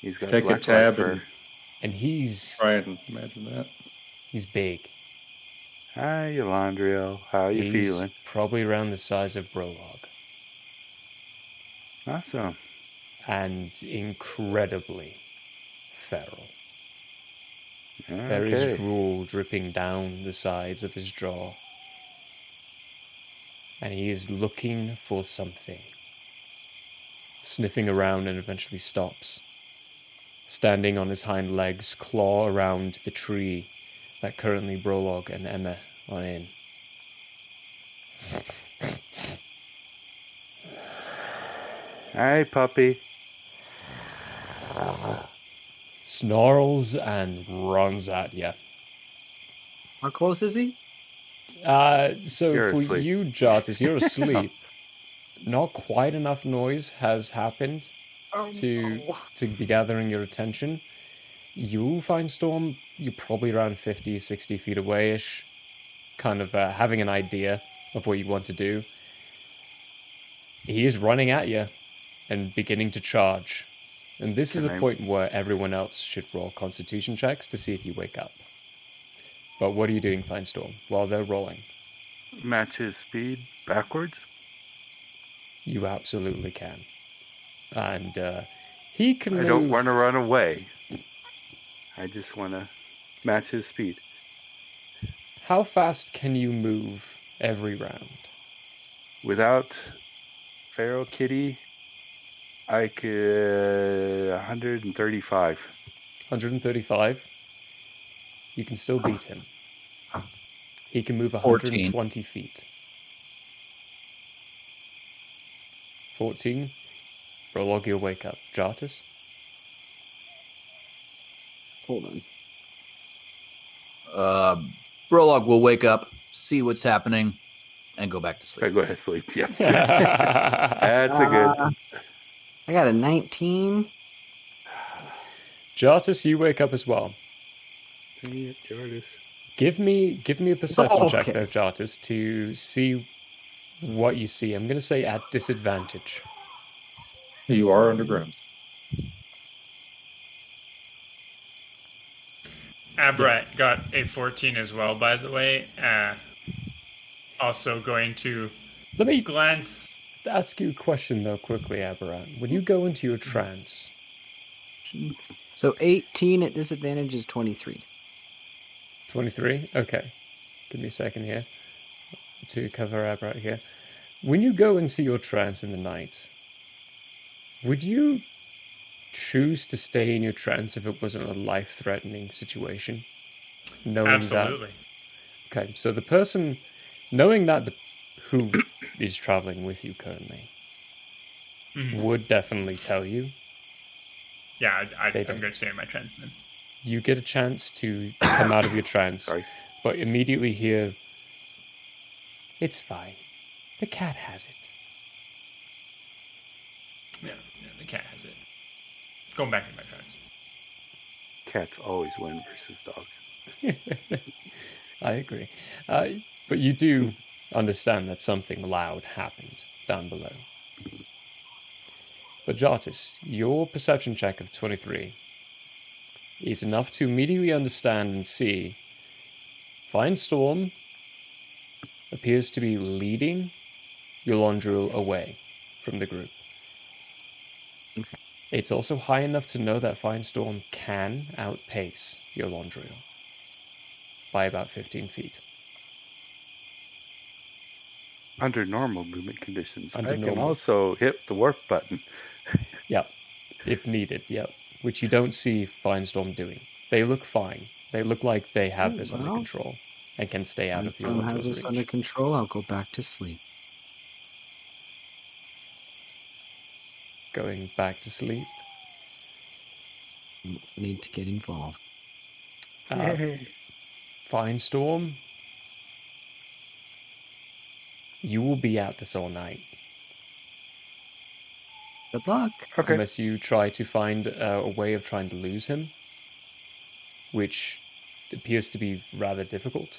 He's got Take a blacklight tab fur. And he's try and imagine that. He's big. Hi, Elandriel. How you He's feeling? probably around the size of Brolog. Awesome. And incredibly feral. Okay. There is drool dripping down the sides of his jaw. And he is looking for something. Sniffing around and eventually stops. Standing on his hind legs, claw around the tree that currently Brolog and Emma are in. Hi, puppy. Snarls and runs at you. How close is he? So You're for asleep. you, Jartis, you're asleep. Not quite enough noise has happened to be gathering your attention. You find Storm, you're probably around 50, 60 feet away-ish, kind of having an idea of what you want to do. He is running at you and beginning to charge. And this is the point where everyone else should roll constitution checks to see if you wake up. But what are you doing, Finestorm, while they're rolling? Match his speed backwards? You absolutely can. And he can I don't want to run away. I just want to match his speed. How fast can you move every round? Without Feral Kitty, I could 135. 135? You can still beat him. He can move 120 feet. 14? Brolog, you'll wake up. Jartis? Hold on. Brolog will wake up, see what's happening, and go back to sleep. I go ahead to sleep. Yeah. That's a good. I got a 19. Jartis, you wake up as well. Jartis. Give me a perception check okay. there, Jartis, to see what you see. I'm going to say at disadvantage. You are underground. Abrat got a 14 as well, by the way. Also going to Let me glance. ask you a question, though, quickly, Aberrant. When you go into your trance... So 18 at disadvantage is 23. 23? Okay. Give me a second here to cover Aberrant here. When you go into your trance in the night, would you choose to stay in your trance if it wasn't a life-threatening situation? Knowing Absolutely. That... Okay, so the person... Knowing that who is traveling with you currently would definitely tell you. Yeah, I'm going to stay in my trance then. You get a chance to come out of your trance, but immediately hear, "It's fine. The cat has it." Yeah, the cat has it. Going back in my trance. Cats always win versus dogs. I agree. But you do understand that something loud happened down below. But Jartis, your perception check of 23 is enough to immediately understand and see Finestorm appears to be leading Yolandril away from the group. Okay. It's also high enough to know that Finestorm can outpace Yolandril by about 15 feet. Under normal movement conditions, Under I can normal. also hit the warp button. Yep, if needed, yep. Which you don't see Finestorm doing. They look fine. They look like they have this under control and can stay out of the Finestorm has Yolandril's this reach. under control. I'll go back to sleep. Going back to sleep. Need to get involved. Finestorm, you will be at this all night. Good luck. Okay. Unless you try to find a way of trying to lose him, which appears to be rather difficult.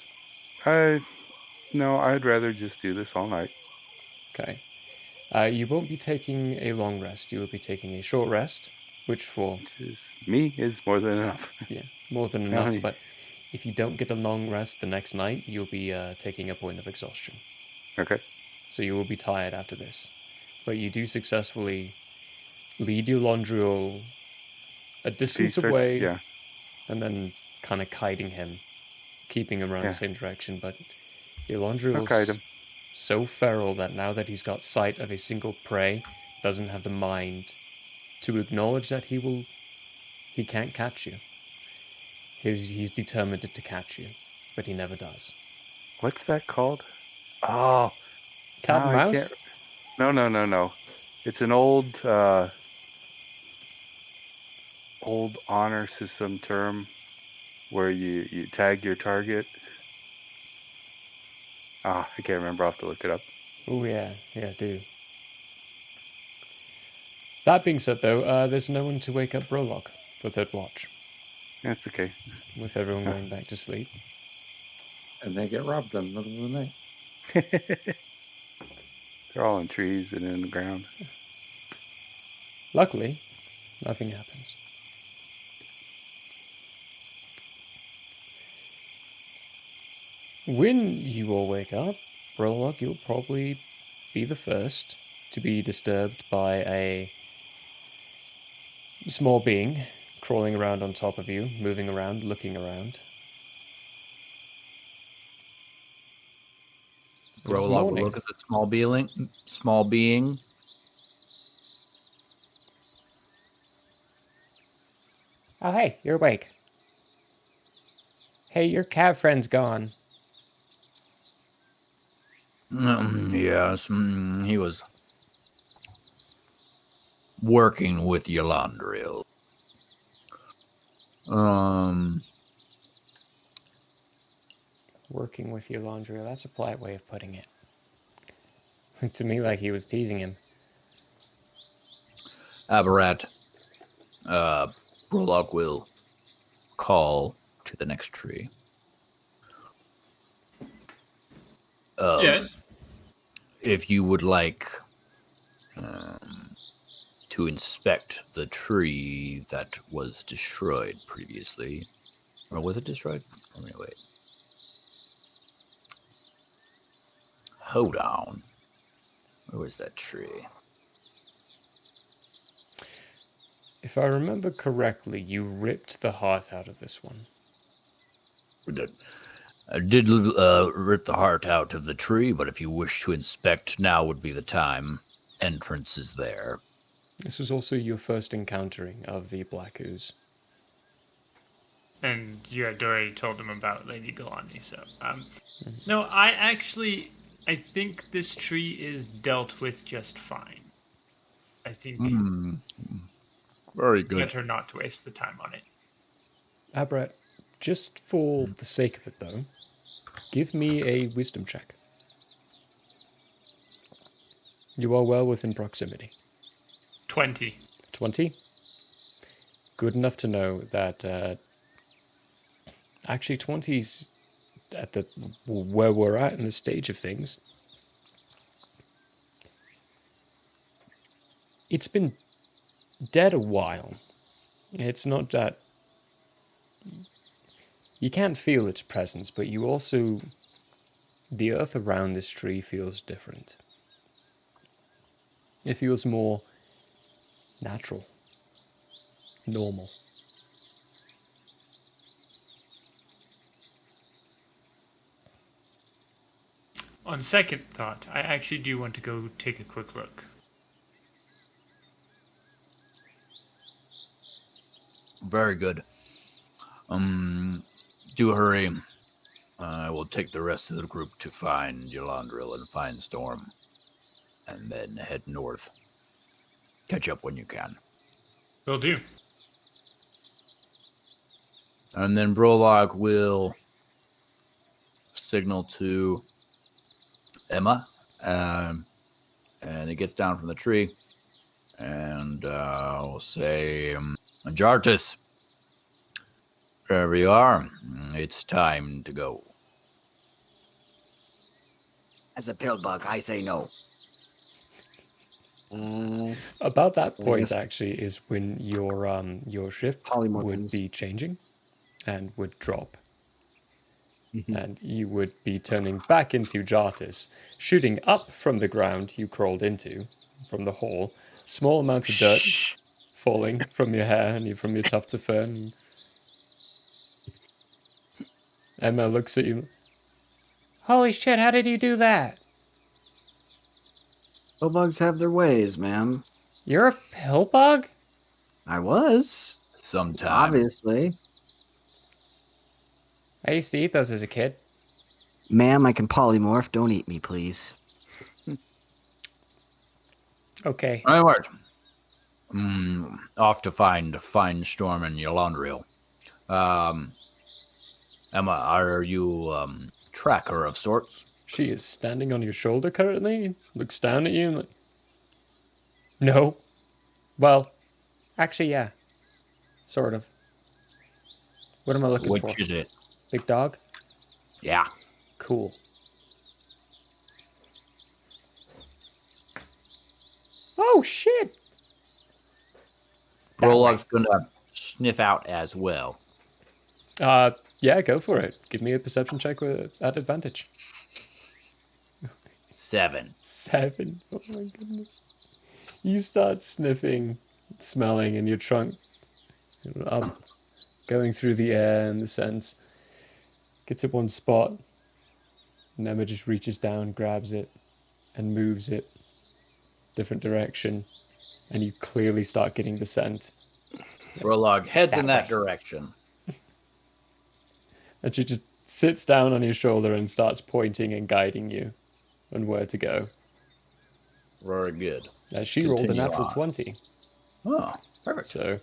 No, I'd rather just do this all night. Okay. You won't be taking a long rest. You will be taking a short rest, which for me is more than enough. Yeah, more than How enough. many- But if you don't get a long rest the next night, you'll be taking a point of exhaustion. Okay. So you will be tired after this. But you do successfully lead your Londriel a distance starts- away, yeah. and then kind of kiting him, keeping him around Yeah. the same direction. But your I'll Londriel's kite him. so feral that now that he's got sight of a single prey, doesn't have the mind to acknowledge that he can't catch you. He's determined to catch you, but he never does. What's that called? Oh, Cat and now I mouse? can't- No. It's an old honor system term where you tag your target. I can't remember. I'll have to look it up. Oh yeah, do. That being said, though, there's no one to wake up Brolock for third watch. That's okay. With everyone going back to sleep. And they get robbed in the middle of the night. They're all in trees and in the ground. Luckily, nothing happens. When you all wake up, Brolock, you'll probably be the first to be disturbed by a small being crawling around on top of you, moving around, looking around. Brolock will look at the small being. Oh, hey, you're awake. Hey, your cat friend's gone. Yes, he was working with Yolandril. Working with Yolandril, that's a polite way of putting it. To me, like he was teasing him. Aberrat, Brolock will call to the next tree. Yes. If you would like to inspect the tree that was destroyed previously, or was it destroyed? Wait. Hold on. Where was that tree? If I remember correctly, you ripped the heart out of this one. I did rip the heart out of the tree, but if you wish to inspect, now would be the time. Entrance is there. This was also your first encountering of the Black Ooze. And you had already told him about Lady Galani, so no, I think this tree is dealt with just fine. I think very good. better not to waste the time on it. Abrat, just for the sake of it though, give me a wisdom check. You are well within proximity. 20. 20? Good enough to know that actually 20's at the where we're at in the stage of things. It's been dead a while. It's not that you can't feel its presence, but you also, the earth around this tree feels different. It feels more natural, normal. On second thought, I actually do want to go take a quick look. Very good. Do hurry. I will take the rest of the group to find Yolandril and find Storm, and then head north. Catch up when you can. Will do. And then Brolock will signal to Emma, and he gets down from the tree, and we'll say, Jartis, wherever you are, it's time to go. As a pillbug, I say no. About that I point, guess- actually, is when your shift would Polymorphins. be changing and would drop. Mhm. And you would be turning back into Jartis, shooting up from the ground you crawled into, from the hole. Small amounts of dirt falling from your hair and from your tuft of fur. And Emma looks at you. Holy shit, how did you do that? Bugs have their ways, man. You're a pill bug? I was. Sometime. Obviously. I used to eat those as a kid. Ma'am, I can polymorph. Don't eat me, please. Okay. Anyways, off to find Storm and Yolandriel. Emma, are you tracker of sorts? She is standing on your shoulder currently, looks down at you and like, no. Well, actually, yeah. Sort of. What am I looking for? Which is it? Big dog? Yeah. Cool. Oh, shit! Prologue's gonna sniff out as well. Yeah, go for it. Give me a perception check at advantage. 7. 7. Oh my goodness. You start sniffing, smelling in your trunk, up, going through the air and the scents. Gets at one spot, and Emma just reaches down, grabs it, and moves it different direction, and you clearly start getting the scent. Prologue heads in that direction. And she just sits down on your shoulder and starts pointing and guiding you on where to go. Very good. She rolled a Continue natural on. 20. Oh, perfect. So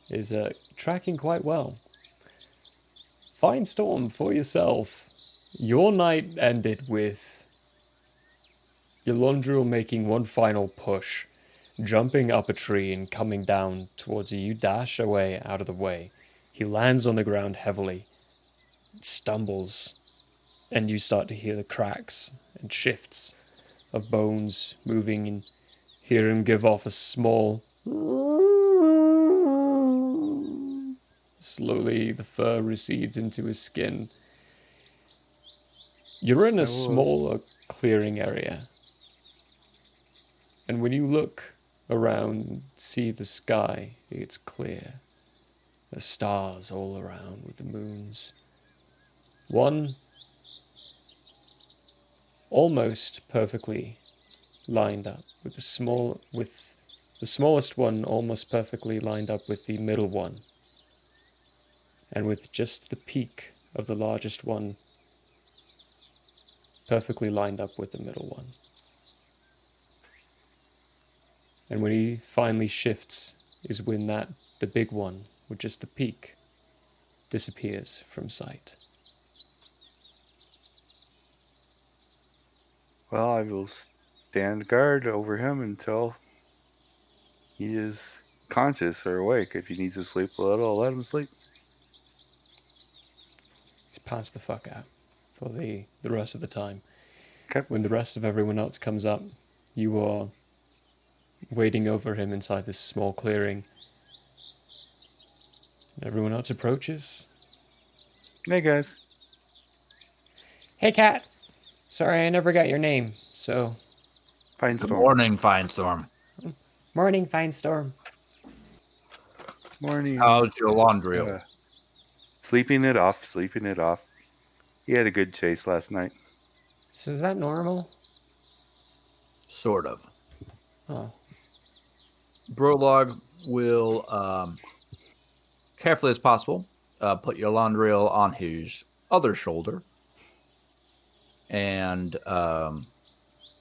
is tracking quite well. Fine Storm, for yourself. Your night ended with Yolandriel making one final push, jumping up a tree and coming down towards you. You dash away out of the way. He lands on the ground heavily, stumbles, and you start to hear the cracks and shifts of bones moving and hear him give off a small... Slowly, the fur recedes into his skin. You're in a smaller clearing area. And when you look around and see the sky, it's clear. There's stars all around with the moons. One almost perfectly lined up with the smallest one almost perfectly lined up with the middle one. And with just the peak of the largest one perfectly lined up with the middle one. And when he finally shifts is when the big one, with just the peak, disappears from sight. Well, I will stand guard over him until he is conscious or awake. If he needs to sleep a little, I'll let him sleep. He's passed the fuck out for the rest of the time. Okay. When the rest of everyone else comes up, you are waiting over him inside this small clearing. Everyone else approaches. Hey, guys. Hey, Cat. Sorry, I never got your name, so... Fine Good Storm. morning, Fine Storm. Morning, Fine Storm. Morning. How's Yolandriel? Sleeping it off. He had a good chase last night. So is that normal? Sort of. Oh. Prologue will, carefully as possible, put Yolandriel on his other shoulder and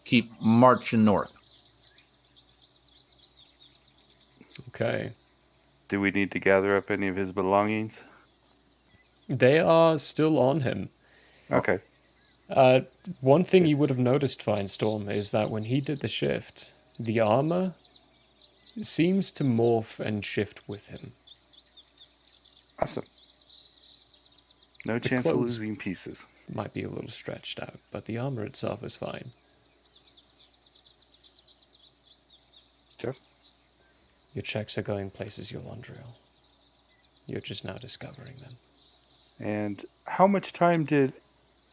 keep marching north. Okay. Do we need to gather up any of his belongings? They are still on him. Okay. One thing you would have noticed, Fine Storm, is that when he did the shift, the armor seems to morph and shift with him. Awesome. No The chance of clothes losing pieces. might be a little stretched out, but the armor itself is fine. Your checks are going places, Yolandriel. You're just now discovering them. And how much time did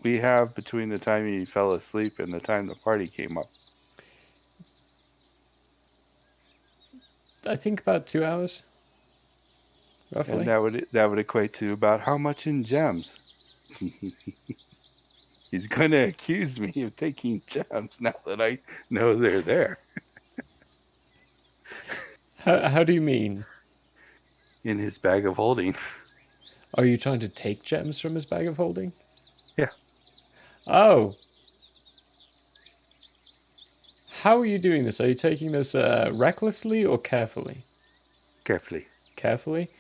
we have between the time he fell asleep and the time the party came up? I think about 2 hours, roughly. And that would equate to about how much in gems? He's going to accuse me of taking gems now that I know they're there. How do you mean? In his bag of holding. Are you trying to take gems from his bag of holding? Yeah. Oh. How are you doing this? Are you taking this recklessly or carefully? Carefully. Carefully?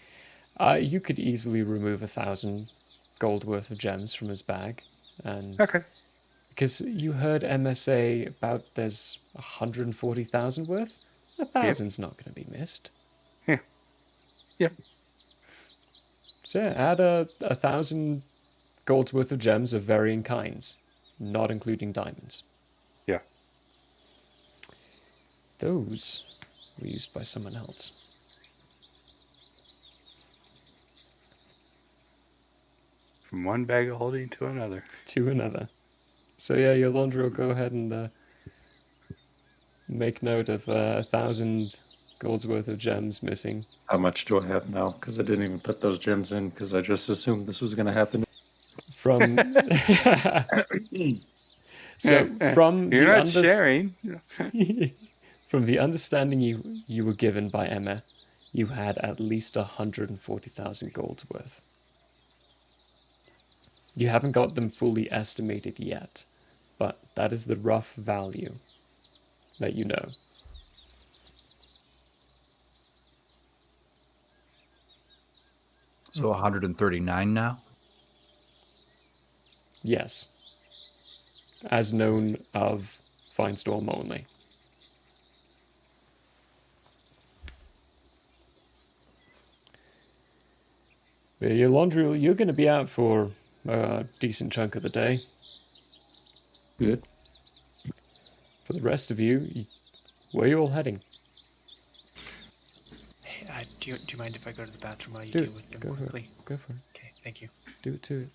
You could easily remove 1,000 gold worth of gems from his bag. And okay. Because you heard Emma say about there's 140,000 worth? 1,000's not going to be missed. Yeah. Yep. So yeah, add 1,000 gold's worth of gems of varying kinds, not including diamonds. Yeah. Those were used by someone else. From one bag of holding to another. To another. So yeah, your laundry will go ahead and make note of 1,000 gold's worth of gems missing. How much do I have now? Because I didn't even put those gems in because I just assumed this was going to happen. From so from you're the not sharing. From the understanding you were given by Emma, you had at least 140,000 gold's worth. You haven't got them fully estimated yet, but that is the rough value that you know. So 139 now? Yes. As known of Finestorm only. But your laundry, you're going to be out for a decent chunk of the day. Good. For the rest of you, where are you all heading? Hey, do you mind if I go to the bathroom while you Do deal it. with them Go for quickly? it. Go for it. Okay, thank you. Do it to it.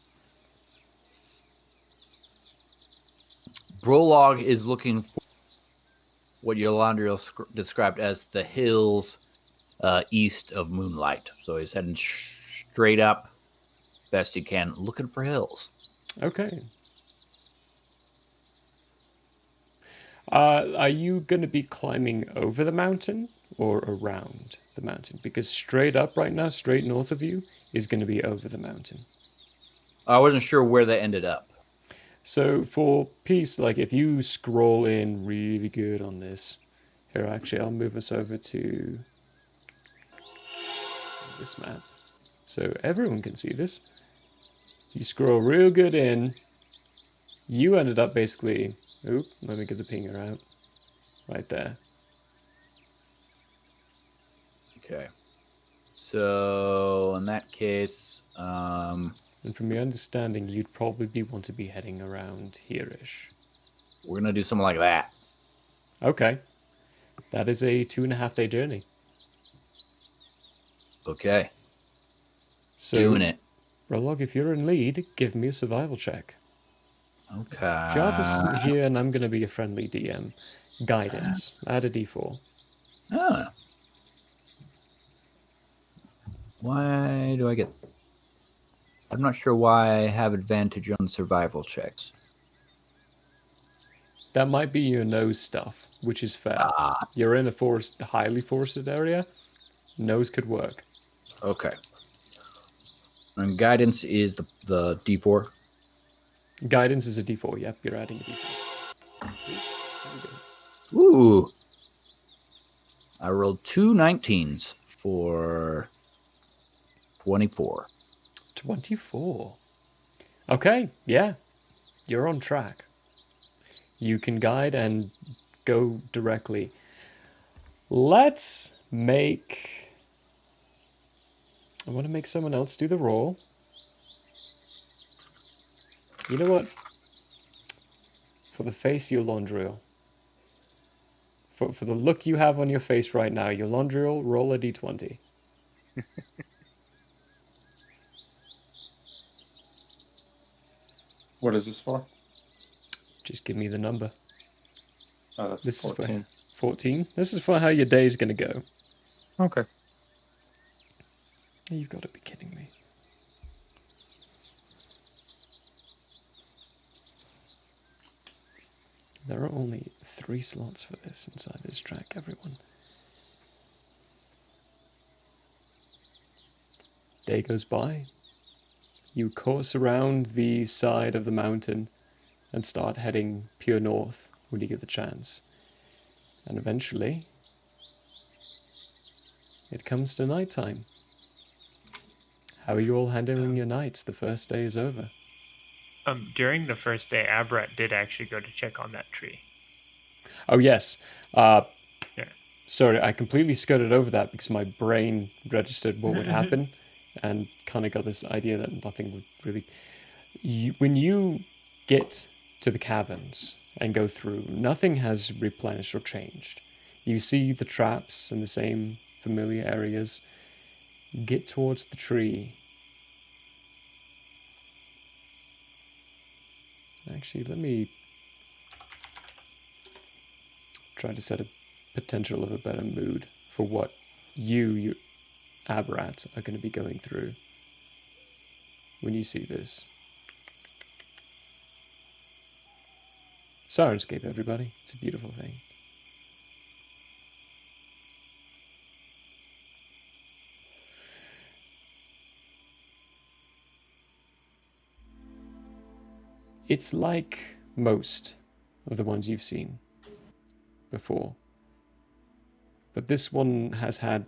Brolog is looking for what Yolandriel described as the hills east of Moonlight. So he's heading straight up, best he can, looking for hills. Okay. Are you going to be climbing over the mountain or around the mountain? Because straight up right now, straight north of you, is going to be over the mountain. I wasn't sure where they ended up. So for peace, like if you scroll in really good on this, here actually I'll move us over to this map so everyone can see this. You scroll real good in, you ended up basically, let me get the pinger out, right there. Okay. So in that case, and from your understanding, you'd probably want to be heading around here-ish. We're going to do something like that. Okay. That is a 2.5-day journey. Okay. So, doing it. Prologue, if you're in lead, give me a survival check. Okay. Jart is here, and I'm going to be a friendly DM. Guidance. Add a d4. Oh. Why do I get... I'm not sure why I have advantage on survival checks. That might be your nose stuff, which is fair. You're in a highly forested area. Nose could work. Okay. And guidance is the D4? Guidance is a d4, yep, you're adding a d4. Ooh. I rolled 2 19s for 24. 24. Okay, yeah. You're on track. You can guide and go directly. Let's make... I want to make someone else do the roll. You know what? For the face, Yolandriel. For the look you have on your face right now, Yolandriel, roll a d20. What is this for? Just give me the number. Oh, that's This 14. is for 14. This is for how your day is going to go. Okay. You've got to be kidding me. There are only 3 slots for this inside this track, everyone. Day goes by. You course around the side of the mountain and start heading pure north when you get the chance. And eventually, it comes to nighttime. How are you all handling your nights? The first day is over. During the first day, Abrat did actually go to check on that tree. Oh, yes. Yeah. Sorry, I completely skirted over that because my brain registered what would happen and kind of got this idea that nothing would really... when you get to the caverns and go through, nothing has replenished or changed. You see the traps in the same familiar areas. Get towards the tree. Actually, let me try to set a potential of a better mood for what you Abrat, are going to be going through when you see this. Sirenscape, everybody. It's a beautiful thing. It's like most of the ones you've seen before. But this one has had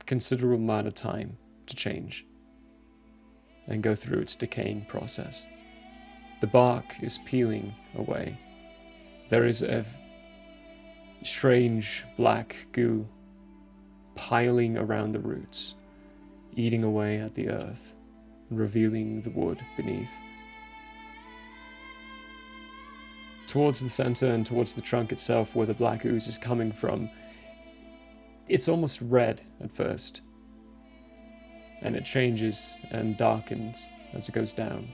considerable amount of time to change and go through its decaying process. The bark is peeling away. There is a strange black goo piling around the roots, eating away at the earth, and revealing the wood beneath. Towards the center and towards the trunk itself, where the black ooze is coming from, it's almost red at first, and it changes and darkens as it goes down.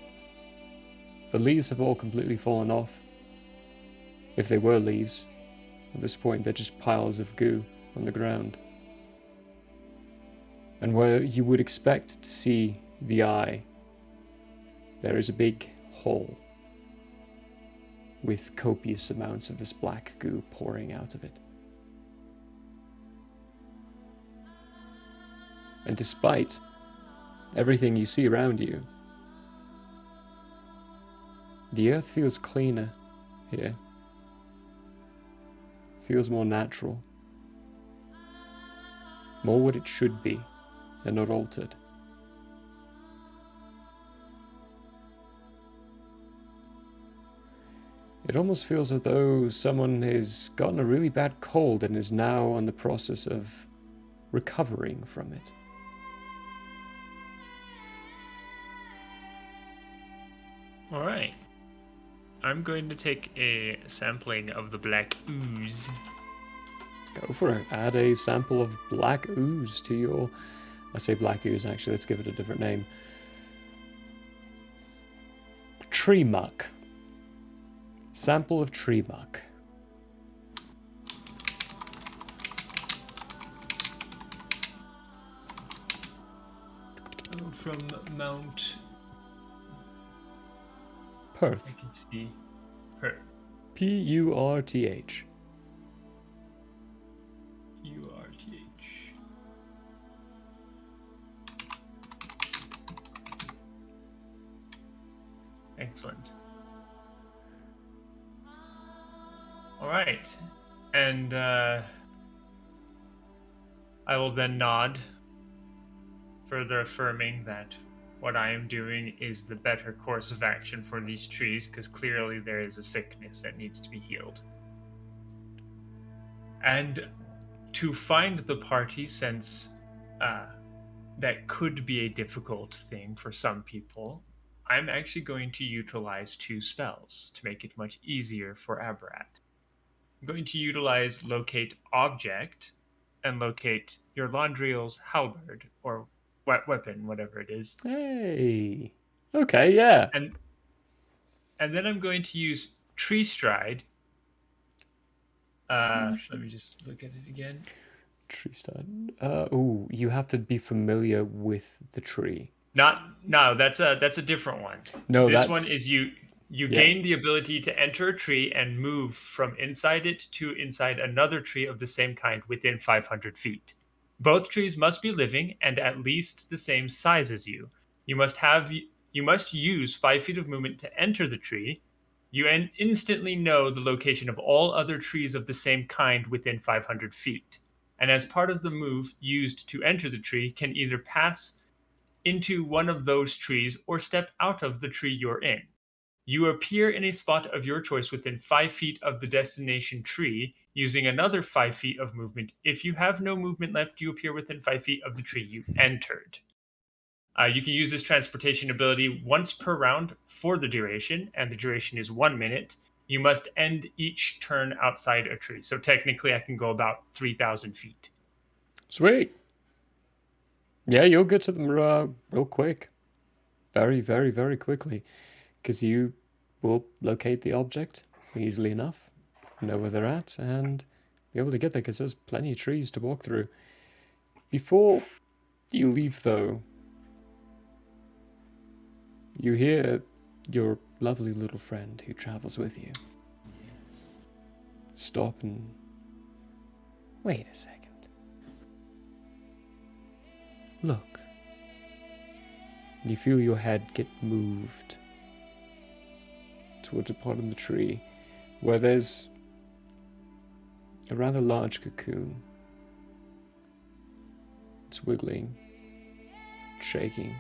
The leaves have all completely fallen off, if they were leaves. At this point, they're just piles of goo on the ground. And where you would expect to see the eye, there is a big hole with copious amounts of this black goo pouring out of it. And despite everything you see around you, the earth feels cleaner here. Feels more natural. More what it should be, and not altered. It almost feels as though someone has gotten a really bad cold and is now on the process of recovering from it. All right. I'm going to take a sampling of the black ooze. Go for it. Add a sample of black ooze to your... I say black ooze, actually. Let's give it a different name. Tree muck. Sample of tree muck. From Mount... Perth. I can see. Perth. P-U-R-T-H. U-R-T-H. Excellent. All right. And I will then nod, further affirming that what I am doing is the better course of action for these trees, because clearly there is a sickness that needs to be healed. And to find the party, since that could be a difficult thing for some people, I'm actually going to utilize 2 spells to make it much easier for Abrat. I'm going to utilize locate object and locate your Landriel's halberd or weapon, whatever it is. Hey. Okay, yeah. And then I'm going to use tree stride. Let me just look at it again. Tree stride. Oh, you have to be familiar with the tree. No, that's a different one. No, this that's... one is you gain the ability to enter a tree and move from inside it to inside another tree of the same kind within 500 feet. Both trees must be living and at least the same size as you. You must use 5 feet of movement to enter the tree. You instantly know the location of all other trees of the same kind within 500 feet. And as part of the move used to enter the tree, can either pass into one of those trees or step out of the tree you're in. You appear in a spot of your choice within 5 feet of the destination tree, using another 5 feet of movement. If you have no movement left, you appear within 5 feet of the tree you entered. You can use this transportation ability once per round for the duration, and the duration is 1 minute. You must end each turn outside a tree. So technically, I can go about 3,000 feet. Sweet. Yeah, you'll get to them real quick. Very, very, very quickly. Because you will locate the object easily enough, know where they're at, and be able to get there because there's plenty of trees to walk through. Before you leave, though, you hear your lovely little friend who travels with you. Yes. Stop and... Wait a second. Look. And you feel your head get moved towards a part in the tree where there's a rather large cocoon. It's wiggling, shaking,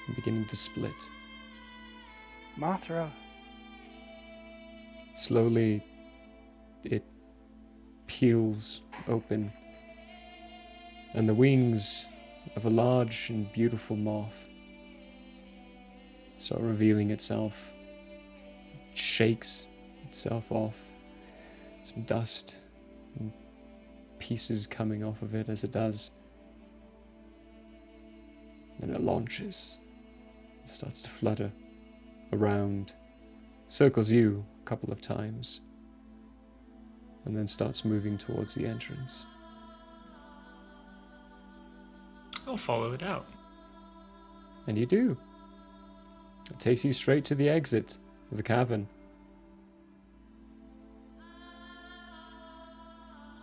and beginning to split. Mothra. Slowly, it peels open, and the wings of a large and beautiful moth start revealing itself. It shakes itself off, some dust and pieces coming off of it as it does. Then it launches. It starts to flutter around, circles you a couple of times, and then starts moving towards the entrance. I'll follow it out. And you do. It takes you straight to the exit of the cavern.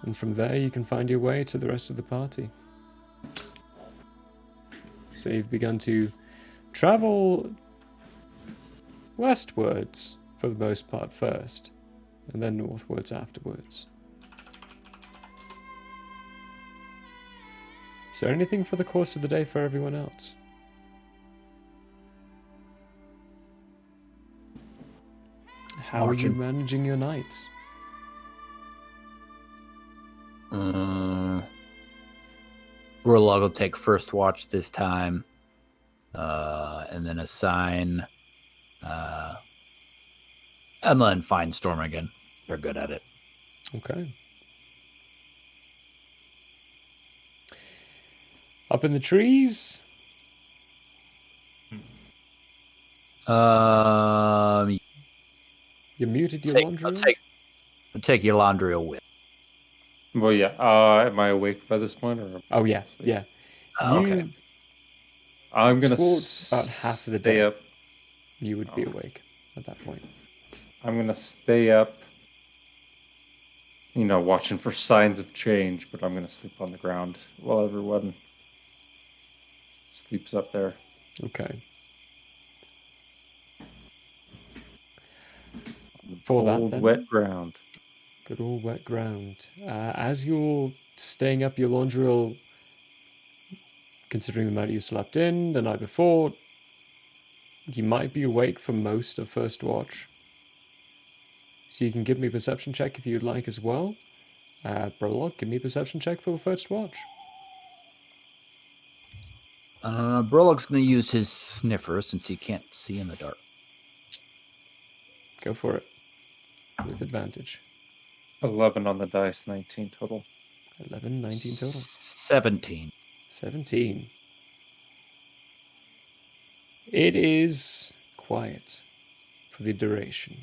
And from there you can find your way to the rest of the party. So you've begun to travel westwards for the most part first, and then northwards afterwards. Is there anything for the course of the day for everyone else? How are you managing your nights? Burlog will take first watch this time, and then assign Emma and Finestorm again. They're good at it. Okay. Up in the trees? You muted your Landriel? I'll take your Landriel with. Well, yeah. Am I awake by this point? Or oh, yeah. Yeah. Okay. I'm going to towards about half of the day up. You would be awake at that point. I'm going to stay up, watching for signs of change, but I'm going to sleep on the ground while everyone sleeps up there. Okay. For that, then, wet ground. Good old wet ground. As you're staying up, your Landriel, considering the amount you slept in the night before, you might be awake for most of first watch. So you can give me a perception check if you'd like as well. Burlock, give me a perception check for the first watch. Burlock's going to use his sniffer since he can't see in the dark. Go for it. With advantage. 11 on the dice, 19 total. 11, 19 total. 17. 17. It is quiet for the duration.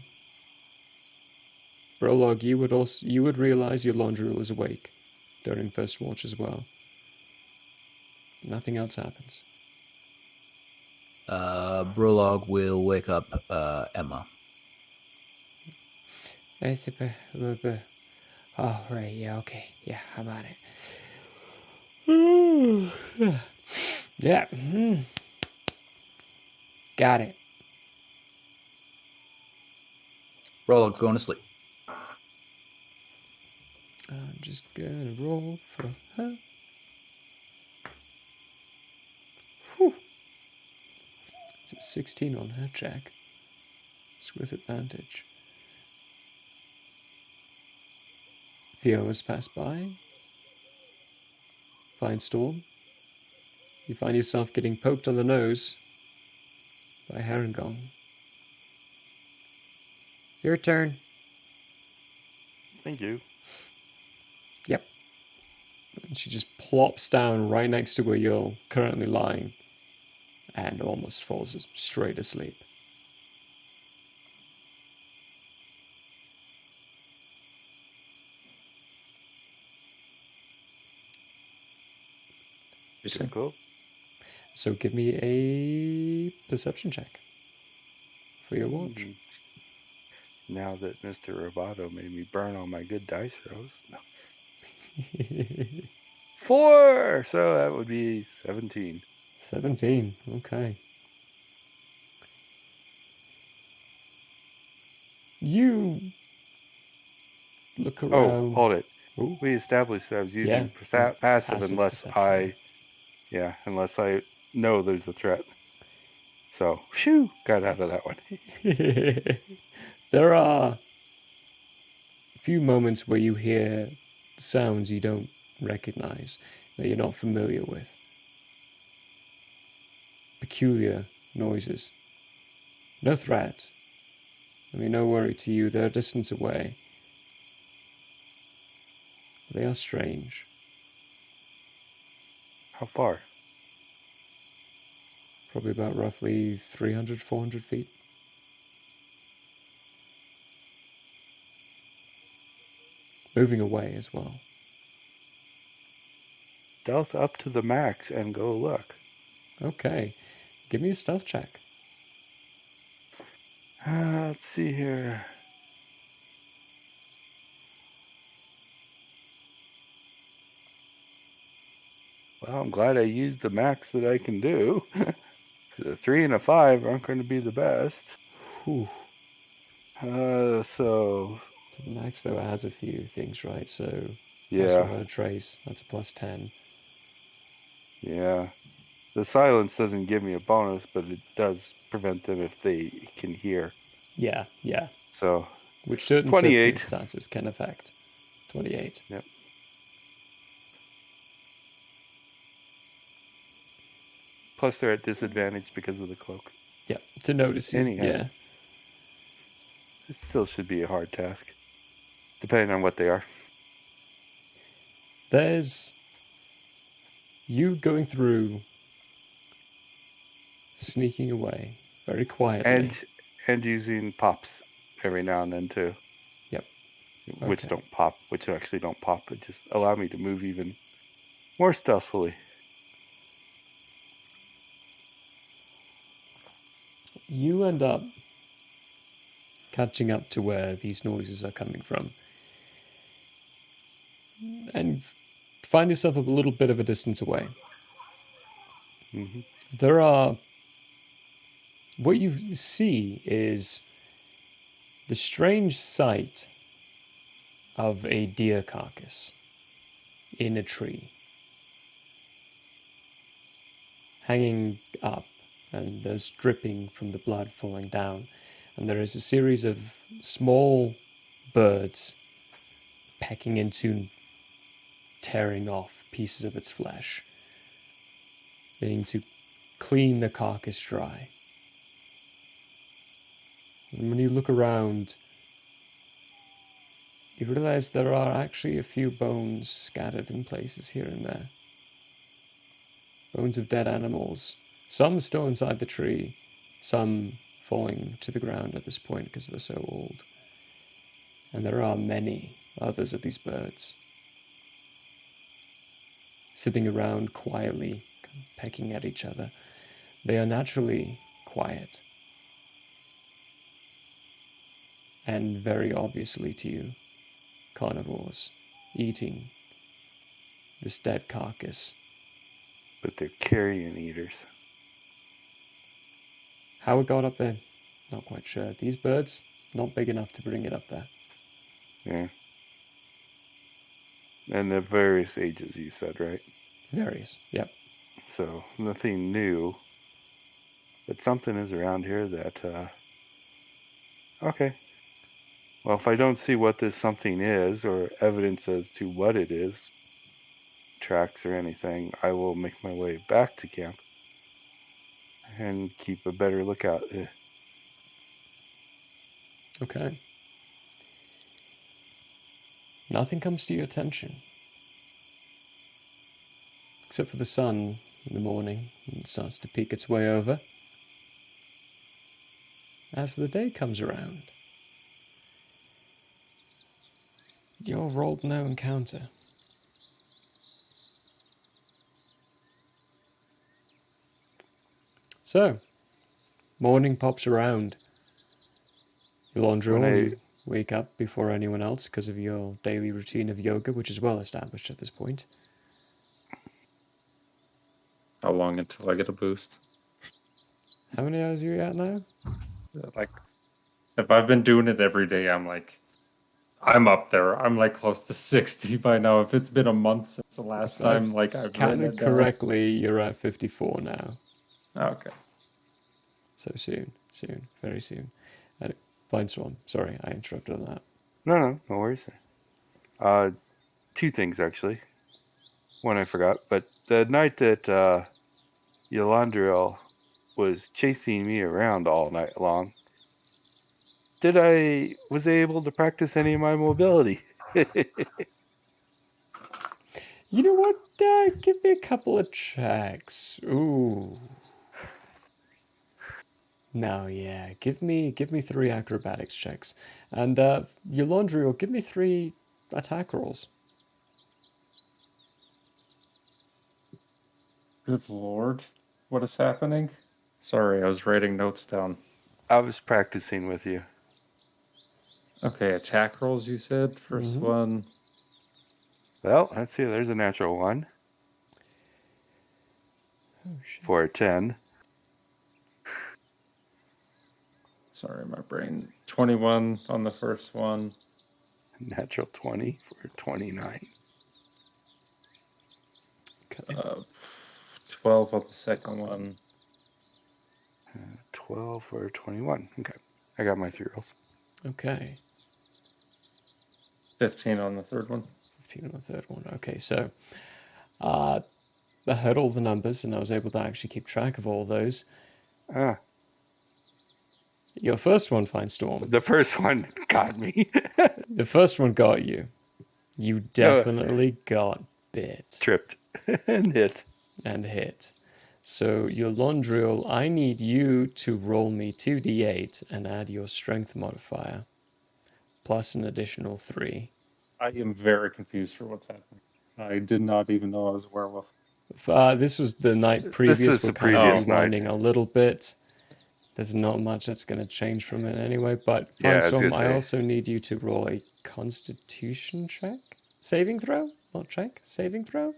Prologue, you would realize your laundry was awake during first watch as well. Nothing else happens. Brolog will wake up Emma. Oh, right, yeah, okay. Yeah, I'm on it. Yeah. Got it. Brolog's going to sleep. I'm just gonna roll for her. Whew. It's a 16 on her check. It's with advantage. Theo has passed by. Fine storm. You find yourself getting poked on the nose by Herringong. Your turn. Thank you. Yep. And she just plops down right next to where you're currently lying and almost falls straight asleep. Cool. So give me a perception check for your watch. Now that Mr. Roboto made me burn all my good dice rolls. No. 4! So that would be 17. 17, okay. You look around. Oh, hold it. Ooh. We established that I was using passive unless unless I know there's a threat. So, phew, got out of that one. There are a few moments where you hear sounds you don't recognize, that you're not familiar with. Peculiar noises. No threat. I mean, no worry to you. They're a distance away. They are strange. How far? Probably about roughly 300, 400 feet. Moving away as well. Stealth up to the max and go look. Okay. Give me a stealth check. Let's see here. Well, I'm glad I used the max that I can do. The 3 and a 5 aren't going to be the best. Whew. So the max though adds a few things, right? So yeah, without a trace, that's a plus 10. Yeah, the silence doesn't give me a bonus, but it does prevent them if they can hear. Yeah. So which certain 28 circumstances can affect. 28. Yep. Plus, they're at disadvantage because of the cloak. Yeah, to notice you. Anyhow, yeah. It still should be a hard task, depending on what they are. There's you going through, sneaking away very quietly. And using pops every now and then, too. Yep. Which actually don't pop, but just allow me to move even more stealthily. You end up catching up to where these noises are coming from. And find yourself a little bit of a distance away. Mm-hmm. There are... What you see is the strange sight of a deer carcass in a tree, hanging up, and there's dripping from the blood falling down, and there is a series of small birds pecking into, tearing off pieces of its flesh, needing to clean the carcass dry. And when you look around, you realize there are actually a few bones scattered in places here and there. Bones of dead animals. Some still inside the tree, some falling to the ground at this point because they're so old. And there are many others of these birds sitting around quietly, pecking at each other. They are naturally quiet. And very obviously to you, carnivores, eating this dead carcass. But they're carrion eaters. How it got up there, not quite sure. These birds, not big enough to bring it up there. Yeah. And they're various ages, you said, right? Various, yep. So, nothing new. But something is around here that, okay. Well, if I don't see what this something is, or evidence as to what it is, tracks or anything, I will make my way back to camp and keep a better lookout. Okay. Nothing comes to your attention. Except for the sun in the morning, and it starts to peek its way over. As the day comes around, you're rolled no encounter. So, morning pops around. Yolanda, you wake up before anyone else because of your daily routine of yoga, which is well established at this point. How long until I get a boost? How many hours are you at now? Like, if I've been doing it every day, I'm up there. I'm like close to 60 by now. If it's been a month since the last time, like I've counted correctly, you're at 54 now. Okay. So soon, very soon. Blindstorm, sorry, I interrupted on that. No worries. Two things, actually. One I forgot, but the night that Yolanda was chasing me around all night long, was I able to practice any of my mobility? You know what? Give me a couple of checks. Ooh. No, yeah. Give me 3 acrobatics checks. And Yolanda will give me 3 attack rolls. Good lord. What is happening? Sorry, I was writing notes down. I was practicing with you. Okay, attack rolls, you said? First one. Well, let's see. There's a natural 1. Oh, shit. For a 10. Sorry, my brain. 21 on the first one. Natural 20 for 29. Okay. 12 on the second one. 12 for 21. Okay. I got my 3 rolls. Okay. 15 on the third one. 15 on the third one. Okay, so I heard all the numbers and I was able to actually keep track of all those. Your first one, Finestorm. The first one got me. The first one got you. You definitely got bit. Tripped. And hit. So, Yolanda, I need you to roll me 2d8 and add your strength modifier, plus an additional 3. I am very confused for what's happening. I did not even know I was a werewolf. This was the night previous. We're kind of rewinding a little bit. There's not much that's going to change from it anyway, but Finestorm, I also need you to roll a Constitution check? Saving throw? Not check, saving throw?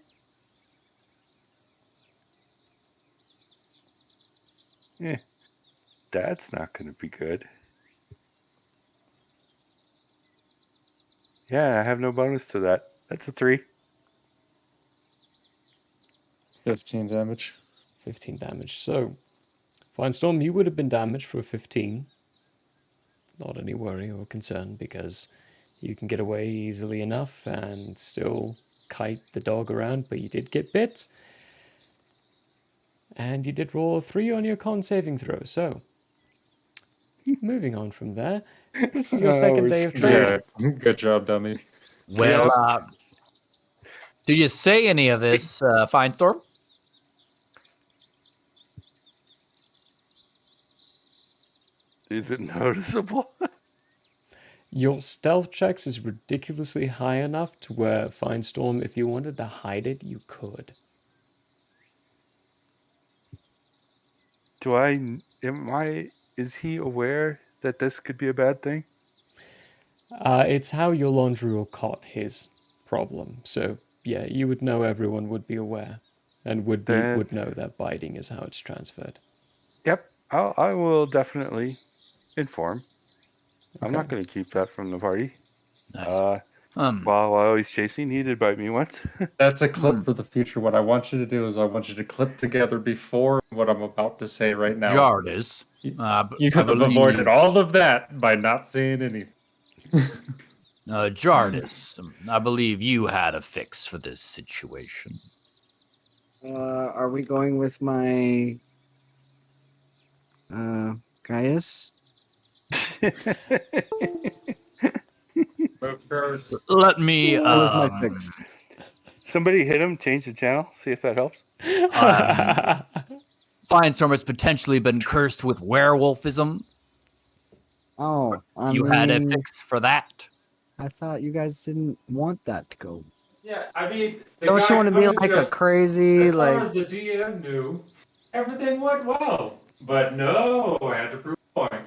Yeah, that's not going to be good. Yeah, I have no bonus to that. That's a 3. 15 damage. 15 damage. So, Finestorm, you would have been damaged for 15. Not any worry or concern, because you can get away easily enough and still kite the dog around, but you did get bit. And you did roll a 3 on your con saving throw, so moving on from there. This is your second day of Yeah, training. good job, dummy. Well, did you say any of this, Finestorm? Is it noticeable? Your stealth checks is ridiculously high enough to where Finestorm, if you wanted to hide it, you could. Is he aware that this could be a bad thing? It's how your Yolondriel caught his problem. So, yeah, you would know everyone would be aware and would know that biting is how it's transferred. Yep, I will definitely inform. I'm Okay. not going to keep that from the party. Nice. While I was chasing, he did bite me once. That's a clip for the future. What I want you to do is I want you to clip together before what I'm about to say right now. Jardis. You could have avoided all of that by not saying anything. Jardis, I believe you had a fix for this situation. Are we going with my Gaius? Let me. Somebody hit him. Change the channel. See if that helps. Finestorm has potentially been cursed with werewolfism. Oh, You had a fix for that. I thought you guys didn't want that to go. Yeah, I mean, Don't you want to be like a crazy as like? far as the DM knew, everything went well. But no, I had to prove a point.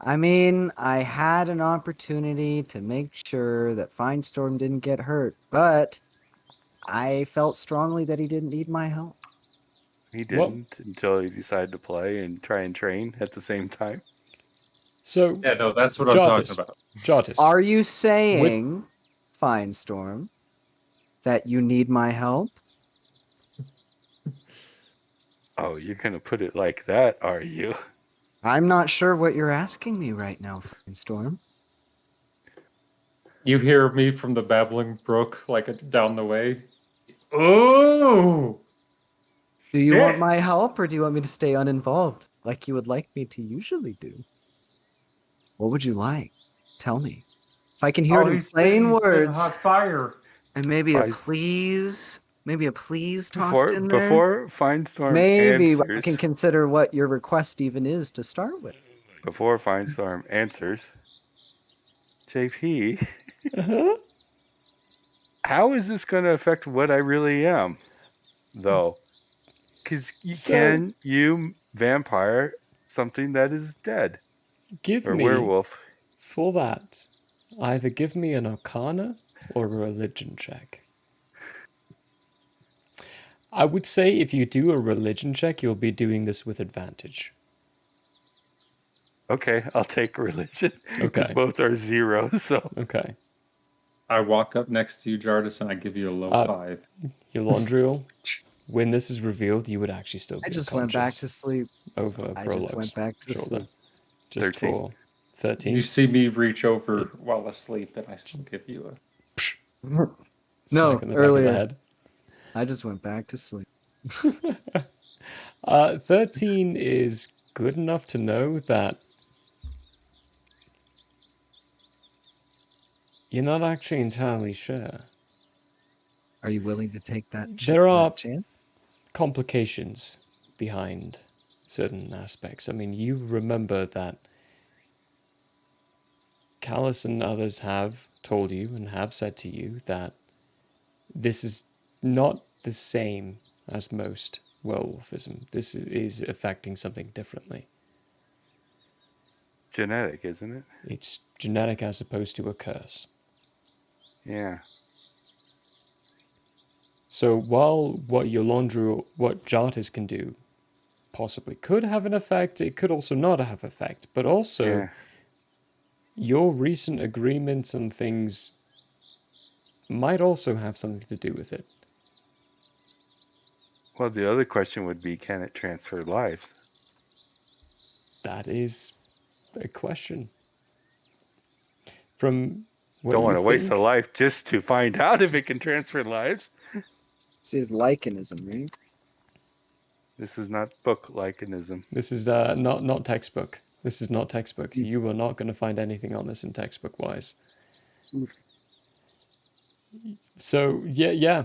I mean, I had an opportunity to make sure that Finestorm didn't get hurt, but I felt strongly that he didn't need my help. He didn't until he decided to play and try and train at the same time. So yeah, no, that's what I'm talking about. Jartis, are you saying, Finestorm, that you need my help? Oh, you're gonna put it like that, are you? I'm not sure what you're asking me right now, Finestorm. You hear me from the babbling brook, like down the way. Oh! Do you want my help, or do you want me to stay uninvolved, like you would like me to usually do? What would you like? Tell me. If I can hear it in plain words, hot fire. and maybe a please tossed in there. Before Finestorm maybe answers, I can consider what your request even is to start with. Before Finestorm answers, JP, how is this going to affect what I really am, though? Because you vampire something that is dead? Give or me werewolf. For that, either give me an Arcana or a religion check. I would say if you do a religion check, you'll be doing this with advantage. Okay, I'll take religion. Because Okay. both are 0, so. Okay. I walk up next to you, Jardis, and I give you a low 5. Yolondriel, when this is revealed, you would actually still be I just went back unconscious to sleep. over I Prologue's just went back to shoulder. sleep. Just 13. for 13. You see me reach over while asleep, and I still give you a... No, Smack in the back of the earlier. head. I just went back to sleep. 13 is good enough to know that you're not actually entirely sure. Are you willing to take that There are chance? complications behind certain aspects. I mean, you remember that Callus and others have told you and have said to you that this is not the same as most werewolfism. This is affecting something differently. Genetic, isn't it? It's genetic as opposed to a curse. Yeah. So while what Jartis can do possibly could have an effect, it could also not have effect. But also, your recent agreements and things might also have something to do with it. Well, the other question would be, can it transfer lives? That is a question. From what Don't you want to waste a think- life just to find out if it can transfer lives. This is lichenism, right? This is not book lichenism. This is not textbook This is not textbooks. You are not going to find anything on this in textbook wise. So yeah.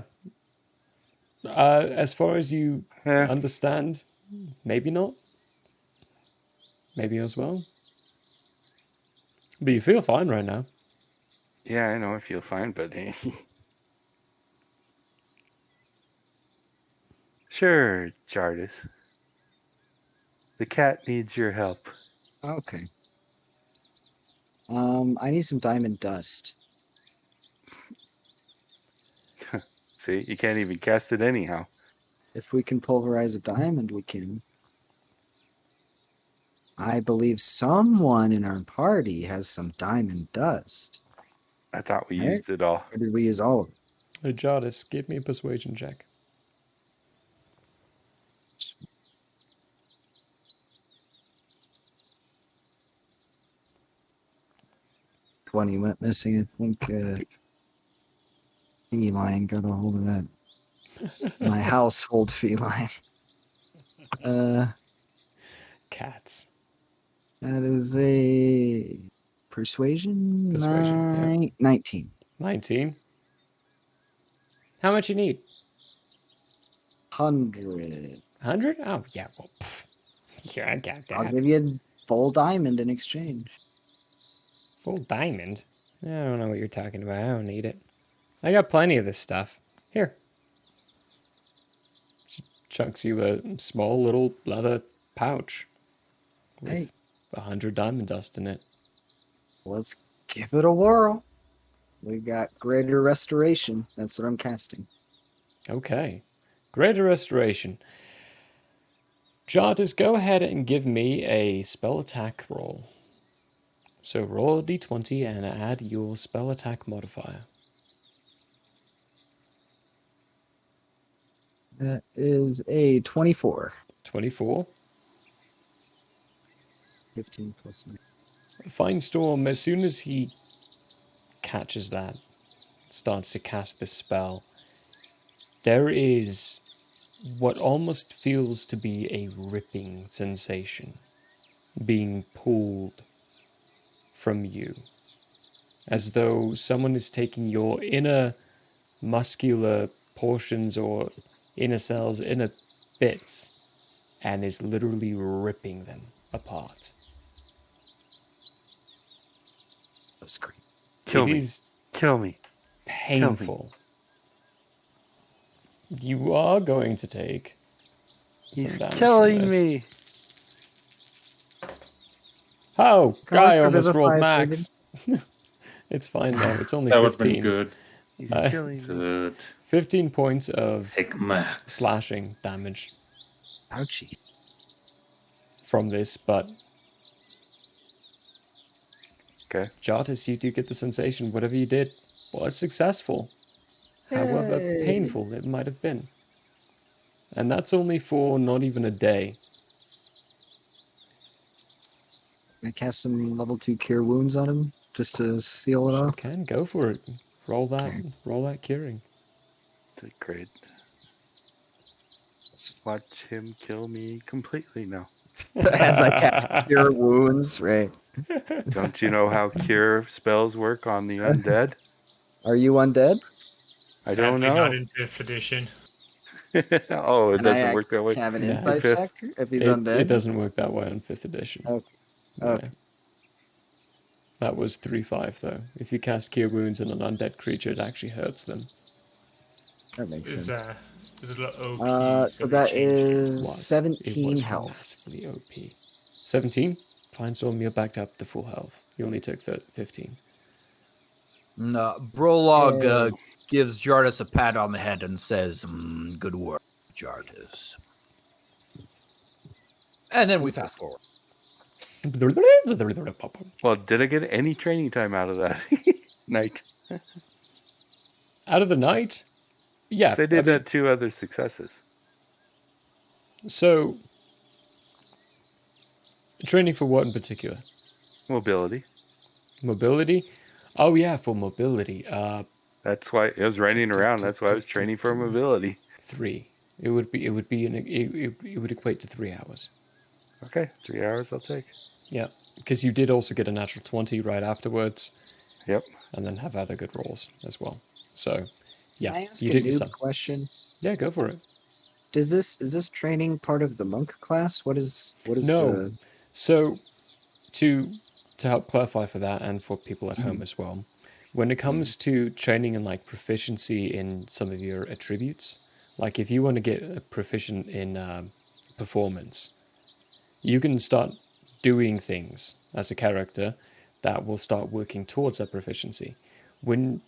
As far as you understand, maybe not. Maybe as well. But you feel fine right now. Yeah, I know I feel fine, but sure, Jardis. The cat needs your help. Okay. I need some diamond dust. See, you can't even cast it anyhow. If we can pulverize a diamond, we can. I believe someone in our party has some diamond dust. I thought we Right? used it all. Or did we use all of it? Hey, Jardis, give me a persuasion check. When he went missing, I think feline got a hold of that. My household feline. Cats. That is a persuasion. Persuasion, 19. 19. How much you need? 100. 100? Oh yeah. Well, yeah, I got that. I'll give you a full diamond in exchange. Full diamond? I don't know what you're talking about. I don't need it. I got plenty of this stuff. Here. Just chucks you a small little leather pouch with 100 diamond dust in it. Let's give it a whirl. We got greater restoration. That's what I'm casting. Okay. Greater restoration. Jardis, go ahead and give me a spell attack roll. So roll a d20 and add your spell attack modifier. That is a 24. 24. 15 plus 9. Finestorm, as soon as he catches that, starts to cast this spell, there is what almost feels to be a ripping sensation being pulled from you, as though someone is taking your inner muscular portions or inner cells, inner bits, and is literally ripping them apart. That's great. Kill It me. is Kill me. painful. You are going to take He's some damage killing from this. me. Oh, guy for almost rolled Vivify, max. It's fine though. It's only That would have 15. been good. He's killing me. Good. 15 points of Take max. slashing damage Ouchie. from this, but okay. Jardis, you do get the sensation whatever you did was successful. However Hey. painful it might have been. And that's only for not even a day. I cast some level 2 cure wounds on him just to seal it off. Can go for it. Roll that curing. Great. Let's watch him kill me completely now. As I cast cure wounds, right? Don't you know how cure spells work on the undead? Are you undead? I don't Sadly, know. not in 5th edition. Oh, it Can I doesn't work that way. have an No. insight Fifth. check if he's It undead? doesn't work that way on 5th edition. Okay. Okay. Yeah. That was 3-5 though. If you cast Cure Wounds on an undead creature, it actually hurts them. That makes Is sense. is it OP? So that is It 17 was health. massively OP. 17? Finestorm, you're back up to full health. You only took 15. Brolog gives Jardis a pat on the head and says, good work, Jardis. And then we fast forward. Well, did I get any training time out of that night? Out of the night? Yeah. I did have 2 other successes. So, training for what in particular? Mobility. Mobility? Oh yeah, for mobility. That's why I was running around. That's why I was training for mobility. 3. It would equate to 3 hours. Okay, 3 hours I'll take. Yeah, because you did also get a natural 20 right afterwards. Yep. And then have other good rolls as well. So, yeah, Can I ask you a did your noob sum. question? Yeah, go for it. Is this training part of the monk class? What is No. the So, to help clarify for that and for people at home as well, when it comes to training and like proficiency in some of your attributes, like if you want to get a proficient in performance, you can start doing things as a character that will start working towards that proficiency. When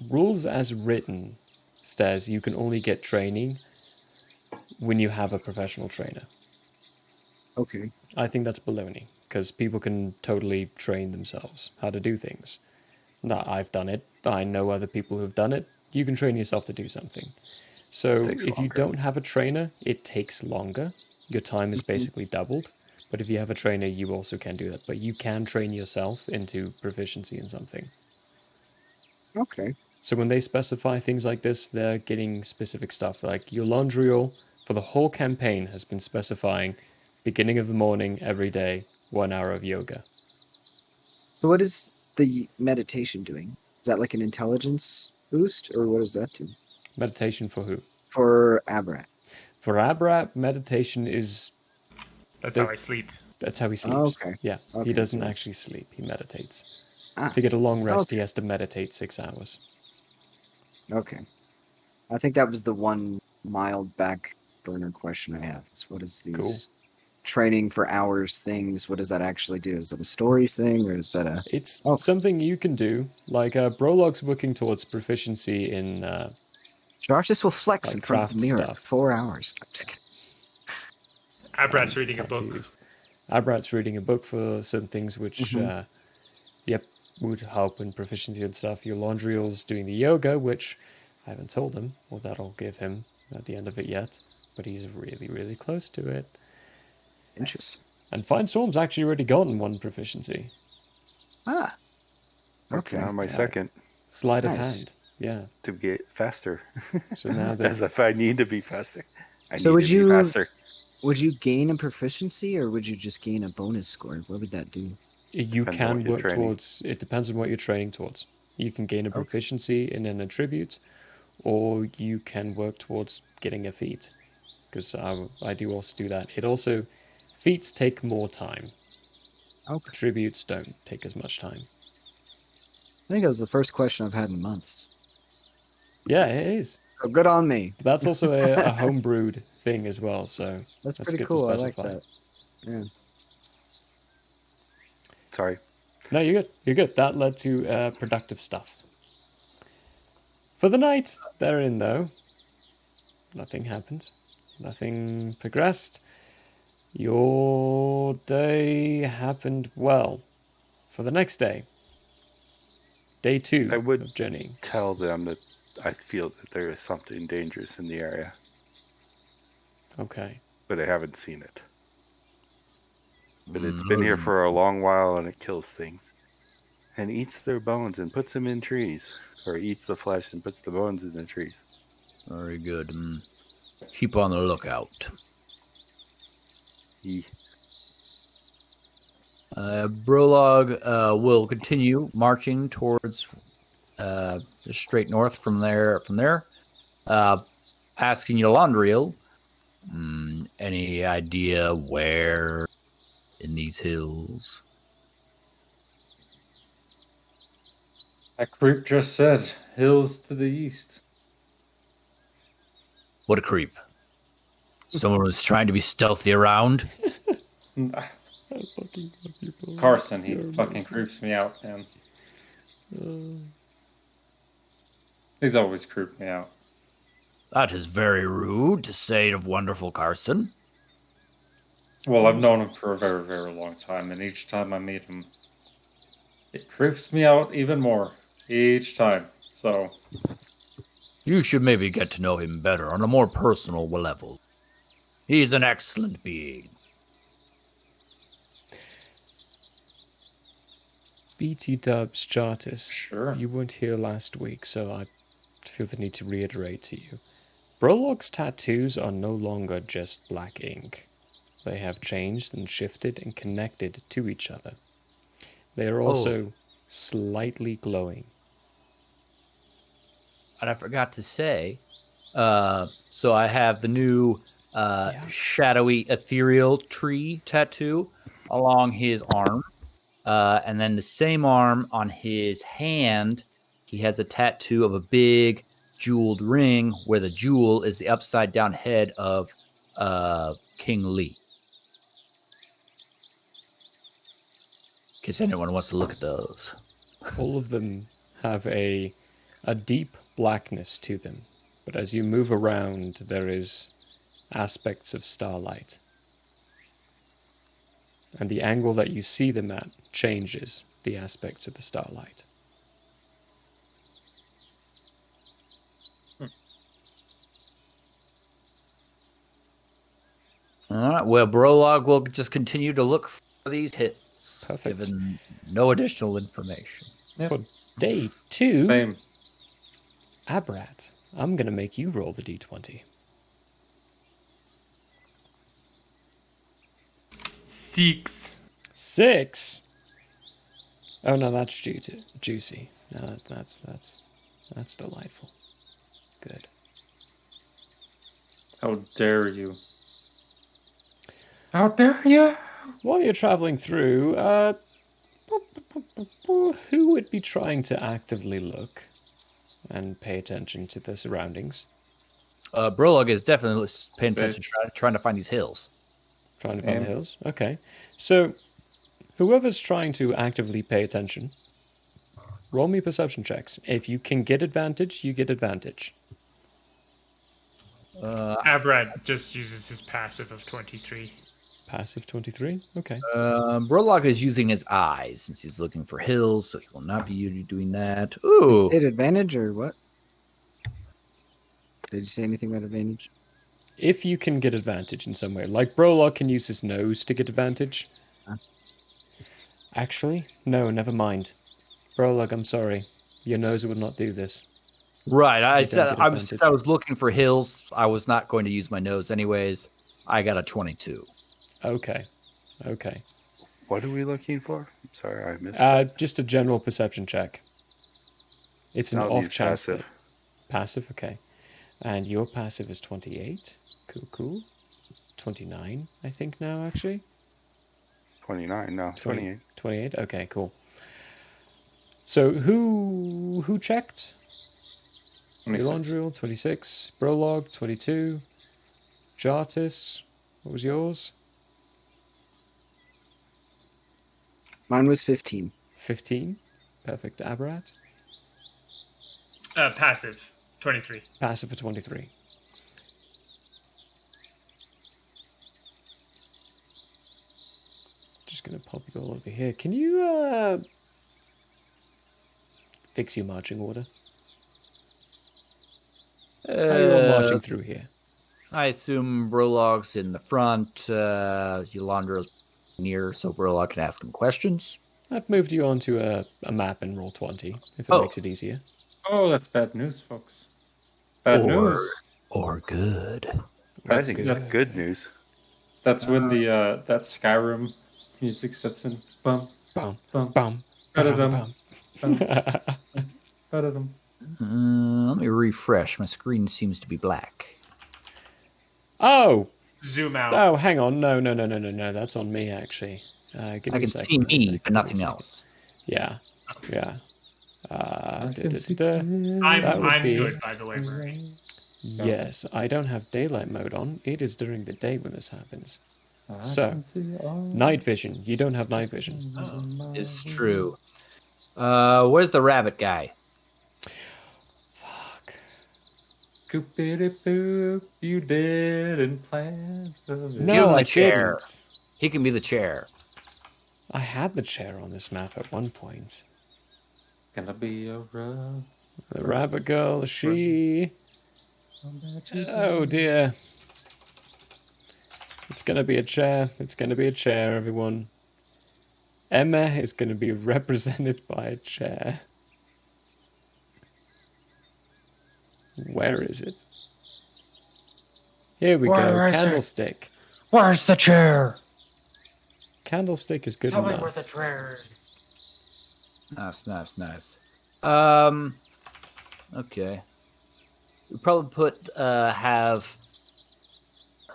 rules as written says you can only get training when you have a professional trainer. Okay. I think that's baloney, because people can totally train themselves how to do things. No, I've done it. I know other people who've done it. You can train yourself to do something. So if you don't have a trainer, it takes longer. Your time is basically doubled. But if you have a trainer, you also can do that. But you can train yourself into proficiency in something. Okay. So when they specify things like this, they're getting specific stuff. Like your Landriel for the whole campaign has been specifying beginning of the morning every day, 1 hour of yoga. So what is the meditation doing? Is that like an intelligence boost, or what does that do? Meditation for who? For Abrat. For Abrat, meditation is... That's how I sleep. That's how he sleeps. Oh, okay. Yeah, Okay, he doesn't so actually sleep. He meditates. Ah, To get a long rest, okay. he has to meditate 6 hours. Okay. I think that was the one mild back burner question I have. Is what is these training for hours things? What does that actually do? Is that a story thing, or is that a... It's something you can do. Like, Brolog's working towards proficiency in... Jartis will flex like in front of the craft mirror stuff. for 4 hours. I'm just kidding. Abrat's reading a book. tattoos. Abrat's reading a book for certain things which, would help in proficiency and stuff. Your Laundriel's doing the yoga, which I haven't told him what that'll give him at the end of it yet, but he's really, really close to it. Interesting. And Fine Storm's actually already gotten one proficiency. Ah. Working Okay. on my second. Sleight of Nice. hand. Yeah. To get faster. So now As if I need to be faster. So would you gain a proficiency, or would you just gain a bonus score? What would that do? You Depends on can what you're work training. towards... It depends on what you're training towards. You can gain a proficiency in an attribute, or you can work towards getting a feat. Because I do also do that. It also... Feats take more time. Attributes don't take as much time. I think that was the first question I've had in months. Yeah, it is. So good on me. But that's also a homebrewed thing as well, so That's pretty good cool. to I like specify. that. Yeah. Sorry. No, you're good. You're good. That led to productive stuff. For the night they're in, though, nothing happened. Nothing progressed. Your day happened well. For the next day, day 2 I would of journeying. tell them that I feel that there is something dangerous in the area, Okay. but I haven't seen it. But it's been here for a long while, and it kills things. And eats their bones and puts them in trees. Or eats the flesh and puts the bones in the trees. Very good. Keep on the lookout. Brolog will continue marching towards just straight north from there. Asking Yolandriel, any idea where in these hills? That creep just said, hills to the east. What a creep. Someone was trying to be stealthy around. Carson, he fucking creeps me out, man. He's always creeped me out. That is very rude to say of wonderful Carson. Well, I've known him for a very, very long time, and each time I meet him, it creeps me out even more. Each time. So You should maybe get to know him better on a more personal level. He's an excellent being. BT Dubs Chartis. Sure. You weren't here last week, so I feel the need to reiterate to you. Brolog's tattoos are no longer just black ink. They have changed and shifted and connected to each other. They are also slightly glowing. And I forgot to say, so I have the new shadowy ethereal tree tattoo along his arm. And then the same arm on his hand, he has a tattoo of a big jeweled ring where the jewel is the upside down head of King Lee. In case anyone wants to look at those. All of them have a deep blackness to them, but as you move around, there is aspects of starlight. And the angle that you see them at changes the aspects of the starlight. All right, well, Brolog will just continue to look for these hits, given no additional information. For day 2, Same. Abrat, I'm going to make you roll the d20. 6. Oh no, that's juicy. No, that's delightful. Good. How dare you? How dare you? While you're traveling through, who would be trying to actively look and pay attention to the surroundings? Brolog is definitely paying attention, trying to find these hills. Trying to find the hills? Okay. So, whoever's trying to actively pay attention, roll me perception checks. If you can get advantage, you get advantage. Abrad just uses his passive of 23. Passive 23? Okay. Brolog is using his eyes since he's looking for hills, so he will not be doing that. Ooh. Did advantage or what? Did you say anything about advantage? If you can get advantage in some way. Like Brolog can use his nose to get advantage. Actually, no, never mind. Brolog, I'm sorry. Your nose would not do this. Right, I was looking for hills. I was not going to use my nose anyways. I got a 22. Okay. What are we looking for? Sorry, I missed just a general perception check. It's an off chance. Passive. Passive, okay. And your passive is 28. Cool. 29, I think now, actually. 29, no, 28. 28, okay, cool. So who checked? Elandriel, 26. Brolog, 22. Jartis, what was yours? Mine was 15. 15. Perfect. Abrat? Passive, 23. Passive for 23. Just going to pop you all over here. Can you fix your marching order? How are you all marching through here? I assume Brolog's in the front. Yolandra's near, so Brolog can ask him questions. I've moved you onto a map in Roll20, if it makes it easier. Oh, that's bad news, folks. Bad news. Or good. I think that's good news. That's when the that Skyrim music sets in. Bum, bum, bum, bum, bum, bum. Let me refresh. My screen seems to be black. Oh! Zoom out. Oh, hang on. No. That's on me, actually. I can see me, but nothing else. Yeah. I'm good, by the way, Murray. Yes, I don't have daylight mode on. It is during the day when this happens. So, night vision. You don't have night vision. It's true. Where's the rabbit guy? Scoopity-boop, you didn't plan for this. No, I chair. He can be the chair. I had the chair on this map at one point. Gonna be a rub. The rabbit girl, she... Oh dear. It's gonna be a chair. It's gonna be a chair, everyone. Emma is gonna be represented by a chair. Where is it? Here we go. Candlestick. Where's the chair? Candlestick is good Tell me enough. where the chair is. Nice. Okay. We probably have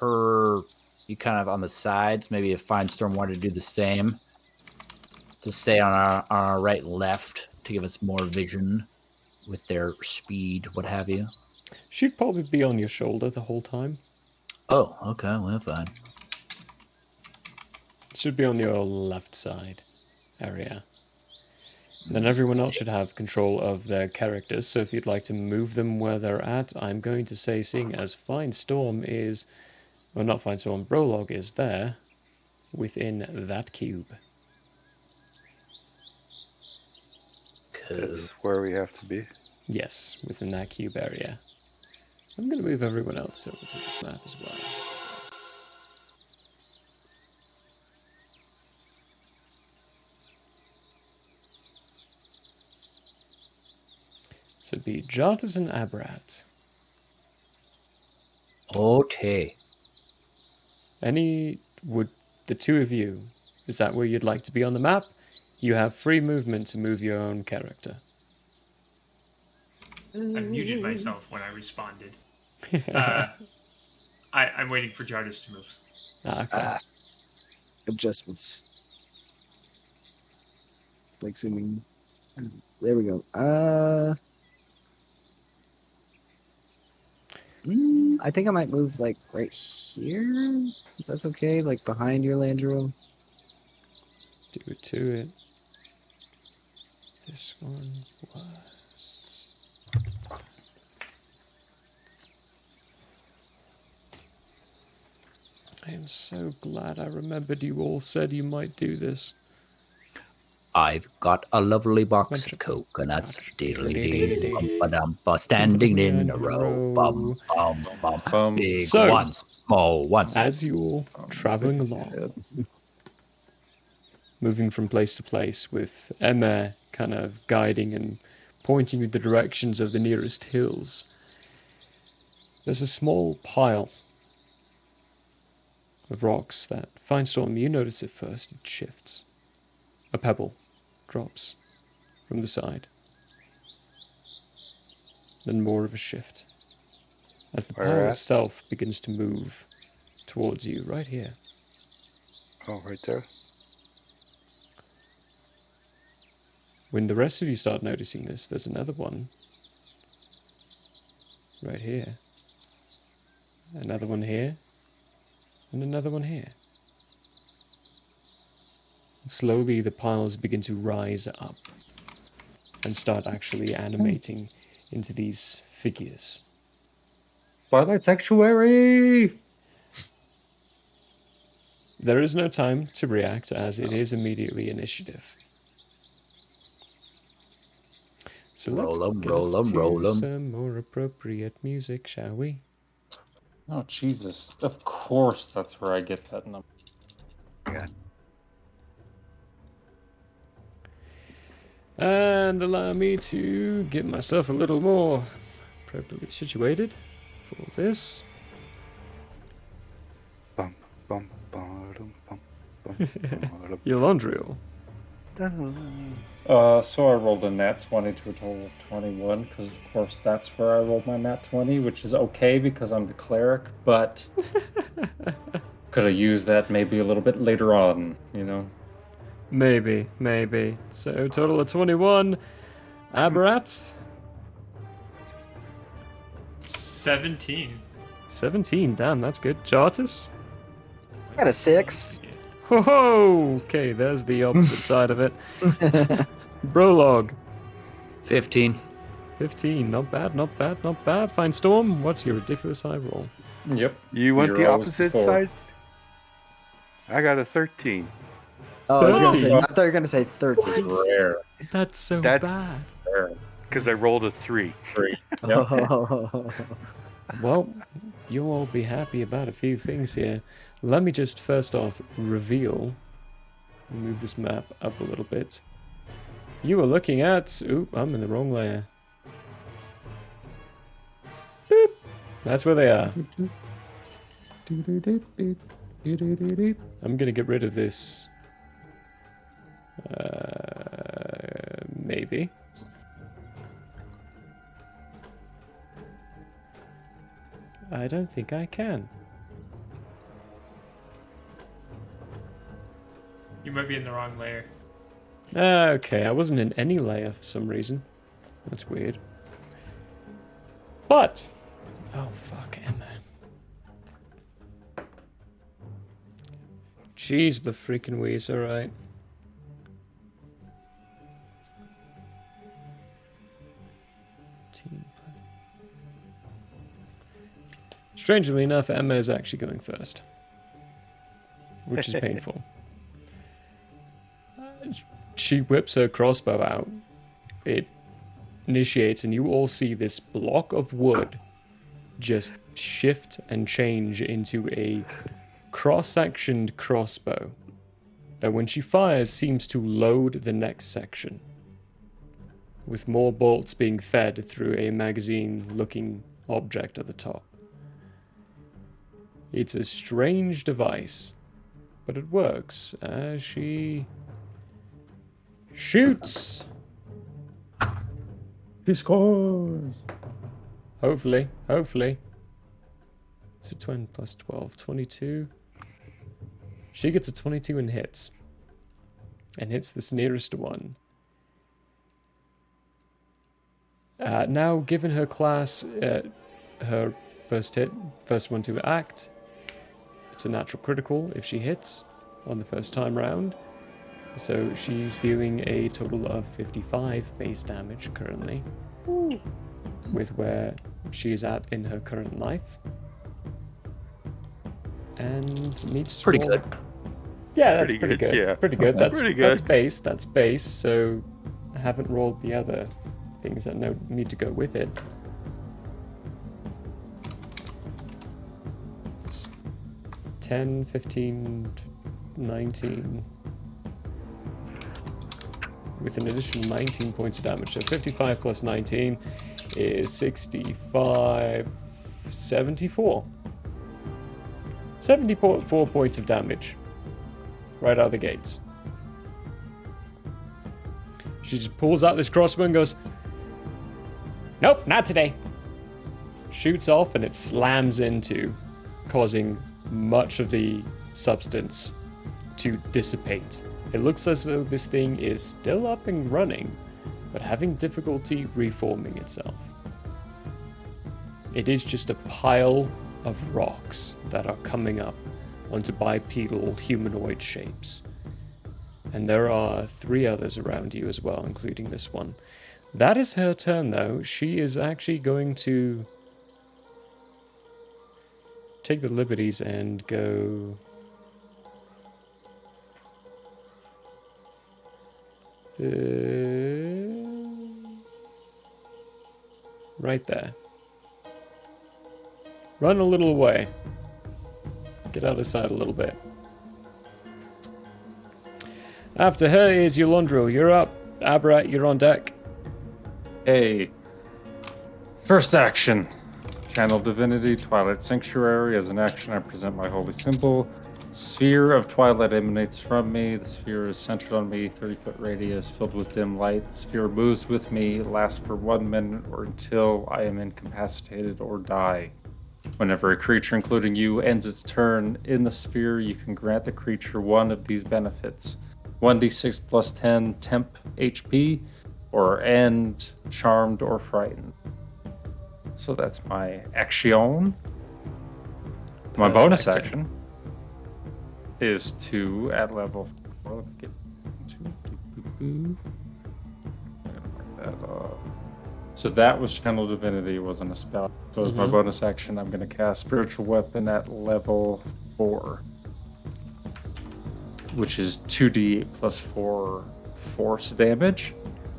her be kind of on the sides. Maybe if Finestorm wanted to do the same, to stay on our right and left to give us more vision with their speed, what have you. She'd probably be on your shoulder the whole time. Oh, okay, well, fine. Should be on your left side area. Then everyone else should have control of their characters, so if you'd like to move them where they're at, I'm going to say, seeing as Finestorm is... Well, not Finestorm, Brolog is there, within that cube. That's where we have to be. Yes, within that cube area. I'm going to move everyone else over to this map as well. So it'd be Jartus and Abrat. Okay. Would the two of you, is that where you'd like to be on the map? You have free movement to move your own character. I muted myself when I responded. I'm waiting for Jartus to move. Okay. Adjustments. Like zooming. There we go. I think I might move like right here. If that's okay, like behind your Landro. Do it to it. This one was... I am so glad I remembered you all said you might do this. I've got a lovely box of coconuts, standing in a row, bum, big So, ones, small ones. As you're traveling along, moving from place to place with Emma kind of guiding and pointing you the directions of the nearest hills, there's a small pile of rocks that, Finestorm, you notice at first, it shifts. A pebble drops from the side. Then more of a shift. As the pile itself begins to move towards you, right here. Oh, right there. When the rest of you start noticing this, there's another one. Right here. Another one here. And another one here. Slowly the piles begin to rise up and start actually animating into these figures. Twilight Sanctuary! There is no time to react as it is immediately initiative. So let's roll 'em. some more appropriate music, shall we? Oh, Jesus. Of course that's where I get that number. Yeah. And allow me to get myself a little more appropriately situated for this. Bum, bum, bum, bum, bum, Yolandriel. So I rolled a nat 20 to a total of 21, because of course that's where I rolled my nat 20, which is okay because I'm the cleric, but could have used that maybe a little bit later on, you know? Maybe. So total of 21. Aberrat? 17. 17, damn, that's good. Jartus? I got a 6. Ho-ho! Okay, there's the opposite side of it. Brolog. 15. 15, not bad. Finestorm, what's your ridiculous high roll? Yep. You went the You're always opposite forward. side? I got a 13. Oh, I was gonna say, I thought you were gonna say 13. Rare. That's so That's bad. Rare. Because I rolled a 3. 3. Yep. Well, you'll all be happy about a few things here. Let me just first off reveal, move this map up a little bit. You are looking at, oop, I'm in the wrong layer. Boop. That's where they are. I'm gonna get rid of this. Maybe. I don't think I can. You might be in the wrong layer. Okay, I wasn't in any layer for some reason. That's weird. But... Oh, fuck, Emma. Jeez, the freaking wheeze, alright. Strangely enough, Emma is actually going first. Which is painful. She whips her crossbow out. It initiates, and you all see this block of wood just shift and change into a cross-sectioned crossbow that when she fires seems to load the next section, with more bolts being fed through a magazine-looking object at the top. It's a strange device, but it works as she shoots. He scores. Hopefully. It's a 20 plus 12, 22. She gets a 22 and hits. And hits this nearest one. Now, given her class, her first hit, first one to act, it's a natural critical if she hits on the first time round. So she's dealing a total of 55 base damage currently. With where she is at in her current life. And needs to Pretty roll. good. Yeah, that's pretty good. Yeah. Pretty good. That's Pretty good. That's base, so I haven't rolled the other things that need to go with it. It's 10, 15, 19. With an additional 19 points of damage. So 55 plus 19 is 65, 74. 74 points of damage. Right out of the gates. She just pulls out this crossbow and goes, "Nope, not today." Shoots off and it slams into, causing much of the substance to dissipate. It looks as though this thing is still up and running, but having difficulty reforming itself. It is just a pile of rocks that are coming up onto bipedal humanoid shapes. And there are 3 others around you as well, including this one. That is her turn, though. She is actually going to take the liberties and go... right there. Run a little away. Get out of sight a little bit. After her is Yolondro. You're up. Abrat, you're on deck. Hey. First action. Channel Divinity, Twilight Sanctuary. As an action, I present my holy symbol. Sphere of Twilight emanates from me. The sphere is centered on me, 30-foot radius, filled with dim light. The sphere moves with me, lasts for 1 minute or until I am incapacitated or die. Whenever a creature, including you, ends its turn in the sphere, you can grant the creature one of these benefits. 1d6 plus 10 temp HP, or end charmed or frightened. So that's my action. My bonus action is to, at level 4, let me get to, that up. So that was Channel Divinity, it wasn't a spell. So as my bonus action, I'm going to cast Spiritual Weapon at level 4. Which is 2d8 plus 4 force damage.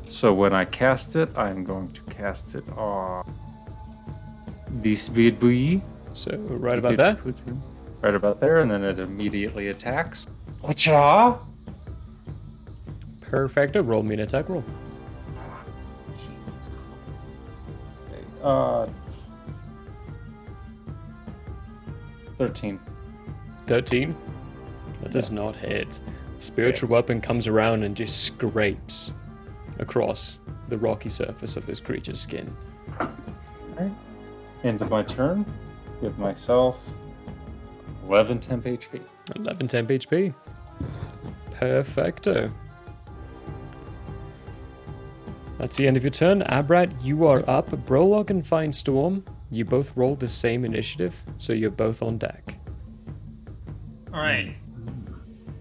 So when I cast it, I'm going to cast it on this bad boy. So right about there? Right about there, and then it immediately attacks. Whatcha? Perfecto. Roll me an attack roll. 13. 13? That does not hit. Spiritual weapon comes around and just scrapes across the rocky surface of this creature's skin. Alright. End of my turn. Give myself 11 temp HP. 11 temp HP. Perfecto. That's the end of your turn. Abrat, you are up. Brolog and Finestorm, you both rolled the same initiative, so you're both on deck. Alright.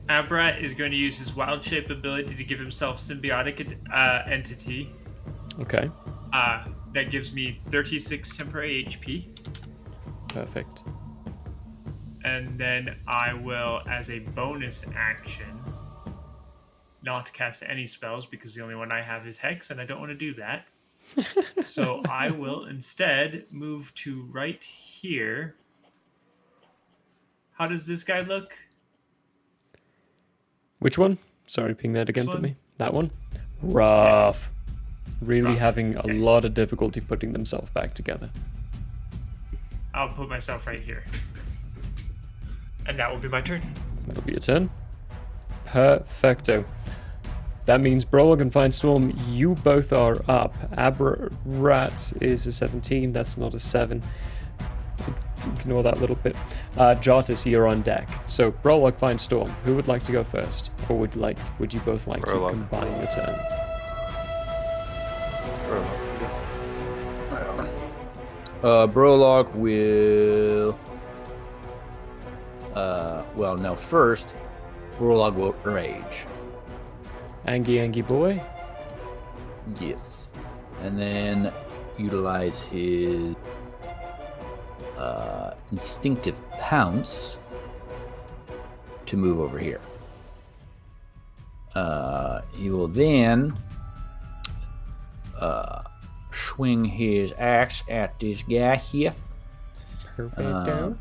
Abrat is going to use his wild shape ability to give himself symbiotic entity. Okay. That gives me 36 temporary HP. Perfect. And then I will, as a bonus action, not cast any spells because the only one I have is Hex, and I don't want to do that. So I will instead move to right here. How does this guy look? Which one? Sorry, ping that again This for one? me. That one? Rough. Really Rough. having a lot of difficulty putting themselves back together. I'll put myself right here. And that will be my turn. That'll be your turn. Perfecto. That means Brolog and Finestorm, you both are up. Abrat is a 17, that's not a 7. Ignore that little bit. Jartis, you're on deck. So Brolog, Finestorm, who would like to go first? Or would you both like Brolog. to combine your turn? Brolog will... well, no, first, Brolog will rage. Angie boy? Yes. And then utilize his instinctive pounce to move over here. He will then swing his axe at this guy here. Perfecto.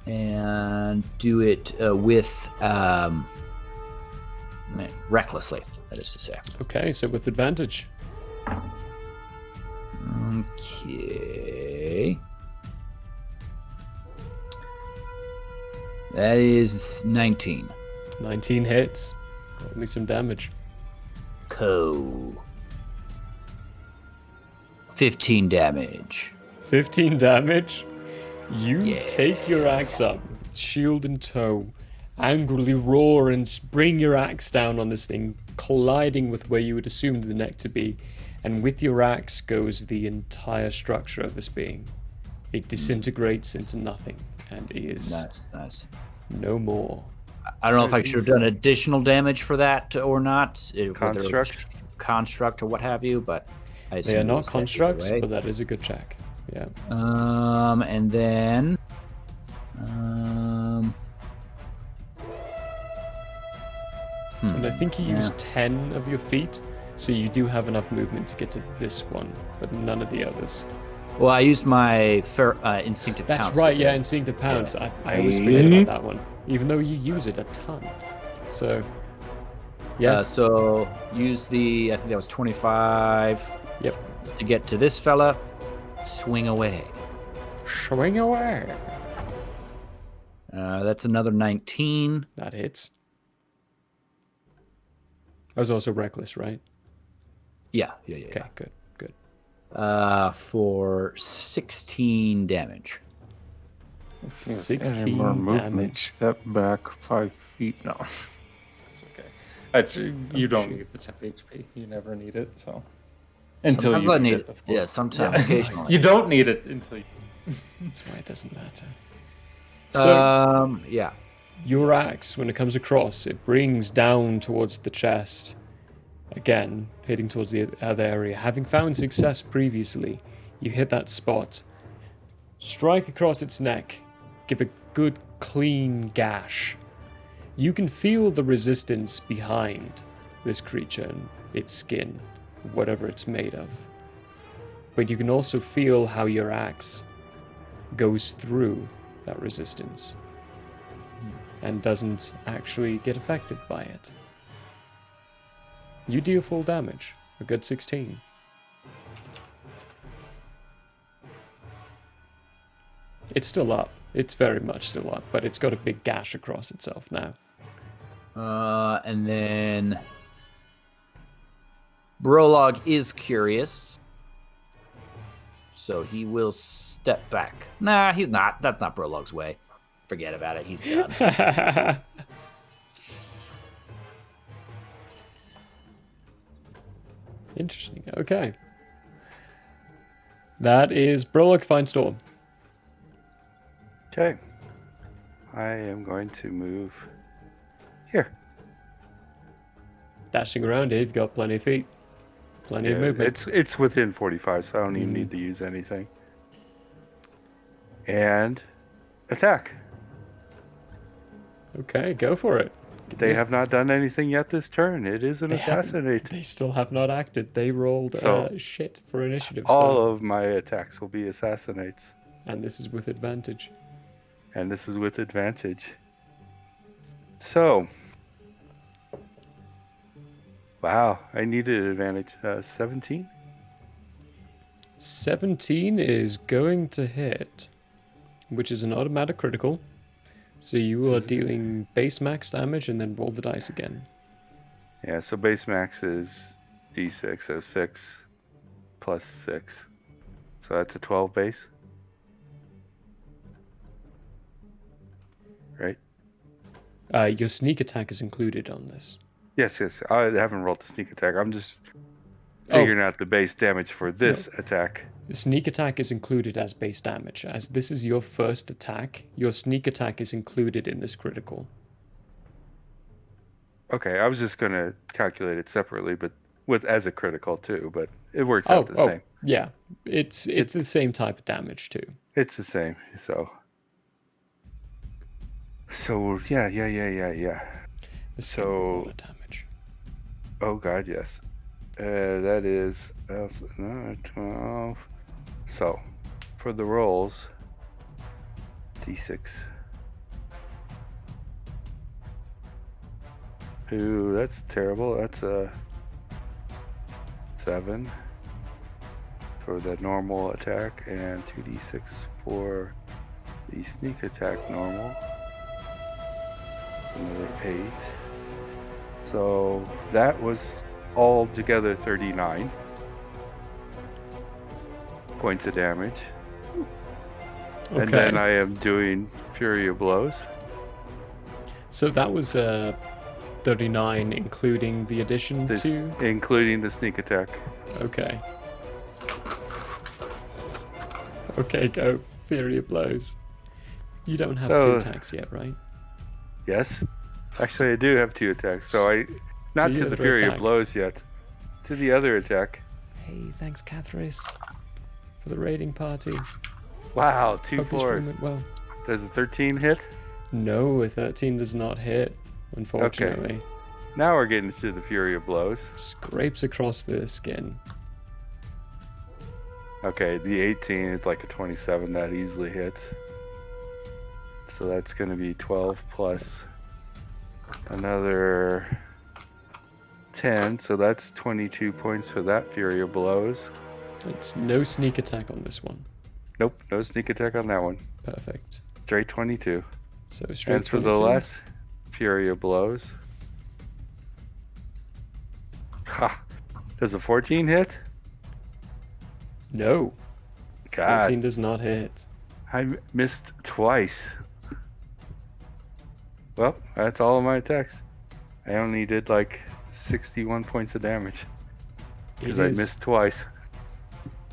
And do it with recklessly, that is to say. Okay, so with advantage. Okay. That is 19. 19 hits. Roll me some damage. Cool. 15 damage. 15 damage? You take your axe up, shield in tow, angrily roar and bring your axe down on this thing, colliding with where you would assume the neck to be, and with your axe goes the entire structure of this being. It disintegrates into nothing, and is nice. No more. I don't know if I should have done additional damage for that or not. Construct? Construct or what have you, but I assume They are it not was that constructs, either way. but that is a good check. Yeah. And then And I think you used 10 of your feet, so you do have enough movement to get to this one, but none of the others. Well, I used my instinctive That's pounce. right, yeah, instinctive pounce. Yeah. I always forget about that one, even though you use it a ton. So, yeah. So use I think that was 25. Yep. To get to this fella, swing away. Swing away. That's another 19. That hits. I was also reckless, right? Yeah. Okay, good. For 16 damage. 16 Any more movement, damage. step back 5 feet. No. It's okay. Actually, you don't need the temp HP. You never need it, so. Until Sometimes you I need need it, it. of course. Yeah, sometimes, occasionally. You don't need it until you... That's why it doesn't matter. So, yeah. Your axe, when it comes across, it brings down towards the chest. Again, hitting towards the other area. Having found success previously, you hit that spot. Strike across its neck. Give a good, clean gash. You can feel the resistance behind this creature and its skin, whatever it's made of. But you can also feel how your axe goes through that resistance and doesn't actually get affected by it. You deal full damage, a good 16. It's still up. It's very much still up, but it's got a big gash across itself now. And then Brolog is curious, so he will step back. Nah, he's not. That's not Brolog's way. Forget about it. He's done. Interesting. Okay. That is Brolog Fine Storm. Okay. I am going to move here. Dashing around here, you've got plenty of feet. Plenty of movement. It's within 45, so I don't even need to use anything. And attack. Okay, go for it. They have not done anything yet this turn. It is an assassinate. They still have not acted. They rolled shit for initiative. All of my attacks will be assassinates. And this is with advantage. So, wow, I needed advantage. 17? 17 is going to hit, which is an automatic critical. So you are dealing base max damage and then roll the dice again. Yeah, so base max is d6, so 6 plus 6. So that's a 12 base. Right? Your sneak attack is included on this. Yes. I haven't rolled the sneak attack. I'm just figuring out the base damage for this attack. The sneak attack is included as base damage. As this is your first attack, your sneak attack is included in this critical. Okay, I was just going to calculate it separately, but as a critical too, but it works out the same. Yeah, it's the same type of damage too. It's the same, so yeah. So a lot of damage. Oh god, yes. That is 12. So, for the rolls, d6. Ooh, that's terrible. That's a 7 for the normal attack, and 2d6 for the sneak attack normal. It's another 8. So that was all together 39 points of damage. Okay. And then I am doing Fury of Blows. So that was 39, including the addition to... Including the sneak attack. Okay. Okay, go. Fury of Blows. You don't have 2 attacks yet, right? Yes. Actually, I do have 2 attacks. So not to the Fury of Blows yet. To the other attack. Hey, thanks, Cathris, for the raiding party. Wow, 2 4s. Well, does a 13 hit? No, a 13 does not hit, unfortunately. Okay. Now we're getting to the Fury of Blows. Scrapes across the skin. Okay, the 18 is like a 27. That easily hits. So that's going to be 12 plus another 10. So that's 22 points for that Fury of Blows. It's no sneak attack on this one. Nope, no sneak attack on that one. Perfect. Straight 22. So straight and for 22. the last Fury of Blows. Ha! Does a 14 hit? No. God. 14 does not hit. I missed twice. Well, that's all of my attacks. I only did like 61 points of damage. Because I missed twice.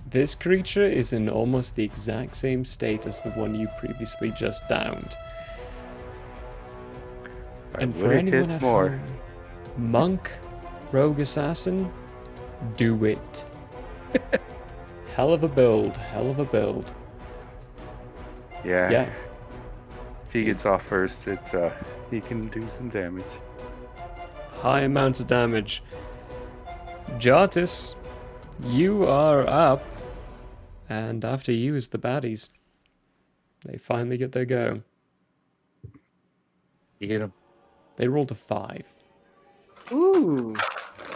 This creature is in almost the exact same state as the one you previously just downed. And for anyone at home, monk, rogue assassin, do it. Hell of a build, hell of a build. Yeah. If he gets off first, he can do some damage. High amounts of damage. Jartis, you are up. And after you is the baddies. They finally get their go. You get them. They rolled a 5. Ooh.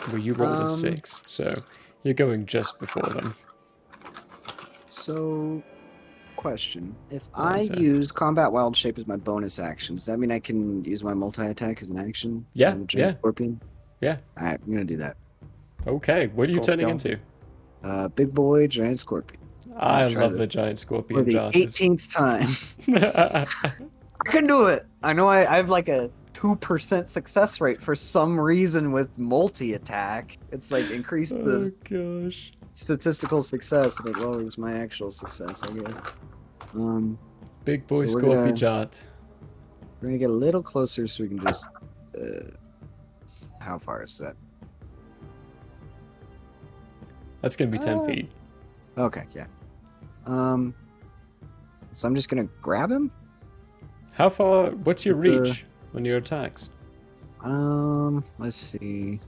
Well, you rolled a 6, so you're going just before them. So, question. If Go on, I sir. use Combat Wild Shape as my bonus action, does that mean I can use my multi-attack as an action? Yeah, on the giant Scorpion? Yeah. Alright, I'm gonna do that. Okay, what are you turning Scorpion. into? Big boy, giant scorpion. I Try love this the giant for scorpion the darters. 18th time. I can do it. I know I have like a 2% success rate for some reason with multi-attack. It's like increased Oh the gosh. statistical success and it lowers my actual success, I guess. Big boy so scorpion jart. We're gonna get a little closer so we can just how far is that? That's gonna be 10 feet. Okay, yeah. So I'm just gonna grab him? How far? What's your With the- reach on your attacks? Let's see.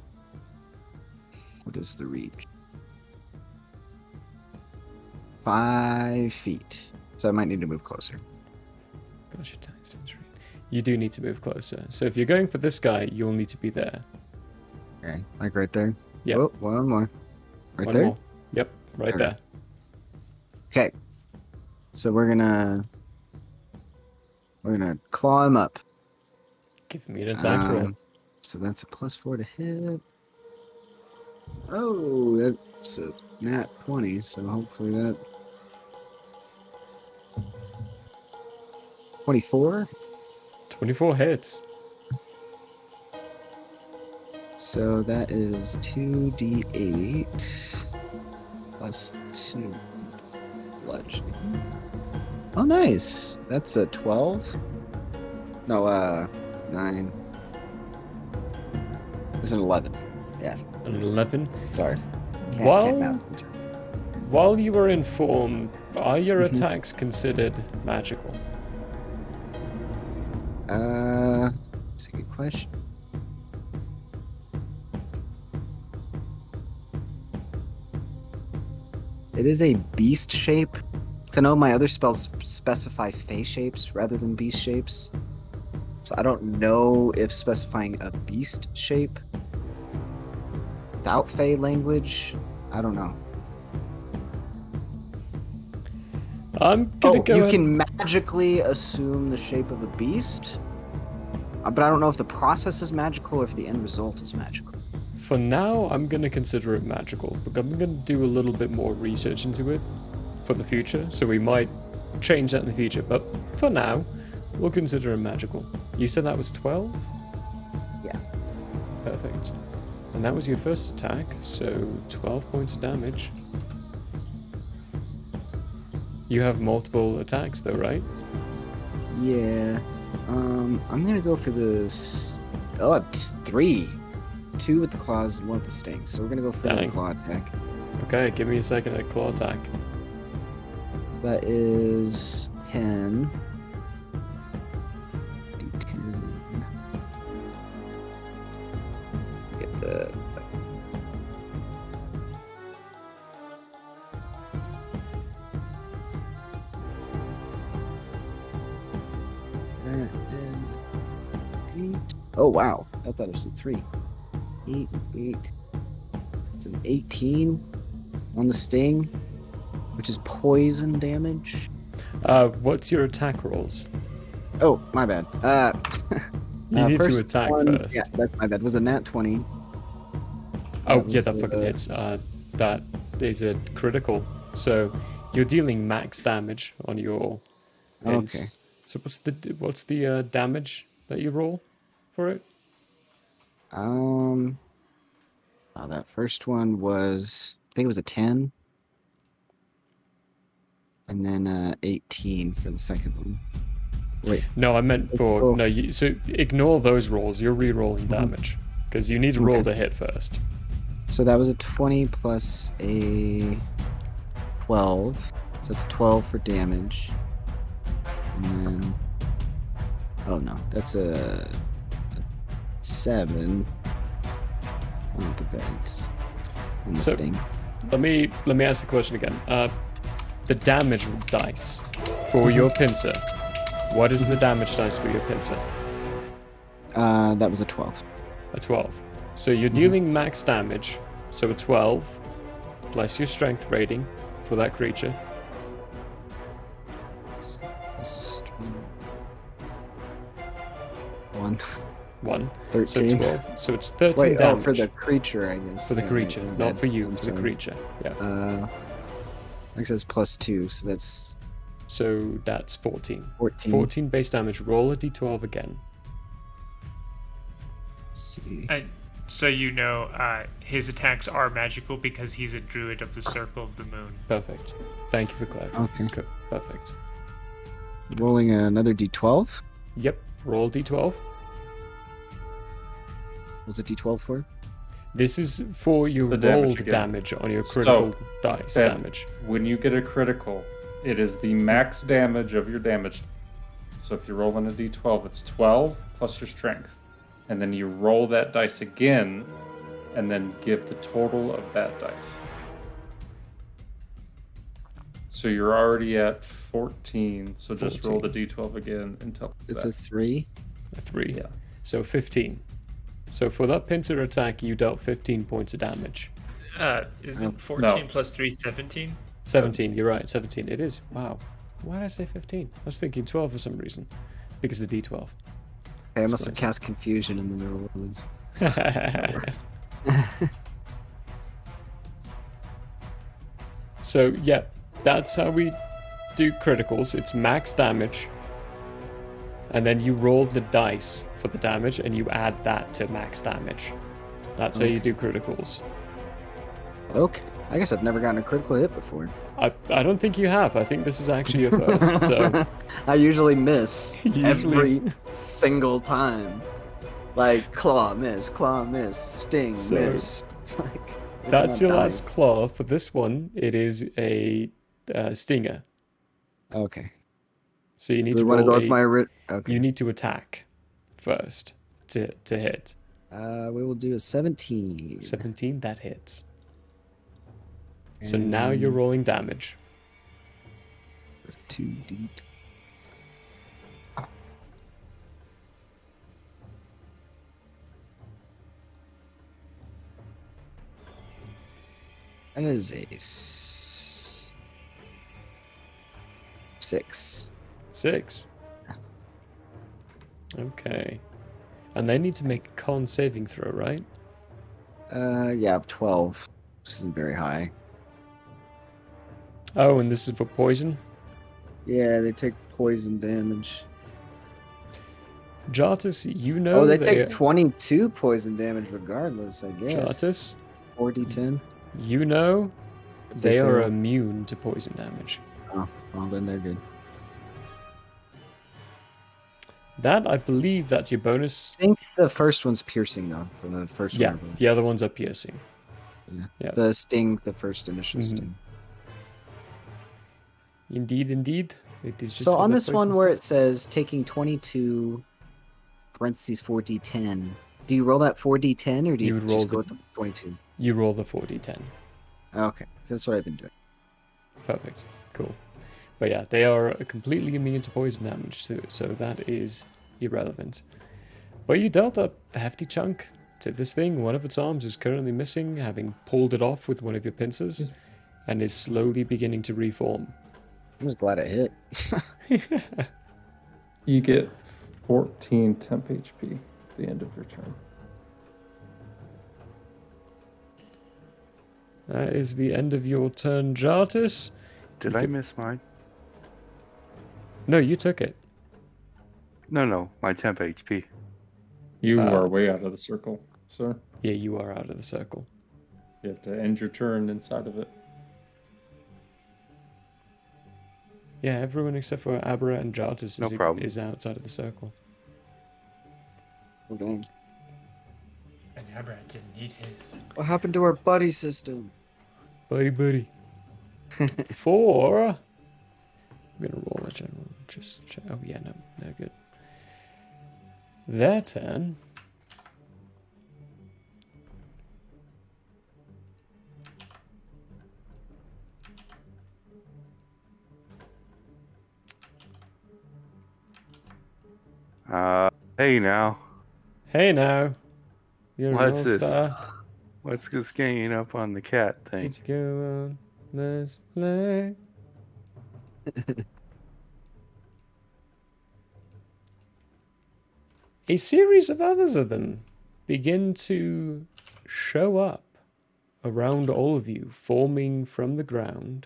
What is the reach? 5 feet. So I might need to move closer. Gosh, your attack seems right. You do need to move closer. So if you're going for this guy, you'll need to be there. Okay, like right there. Yep. Oh, one more. Right One there. more. Yep, right there. Okay. So we're gonna claw him up. Give me an attack roll. So that's a +4 to hit. Oh, that's a nat 20. So hopefully that 24. 24 hits. So that is 2d8 plus 2 bludgeoning. Oh, nice. That's a 12. No, 9. It's an 11. Yeah. An 11. Sorry. While, math. while you were in form, are your attacks considered magical? That's a good question. It is a beast shape. I know my other spells specify fey shapes rather than beast shapes. So I don't know if specifying a beast shape without fey language, I don't know. I'm gonna go you ahead- can magically assume the shape of a beast, but I don't know if the process is magical or if the end result is magical. For now, I'm gonna consider it magical, but I'm gonna do a little bit more research into it for the future, so we might change that in the future, but for now, we'll consider it magical. You said that was 12? Yeah. Perfect. And that was your first attack, so 12 points of damage. You have multiple attacks though, right? Yeah. I'm gonna go for this. Oh, 3. 2 with the claws and 1 with the sting. So we're gonna go for the Dang. claw attack. Okay, give me a second at claw attack. So that is 10. D10. Get the. And 8. Oh wow, I thought it was a 3. 8, 8. It's an 18 on the sting, which is poison damage. What's your attack rolls? Oh, my bad. You need to first attack one- first. Yeah, that's my bad. Was a nat 20. Oh, That yeah, was that fucking the- hits. That is a critical. So you're dealing max damage on your hits. Okay. So what's the damage that you roll for it? That first one was, I think it was a 10. And then 18 for the second one. Wait. No, I meant for Oh. no. So ignore those rolls. You're re-rolling damage because you need to roll Okay. to hit first. So that was a 20 plus a 12. So it's 12 for damage. And then, oh no, that's a 7. I don't think that hits on the So- sting. Let me ask the question again. The damage dice for your pincer. What is the damage dice for your pincer? That was a 12. A 12. So you're dealing max damage. So a 12 plus your strength rating for that creature. 1. 1. 13. So 12. So it's 13 Wait, damage. oh, for the creature, I guess. For the Yeah, creature, my not bad. for you, I'm for the sorry. creature. Yeah. It says +2, so that's... So that's 14. 14. 14 base damage. Roll a d12 again. Let's see. And so his attacks are magical because he's a druid of the Circle of the Moon. Perfect. Thank you for clarifying. Okay. Perfect. Rolling another d12. Yep. Roll d12. What's a d12 for? This is for your The damage rolled again. damage on your critical dice damage. When you get a critical, it is the max damage of your damage. So if you're rolling a d12, it's 12 plus your strength. And then you roll that dice again, and then give the total of that dice. So you're already at 14, so just roll the d12 again until It's a 3. A 3. Yeah. So 15. So for that pincer attack, you dealt 15 points of damage. Isn't 14 plus 3 17? 17, you're right, 17. It is. Wow. Why did I say 15? I was thinking 12 for some reason. Because of d12. Hey, I must have cast confusion in the middle of this. So, yeah, that's how we do criticals. It's max damage. And then you roll the dice for the damage, and you add that to max damage. That's how you do criticals. Okay. I guess I've never gotten a critical hit before. I don't think you have. I think this is actually your first, so... I usually miss every single time. Like, claw, miss, sting, miss. It's like... That's your last claw. For this one, it is a stinger. Okay. So you need Do to we want to roll go with my... Okay. You need to attack first to hit. We will do a 17. 17, that hits. So now you're rolling damage. 2d. That is a 6. 6. Okay. And they need to make a con saving throw, right? Yeah, 12. Which isn't very high. Oh, and this is for poison? Yeah, they take poison damage. Jartus, you know Oh, they take 22 poison damage regardless, I guess. Jartus? 4d10. You know If they are fail. immune to poison damage. Oh, well then they're good. That, I believe that's your bonus. I think the first one's piercing, though. So the first Yeah, one. the other ones are piercing. Yeah. The sting, the first initial Mm-hmm. sting. Indeed. It is just So for on the this one poison where stuff. it says taking 22 parentheses 4d10, do you roll that 4d10 or do you, would roll just go the- with the 22? You roll the 4d10. Okay, that's what I've been doing. Perfect. Cool. But yeah, they are completely immune to poison damage too, so that is irrelevant. But you dealt a hefty chunk to this thing. One of its arms is currently missing, having pulled it off with one of your pincers, and is slowly beginning to reform. I'm just glad it hit. You get 14 temp HP at the end of your turn. That is the end of your turn, Jartus. Did I miss mine? No, you took it. No, my temp HP. You are way out of the circle, sir. Yeah, you are out of the circle. You have to end your turn inside of it. Yeah, everyone except for Abra and Jartus No problem. is outside of the circle. Oh, dang. And Abra didn't need his. What happened to our buddy system? Buddy. 4. I'm gonna roll a general. Just check. Oh yeah, no, good. Their turn. Hey now. Hey now. You're What's an this? all-star. What's this ganging up on the cat thing? Let's go on. Let's play. a series of others of them begin to show up around all of you, forming from the ground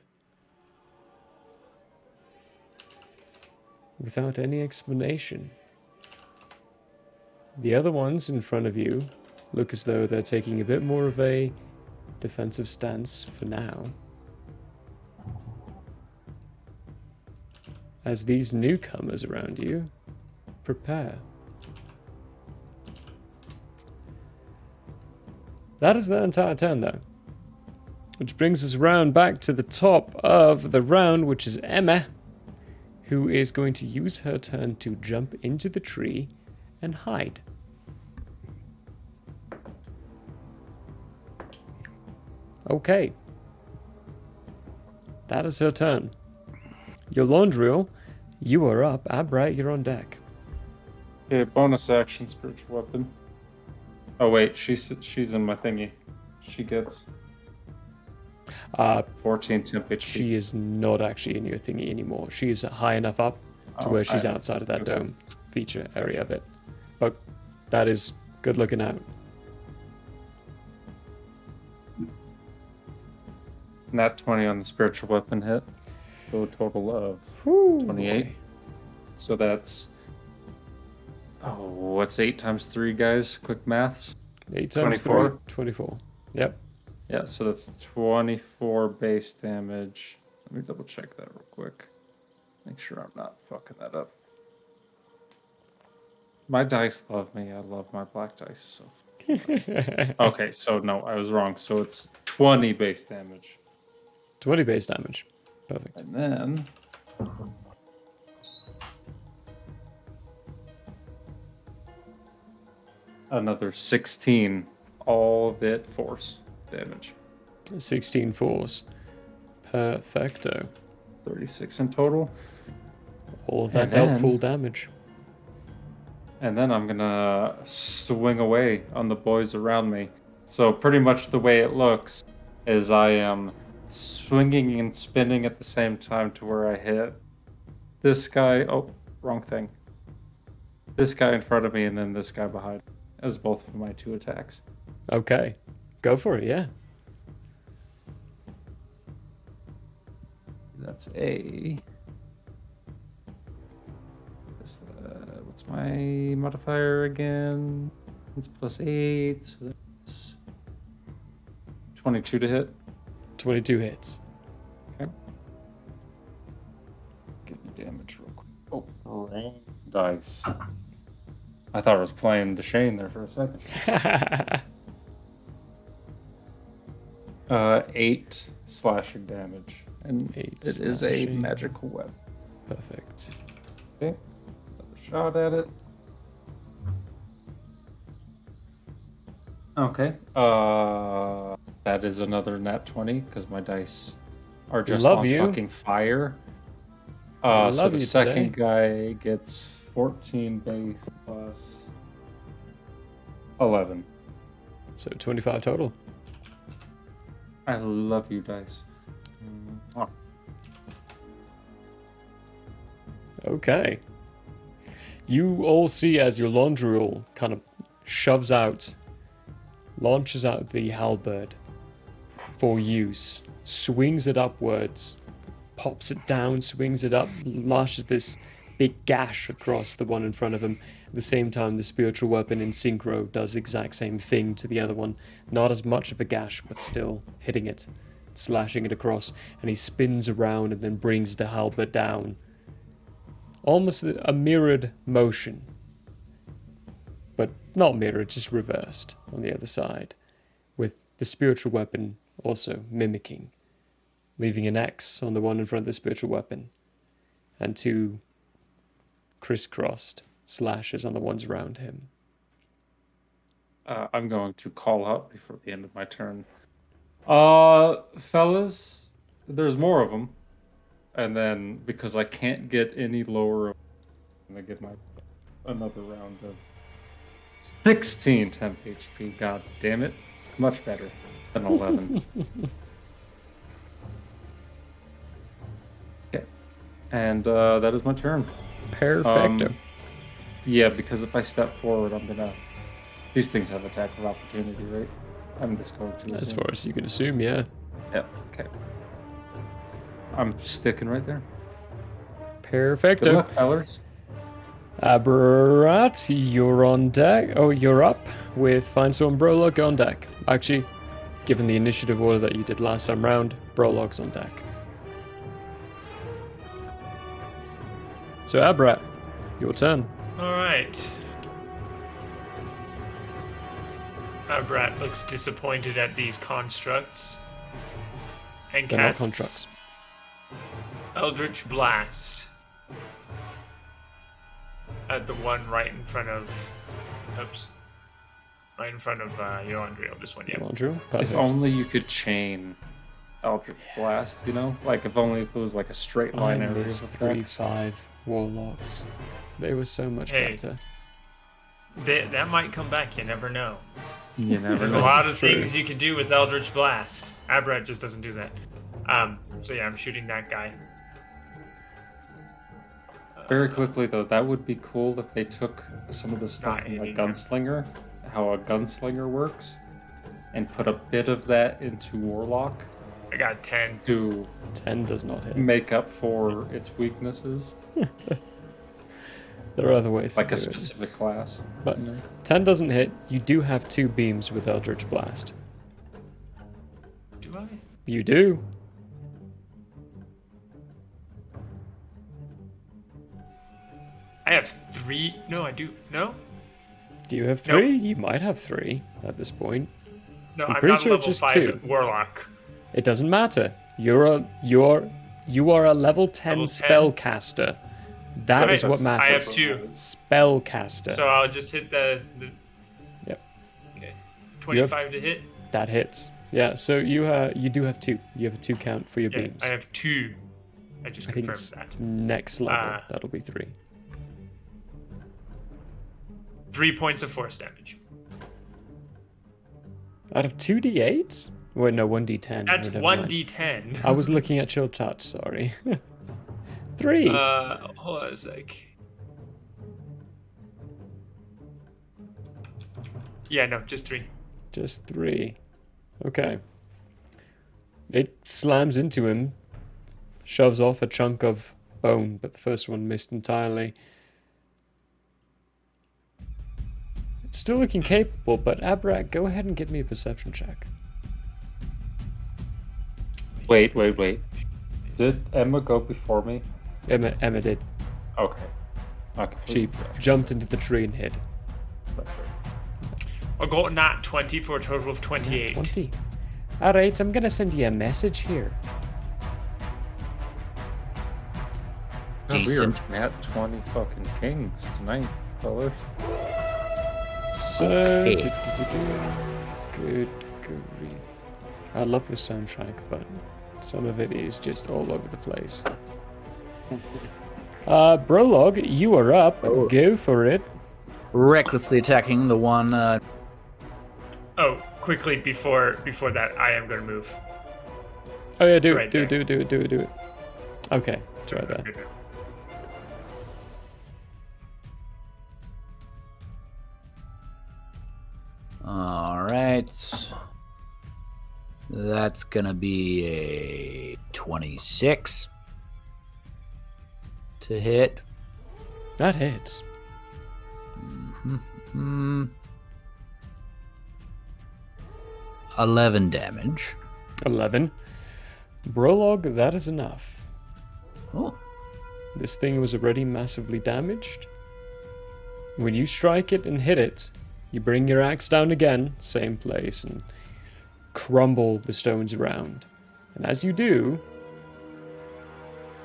without any explanation. The other ones in front of you look as though they're taking a bit more of a defensive stance for now, as these newcomers around you prepare. That is their entire turn, though. Which brings us round back to the top of the round, which is Emma, who is going to use her turn to jump into the tree and hide. Okay. That is her turn. Yolandriel, you are up. Abrat, you're on deck. Okay, bonus action, spiritual weapon. Oh wait, she's in my thingy. She gets 14 temp HP. She is not actually in your thingy anymore. She is high enough up to where she's outside of that dome feature area of it. But that is good looking out. Nat 20 on the spiritual weapon hit. So a total of 28. Boy. So that's... Oh, what's 8 times 3, guys? Quick maths. 8 times 24. 3, 24. Yep. Yeah, so that's 24 base damage. Let me double check that real quick. Make sure I'm not fucking that up. My dice love me. I love my black dice so much. Okay, so no, I was wrong. So it's 20 base damage. 20 base damage. Perfect. And then... another 16 all of it force damage. 16 force. Perfecto. 36 in total. All of that dealt full damage. And then I'm gonna swing away on the boys around me. So pretty much the way it looks is I am swinging and spinning at the same time to where I hit this guy. Oh, wrong thing. This guy in front of me and then this guy behind me as both of my 2 attacks. Okay. Go for it, yeah. That's a... what's my modifier again? It's +8, so that's 22 to hit. 22 hits. Okay. Give me damage real quick. Oh, wrong dice. I thought I was playing Deshane there for a second. 8 slashing damage. And 8 it is a magical weapon. Perfect. Okay. Another shot at it. Okay. That is another nat 20 because my dice are just on fucking fire. So the second guy gets 14 base plus 11. So 25 total. I love you, dice. Okay. You all see as your Yolandriel kind of shoves out, launches out the halberd for use, swings it upwards, pops it down, swings it up, lashes this big gash across the one in front of him. At the same time, the spiritual weapon in synchro does the exact same thing to the other one. Not as much of a gash, but still hitting it, slashing it across, and he spins around and then brings the halberd down. Almost a mirrored motion. But not mirrored, just reversed on the other side. With the spiritual weapon also mimicking. Leaving an X on the one in front of the spiritual weapon. And 2 crisscrossed slashes on the ones around him. I'm going to call out before the end of my turn. Fellas, there's more of them. And then, because I can't get any lower, I'm going to get another round of 16 temp HP. God damn it. It's much better than 11. Okay. And that is my turn. Perfecto. Yeah, because if I step forward, I'm gonna. These things have attack of opportunity, right? I'm just going to. As assume. far as you can assume, yeah. Yeah. Okay. I'm sticking right there. Perfecto. Good luck, fellers. Abrat, you're on deck. Oh, you're up with Finestorm Brolog on deck. Actually, given the initiative order that you did last time round, Brolog's on deck. So, Abrat, your turn. All right. Abrat looks disappointed at these constructs and They're not casts constructs. Eldritch Blast at the one right in front of. Oops. Right in front of Andrea. This one, yeah. Andrea? If only you could chain Eldritch Blast, you know? Like, if only it was like a straight line I area missed of 3/5 Warlocks. They were so much Hey. better. That might come back. You never know. You never There's know. a lot of True. things you can do with Eldritch Blast. Abrat just doesn't do that. So yeah, I'm shooting that guy. Very quickly, though, that would be cool if they took some of the stuff Not from like hitting him. Gunslinger, how a gunslinger works, and put a bit of that into Warlock I got 10. to 10 does not hit. make up for its weaknesses, There are other ways like to a do it. specific class. But you know? 10 doesn't hit. You do have 2 beams with Eldritch Blast. Do I? You do. I have 3. No, I do. No? Do you have Nope. 3? You might have 3 at this point. No, I'm I'm pretty not sure a it's level just 5 2. Warlock. It doesn't matter. You are a level 10 Level 10? spellcaster. That is Right, what I matters. have 2. Spellcaster. So I'll just hit the Yep. okay. 25 to hit. That hits. Yeah. So you do have 2. You have a 2 count for your Yeah, beams. I have 2. I just I think confirmed it's that. next level. That'll be 3. 3 points of force damage. Out of 2d8? Wait, no, 1d10. That's Oh, never 1d10. mind. I was looking at your touch, sorry. 3. Hold on a sec. Yeah, no, just 3. Just 3. Okay. It slams into him, shoves off a chunk of bone, but the first one missed entirely. It's still looking capable, but Abrak, go ahead and give me a perception check. Wait. Did Emma go before me? Emma did. Okay. She jumped into the tree and hid. That's right. I got a nat 20 for a total of 28. 20. Alright, I'm gonna send you a message here. Decent. We are at 20 fucking kings tonight, fellas. So, Okay. Good grief. I love the soundtrack, but some of it is just all over the place. Brolog, you are up. Go for it. Recklessly attacking the one. Oh, quickly before that, I am going to move. Oh yeah, do Right it. Do it. Okay, it's right there. All right. That's gonna be a 26 to hit. That hits. 11 damage. 11. Brolog, that is enough. Oh. This thing was already massively damaged. When you strike it and hit it, you bring your axe down again, same place, and crumble the stones around. And as you do,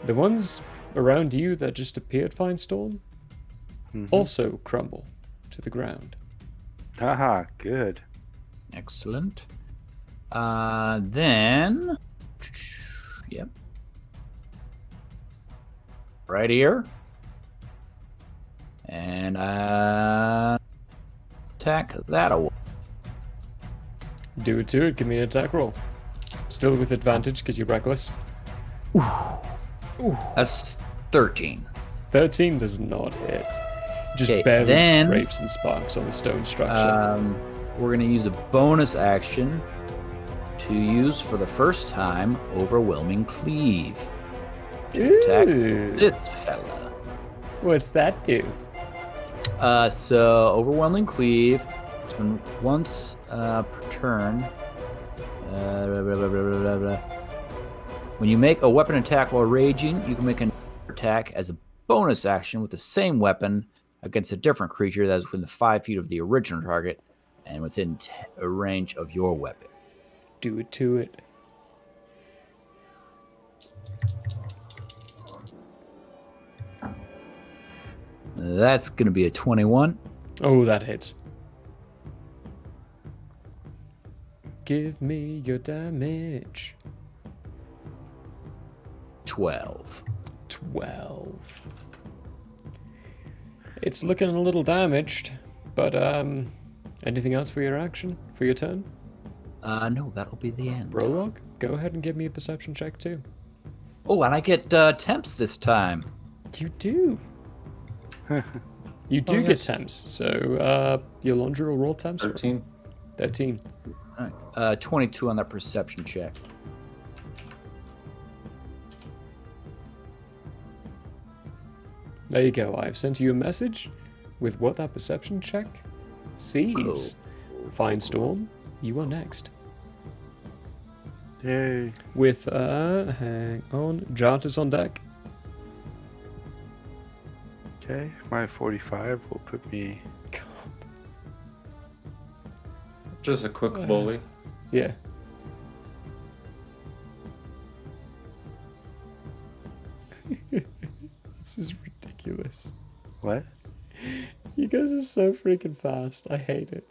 the ones around you that just appeared Finestorm also crumble to the ground. Haha, good. Excellent. Then, yep, right here, and attack that away. Do it to it, give me an attack roll. Still with advantage because you're reckless. That's 13. 13 does not hit. Just Okay, barely then, scrapes and sparks on the stone structure. We're going to use a bonus action to use for the first time Overwhelming Cleave to attack this fella. What's that do? So Overwhelming Cleave. It's been once per turn. When you make a weapon attack while raging, you can make an attack as a bonus action with the same weapon against a different creature that is within 5 feet of the original target and within a range of your weapon. Do it to it. That's going to be a 21. Oh, that hits. Give me your damage. 12. 12. It's looking a little damaged, but anything else for your action? For your turn? No, that'll be the end. Prologue, go ahead and give me a perception check too. Oh, and I get temps this time. You do. You do get temps. So Yolandra will roll temps. 13. 13. All right. 22 on that perception check. There you go. I've sent you a message with what that perception check sees. Cool. Fine Storm, you are next. Yay. With, hang on, Jart is on deck. Okay, my 45 will put me... Just a quick bully. Yeah. This is ridiculous. What? You guys are so freaking fast. I hate it.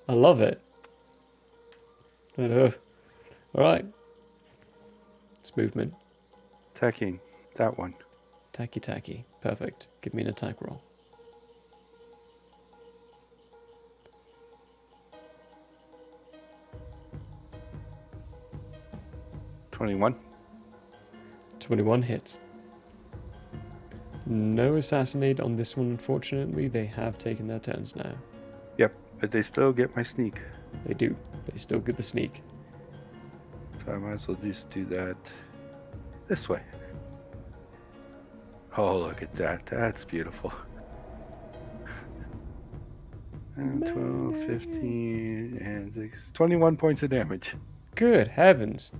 I love it. I know. Alright. It's movement. Attacking. That one. Tacky. Perfect. Give me an attack roll. $21. 21 hits. No assassinate on this one, unfortunately. They have taken their turns now. Yep, but they still get my sneak. They do. They still get the sneak. So I might as well just do that this way. Oh, look at that. That's beautiful. And 12, 15, and 6. 21 points of damage. Good heavens.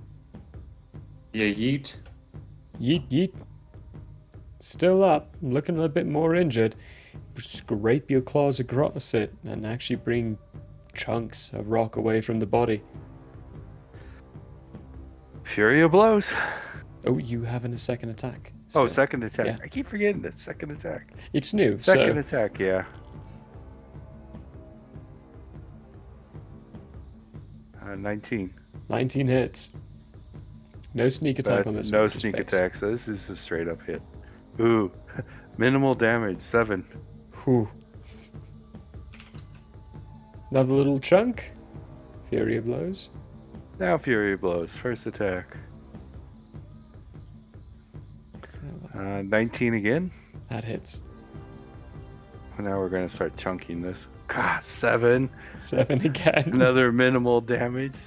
Yeah, yeet. Yeet. Still up, looking a bit more injured. Scrape your claws across it and actually bring chunks of rock away from the body. Fury of blows. Oh, you having a second attack? Oh, second attack. Yeah. I keep forgetting that. Second attack. It's new. Second attack, yeah. 19. 19 hits. No sneak attack on this one. No just sneak base. attack, so this is a straight up hit. Ooh. Minimal damage, 7. Whew. Another little chunk. Fury of blows. Now Fury blows. First attack. 19 again. That hits. Now we're going to start chunking this. God, 7. 7 again. Another minimal damage.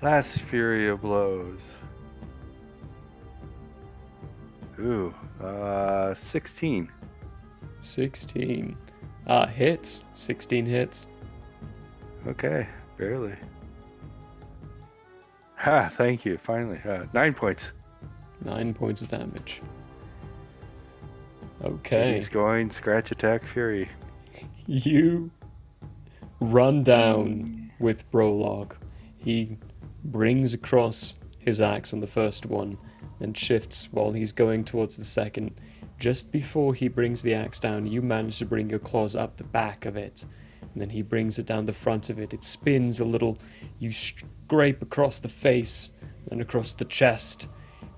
Last Fury of blows. Ooh, 16. 16. Hits. 16 hits. Okay, barely. Ha, thank you, finally. 9 points. 9 points of damage. So Okay. he's going scratch attack fury. You run down with Brolog. He brings across his axe on the first one, then shifts while he's going towards the second. Just before he brings the axe down, you manage to bring your claws up the back of it. And then he brings it down the front of it. It spins a little. You scrape across the face and across the chest.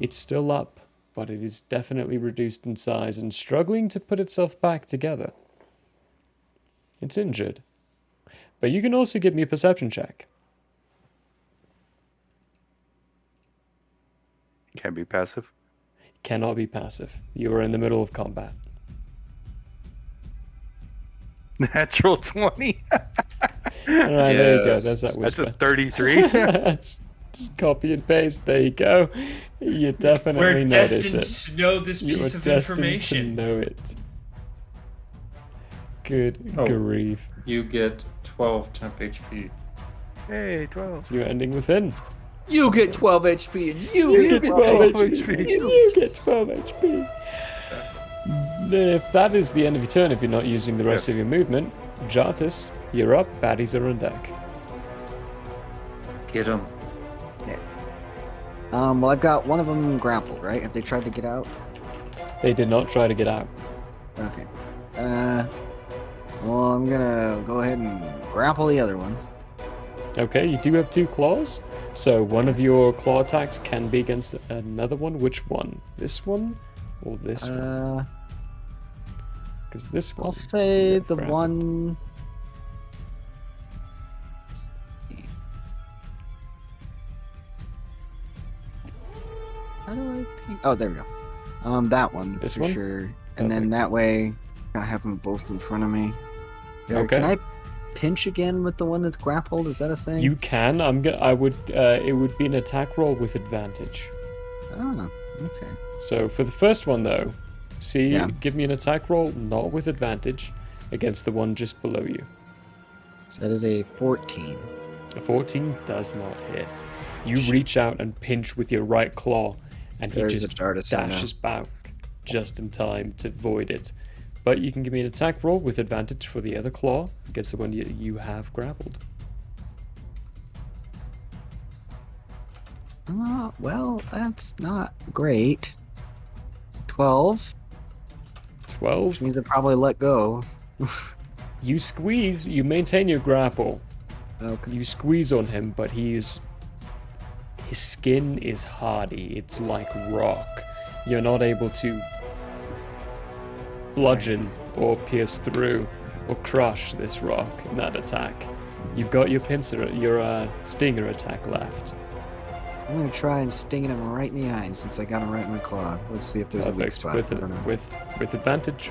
It's still up, but it is definitely reduced in size and struggling to put itself back together. It's injured. But you can also give me a perception check. Can't be passive. Cannot be passive. You are in the middle of combat. Natural 20. Alright, there you go. There's that That's whisper. a 33. That's just copy and paste. There you go. You definitely We're notice destined it. to know this You piece are of destined information. to know it. Good grief. You get 12 temp HP. Hey, 12. So you're ending within. You get 12 HP and You get 12 HP. You get 12 HP. Then if that is the end of your turn, if you're not using the rest of your movement, Jartis, you're up. Baddies are on deck. Get him. Well, I've got one of them grappled, right? Have they tried to get out? They did not try to get out. Okay. Well, I'm gonna go ahead and grapple the other one. Okay, you do have 2 claws. So one of your claw attacks can be against another one. Which one? This one or this one? Because this one. I'll say the one. How do I pick? Oh, there we go. That one This for one? sure. And then that way, I have them both in front of me. Okay. Can I pinch again with the one that's grappled? Is that a thing? You can. I would. It would be an attack roll with advantage. Oh, okay. So for the first one though, give me an attack roll not with advantage against the one just below you. So that is a 14. A 14 does not hit. You reach out and pinch with your right claw, and he There's just a Jartis, I know. dashes back just in time to void it. But you can give me an attack roll with advantage for the other claw against the one you have grappled. Well, that's not great. 12. 12. Which means they probably let go. You squeeze, you maintain your grapple. Okay. You squeeze on him, but his skin is hardy. It's like rock. You're not able to bludgeon or pierce through or crush this rock in that attack. You've got your stinger attack left. I'm gonna try and sting him right in the eyes since I got him right in my claw. Let's see if there's a weak Perfect. spot. I don't know. With advantage.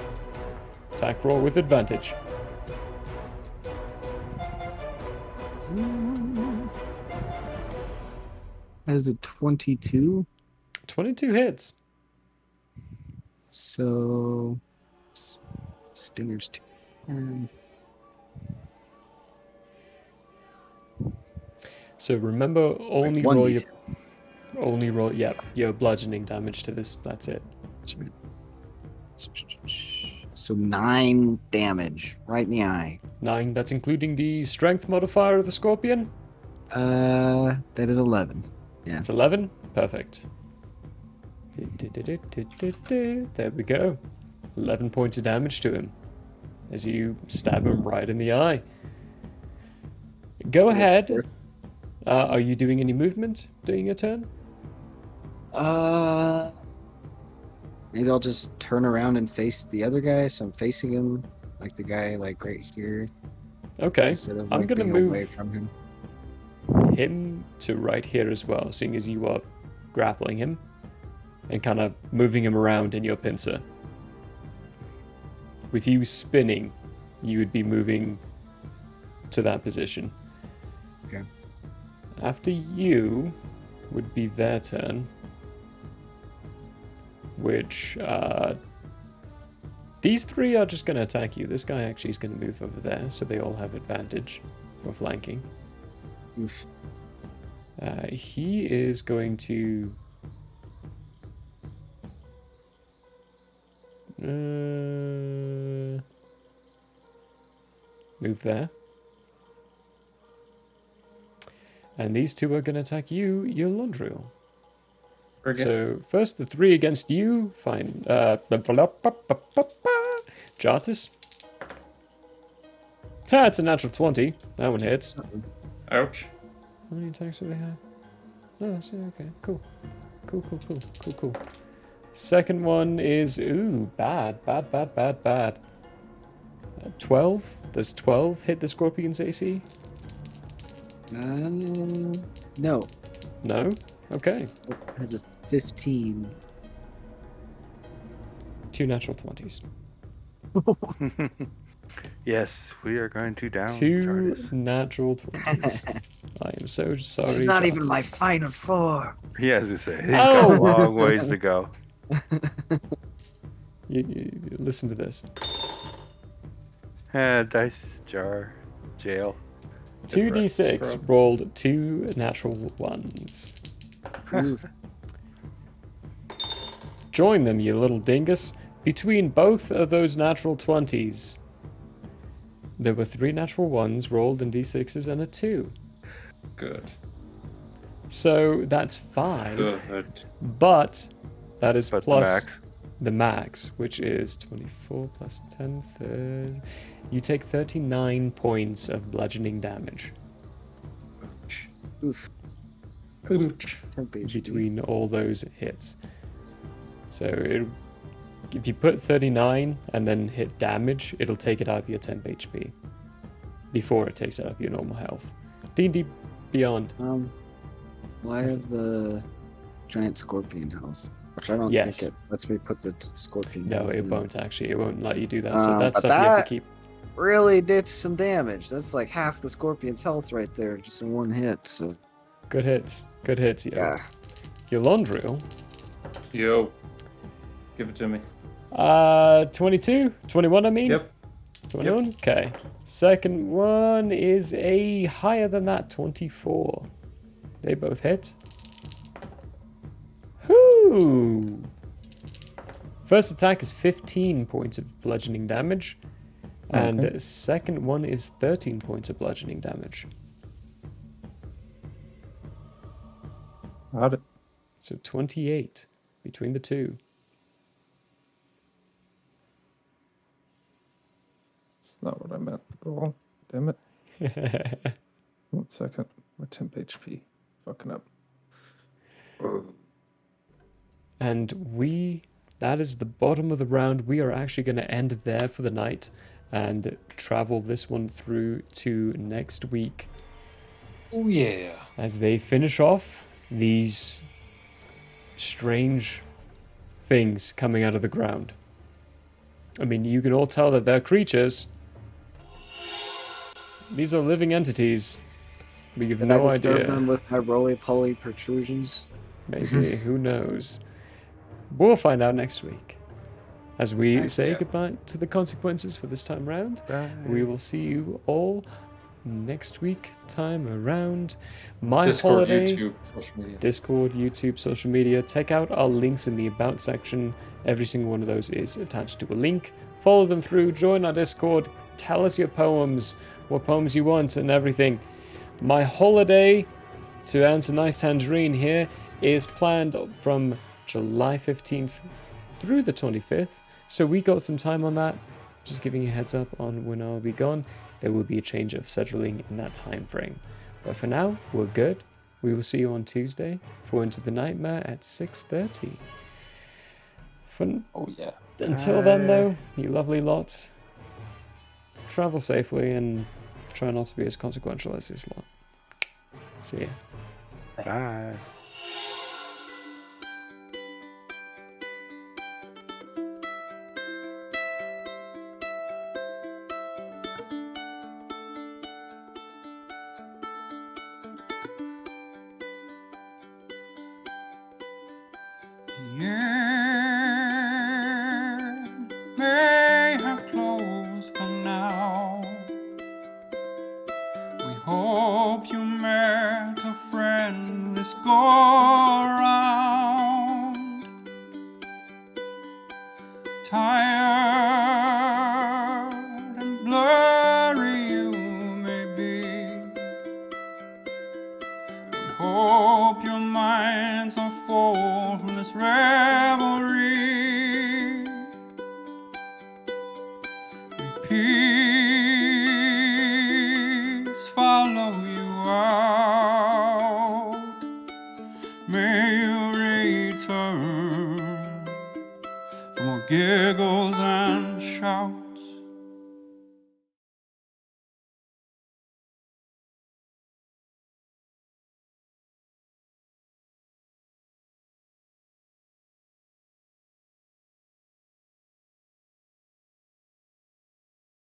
Attack roll with advantage. That is a 22. 22 hits. So Stinger's 10. So remember, only One roll D10. your bludgeoning damage to this. That's it. So 9 damage right in the eye. 9. That's including the strength modifier of the scorpion. That is 11. Yeah. It's 11. Perfect. There we go. 11 points of damage to him as you stab him right in the eye. Go ahead. Are you doing any movement during your turn? Maybe I'll just turn around and face the other guy, so I'm facing him, like the guy like right here. Okay. Instead of, I'm like, gonna being move away from him. him to right here as well, seeing as you are grappling him and kind of moving him around in your pincer. With you spinning, you would be moving to that position. Okay. After you would be their turn, which these 3 are just going to attack you. This guy actually is going to move over there, so they all have advantage for flanking. Oof. He is going to move there. And these 2 are going to attack you, Yolundriel. So first the 3 against you. Fine. Jartis. It's a natural 20. That one hits. Ouch. How many attacks do they have? Oh, so okay, cool. Cool. Second one is, bad. 12? Does 12 hit the Scorpion's AC? No. No? Okay. It has a 15. 2 natural 20s. Yes, we are going to down 2 Jardis. natural 20s. I am so sorry. This is not even my Jardis. final form. Yeah, as I say, he's got a long ways to go. You listen to this. Dice jar, jail. 2d6 rolled 2 natural 1s. Join them, you little dingus. Between both of those natural 20s, there were 3 natural 1s rolled in d6s and a 2. Good. So that's 5. Good. But that is But plus the max, which is 24 plus 10. 30. You take 39 points of bludgeoning damage. Oof. Ouch. Between all those hits. So if you put 39 and then hit damage, it'll take it out of your temp HP before it takes it out of your normal health. D&D Beyond. Well, I have the giant scorpion health, which I don't Yes. think it lets me put the scorpion. No, health it in. won't actually. It won't let you do that. So that's But stuff you have to that keep. really did some damage. That's like half the scorpion's health right there, just in one hit. So Good hits. Good hits, yo. yeah. Yolondriel. Yo. Give it to me. 22? 21, I mean? Yep. 21? Okay. Second one is a higher than that, 24. They both hit. Whoo! First attack is 15 points of bludgeoning damage. And Okay. second one is 13 points of bludgeoning damage. Got it. So 28 between the two. That's not what I meant at all. Damn it. 1 second. My temp HP. Fucking up. And that is the bottom of the round. We are actually going to end there for the night and travel this one through to next week. Oh, yeah. As they finish off these strange things coming out of the ground. I mean, you can all tell that they're creatures. These are living entities. We have no I disturb idea. them with my roly-poly protrusions? Maybe, who knows? We'll find out next week. As we say goodbye to the consequences for this time round. We will see you all next week time around. My Discord, holiday, YouTube, social media. Discord, YouTube, social media. Check out our links in the About section. Every single one of those is attached to a link. Follow them through, join our Discord, tell us your poems, what poems you want and everything. My holiday, to answer Nice Tangerine here, is planned from July 15th through the 25th. So we got some time on that. Just giving you a heads up on when I'll be gone. There will be a change of scheduling in that time frame. But for now, we're good. We will see you on Tuesday for Into the Nightmare at 6:30. Oh yeah. Until then, though, you lovely lot, travel safely and try not to be as consequential as this lot. See ya. Bye. Yeah, may have closed for now. We hope you met a friend this go around. Tired and blurry you may be. We hope your minds are full from this revelry. May peace follow you out. May you return for more giggles and shouts.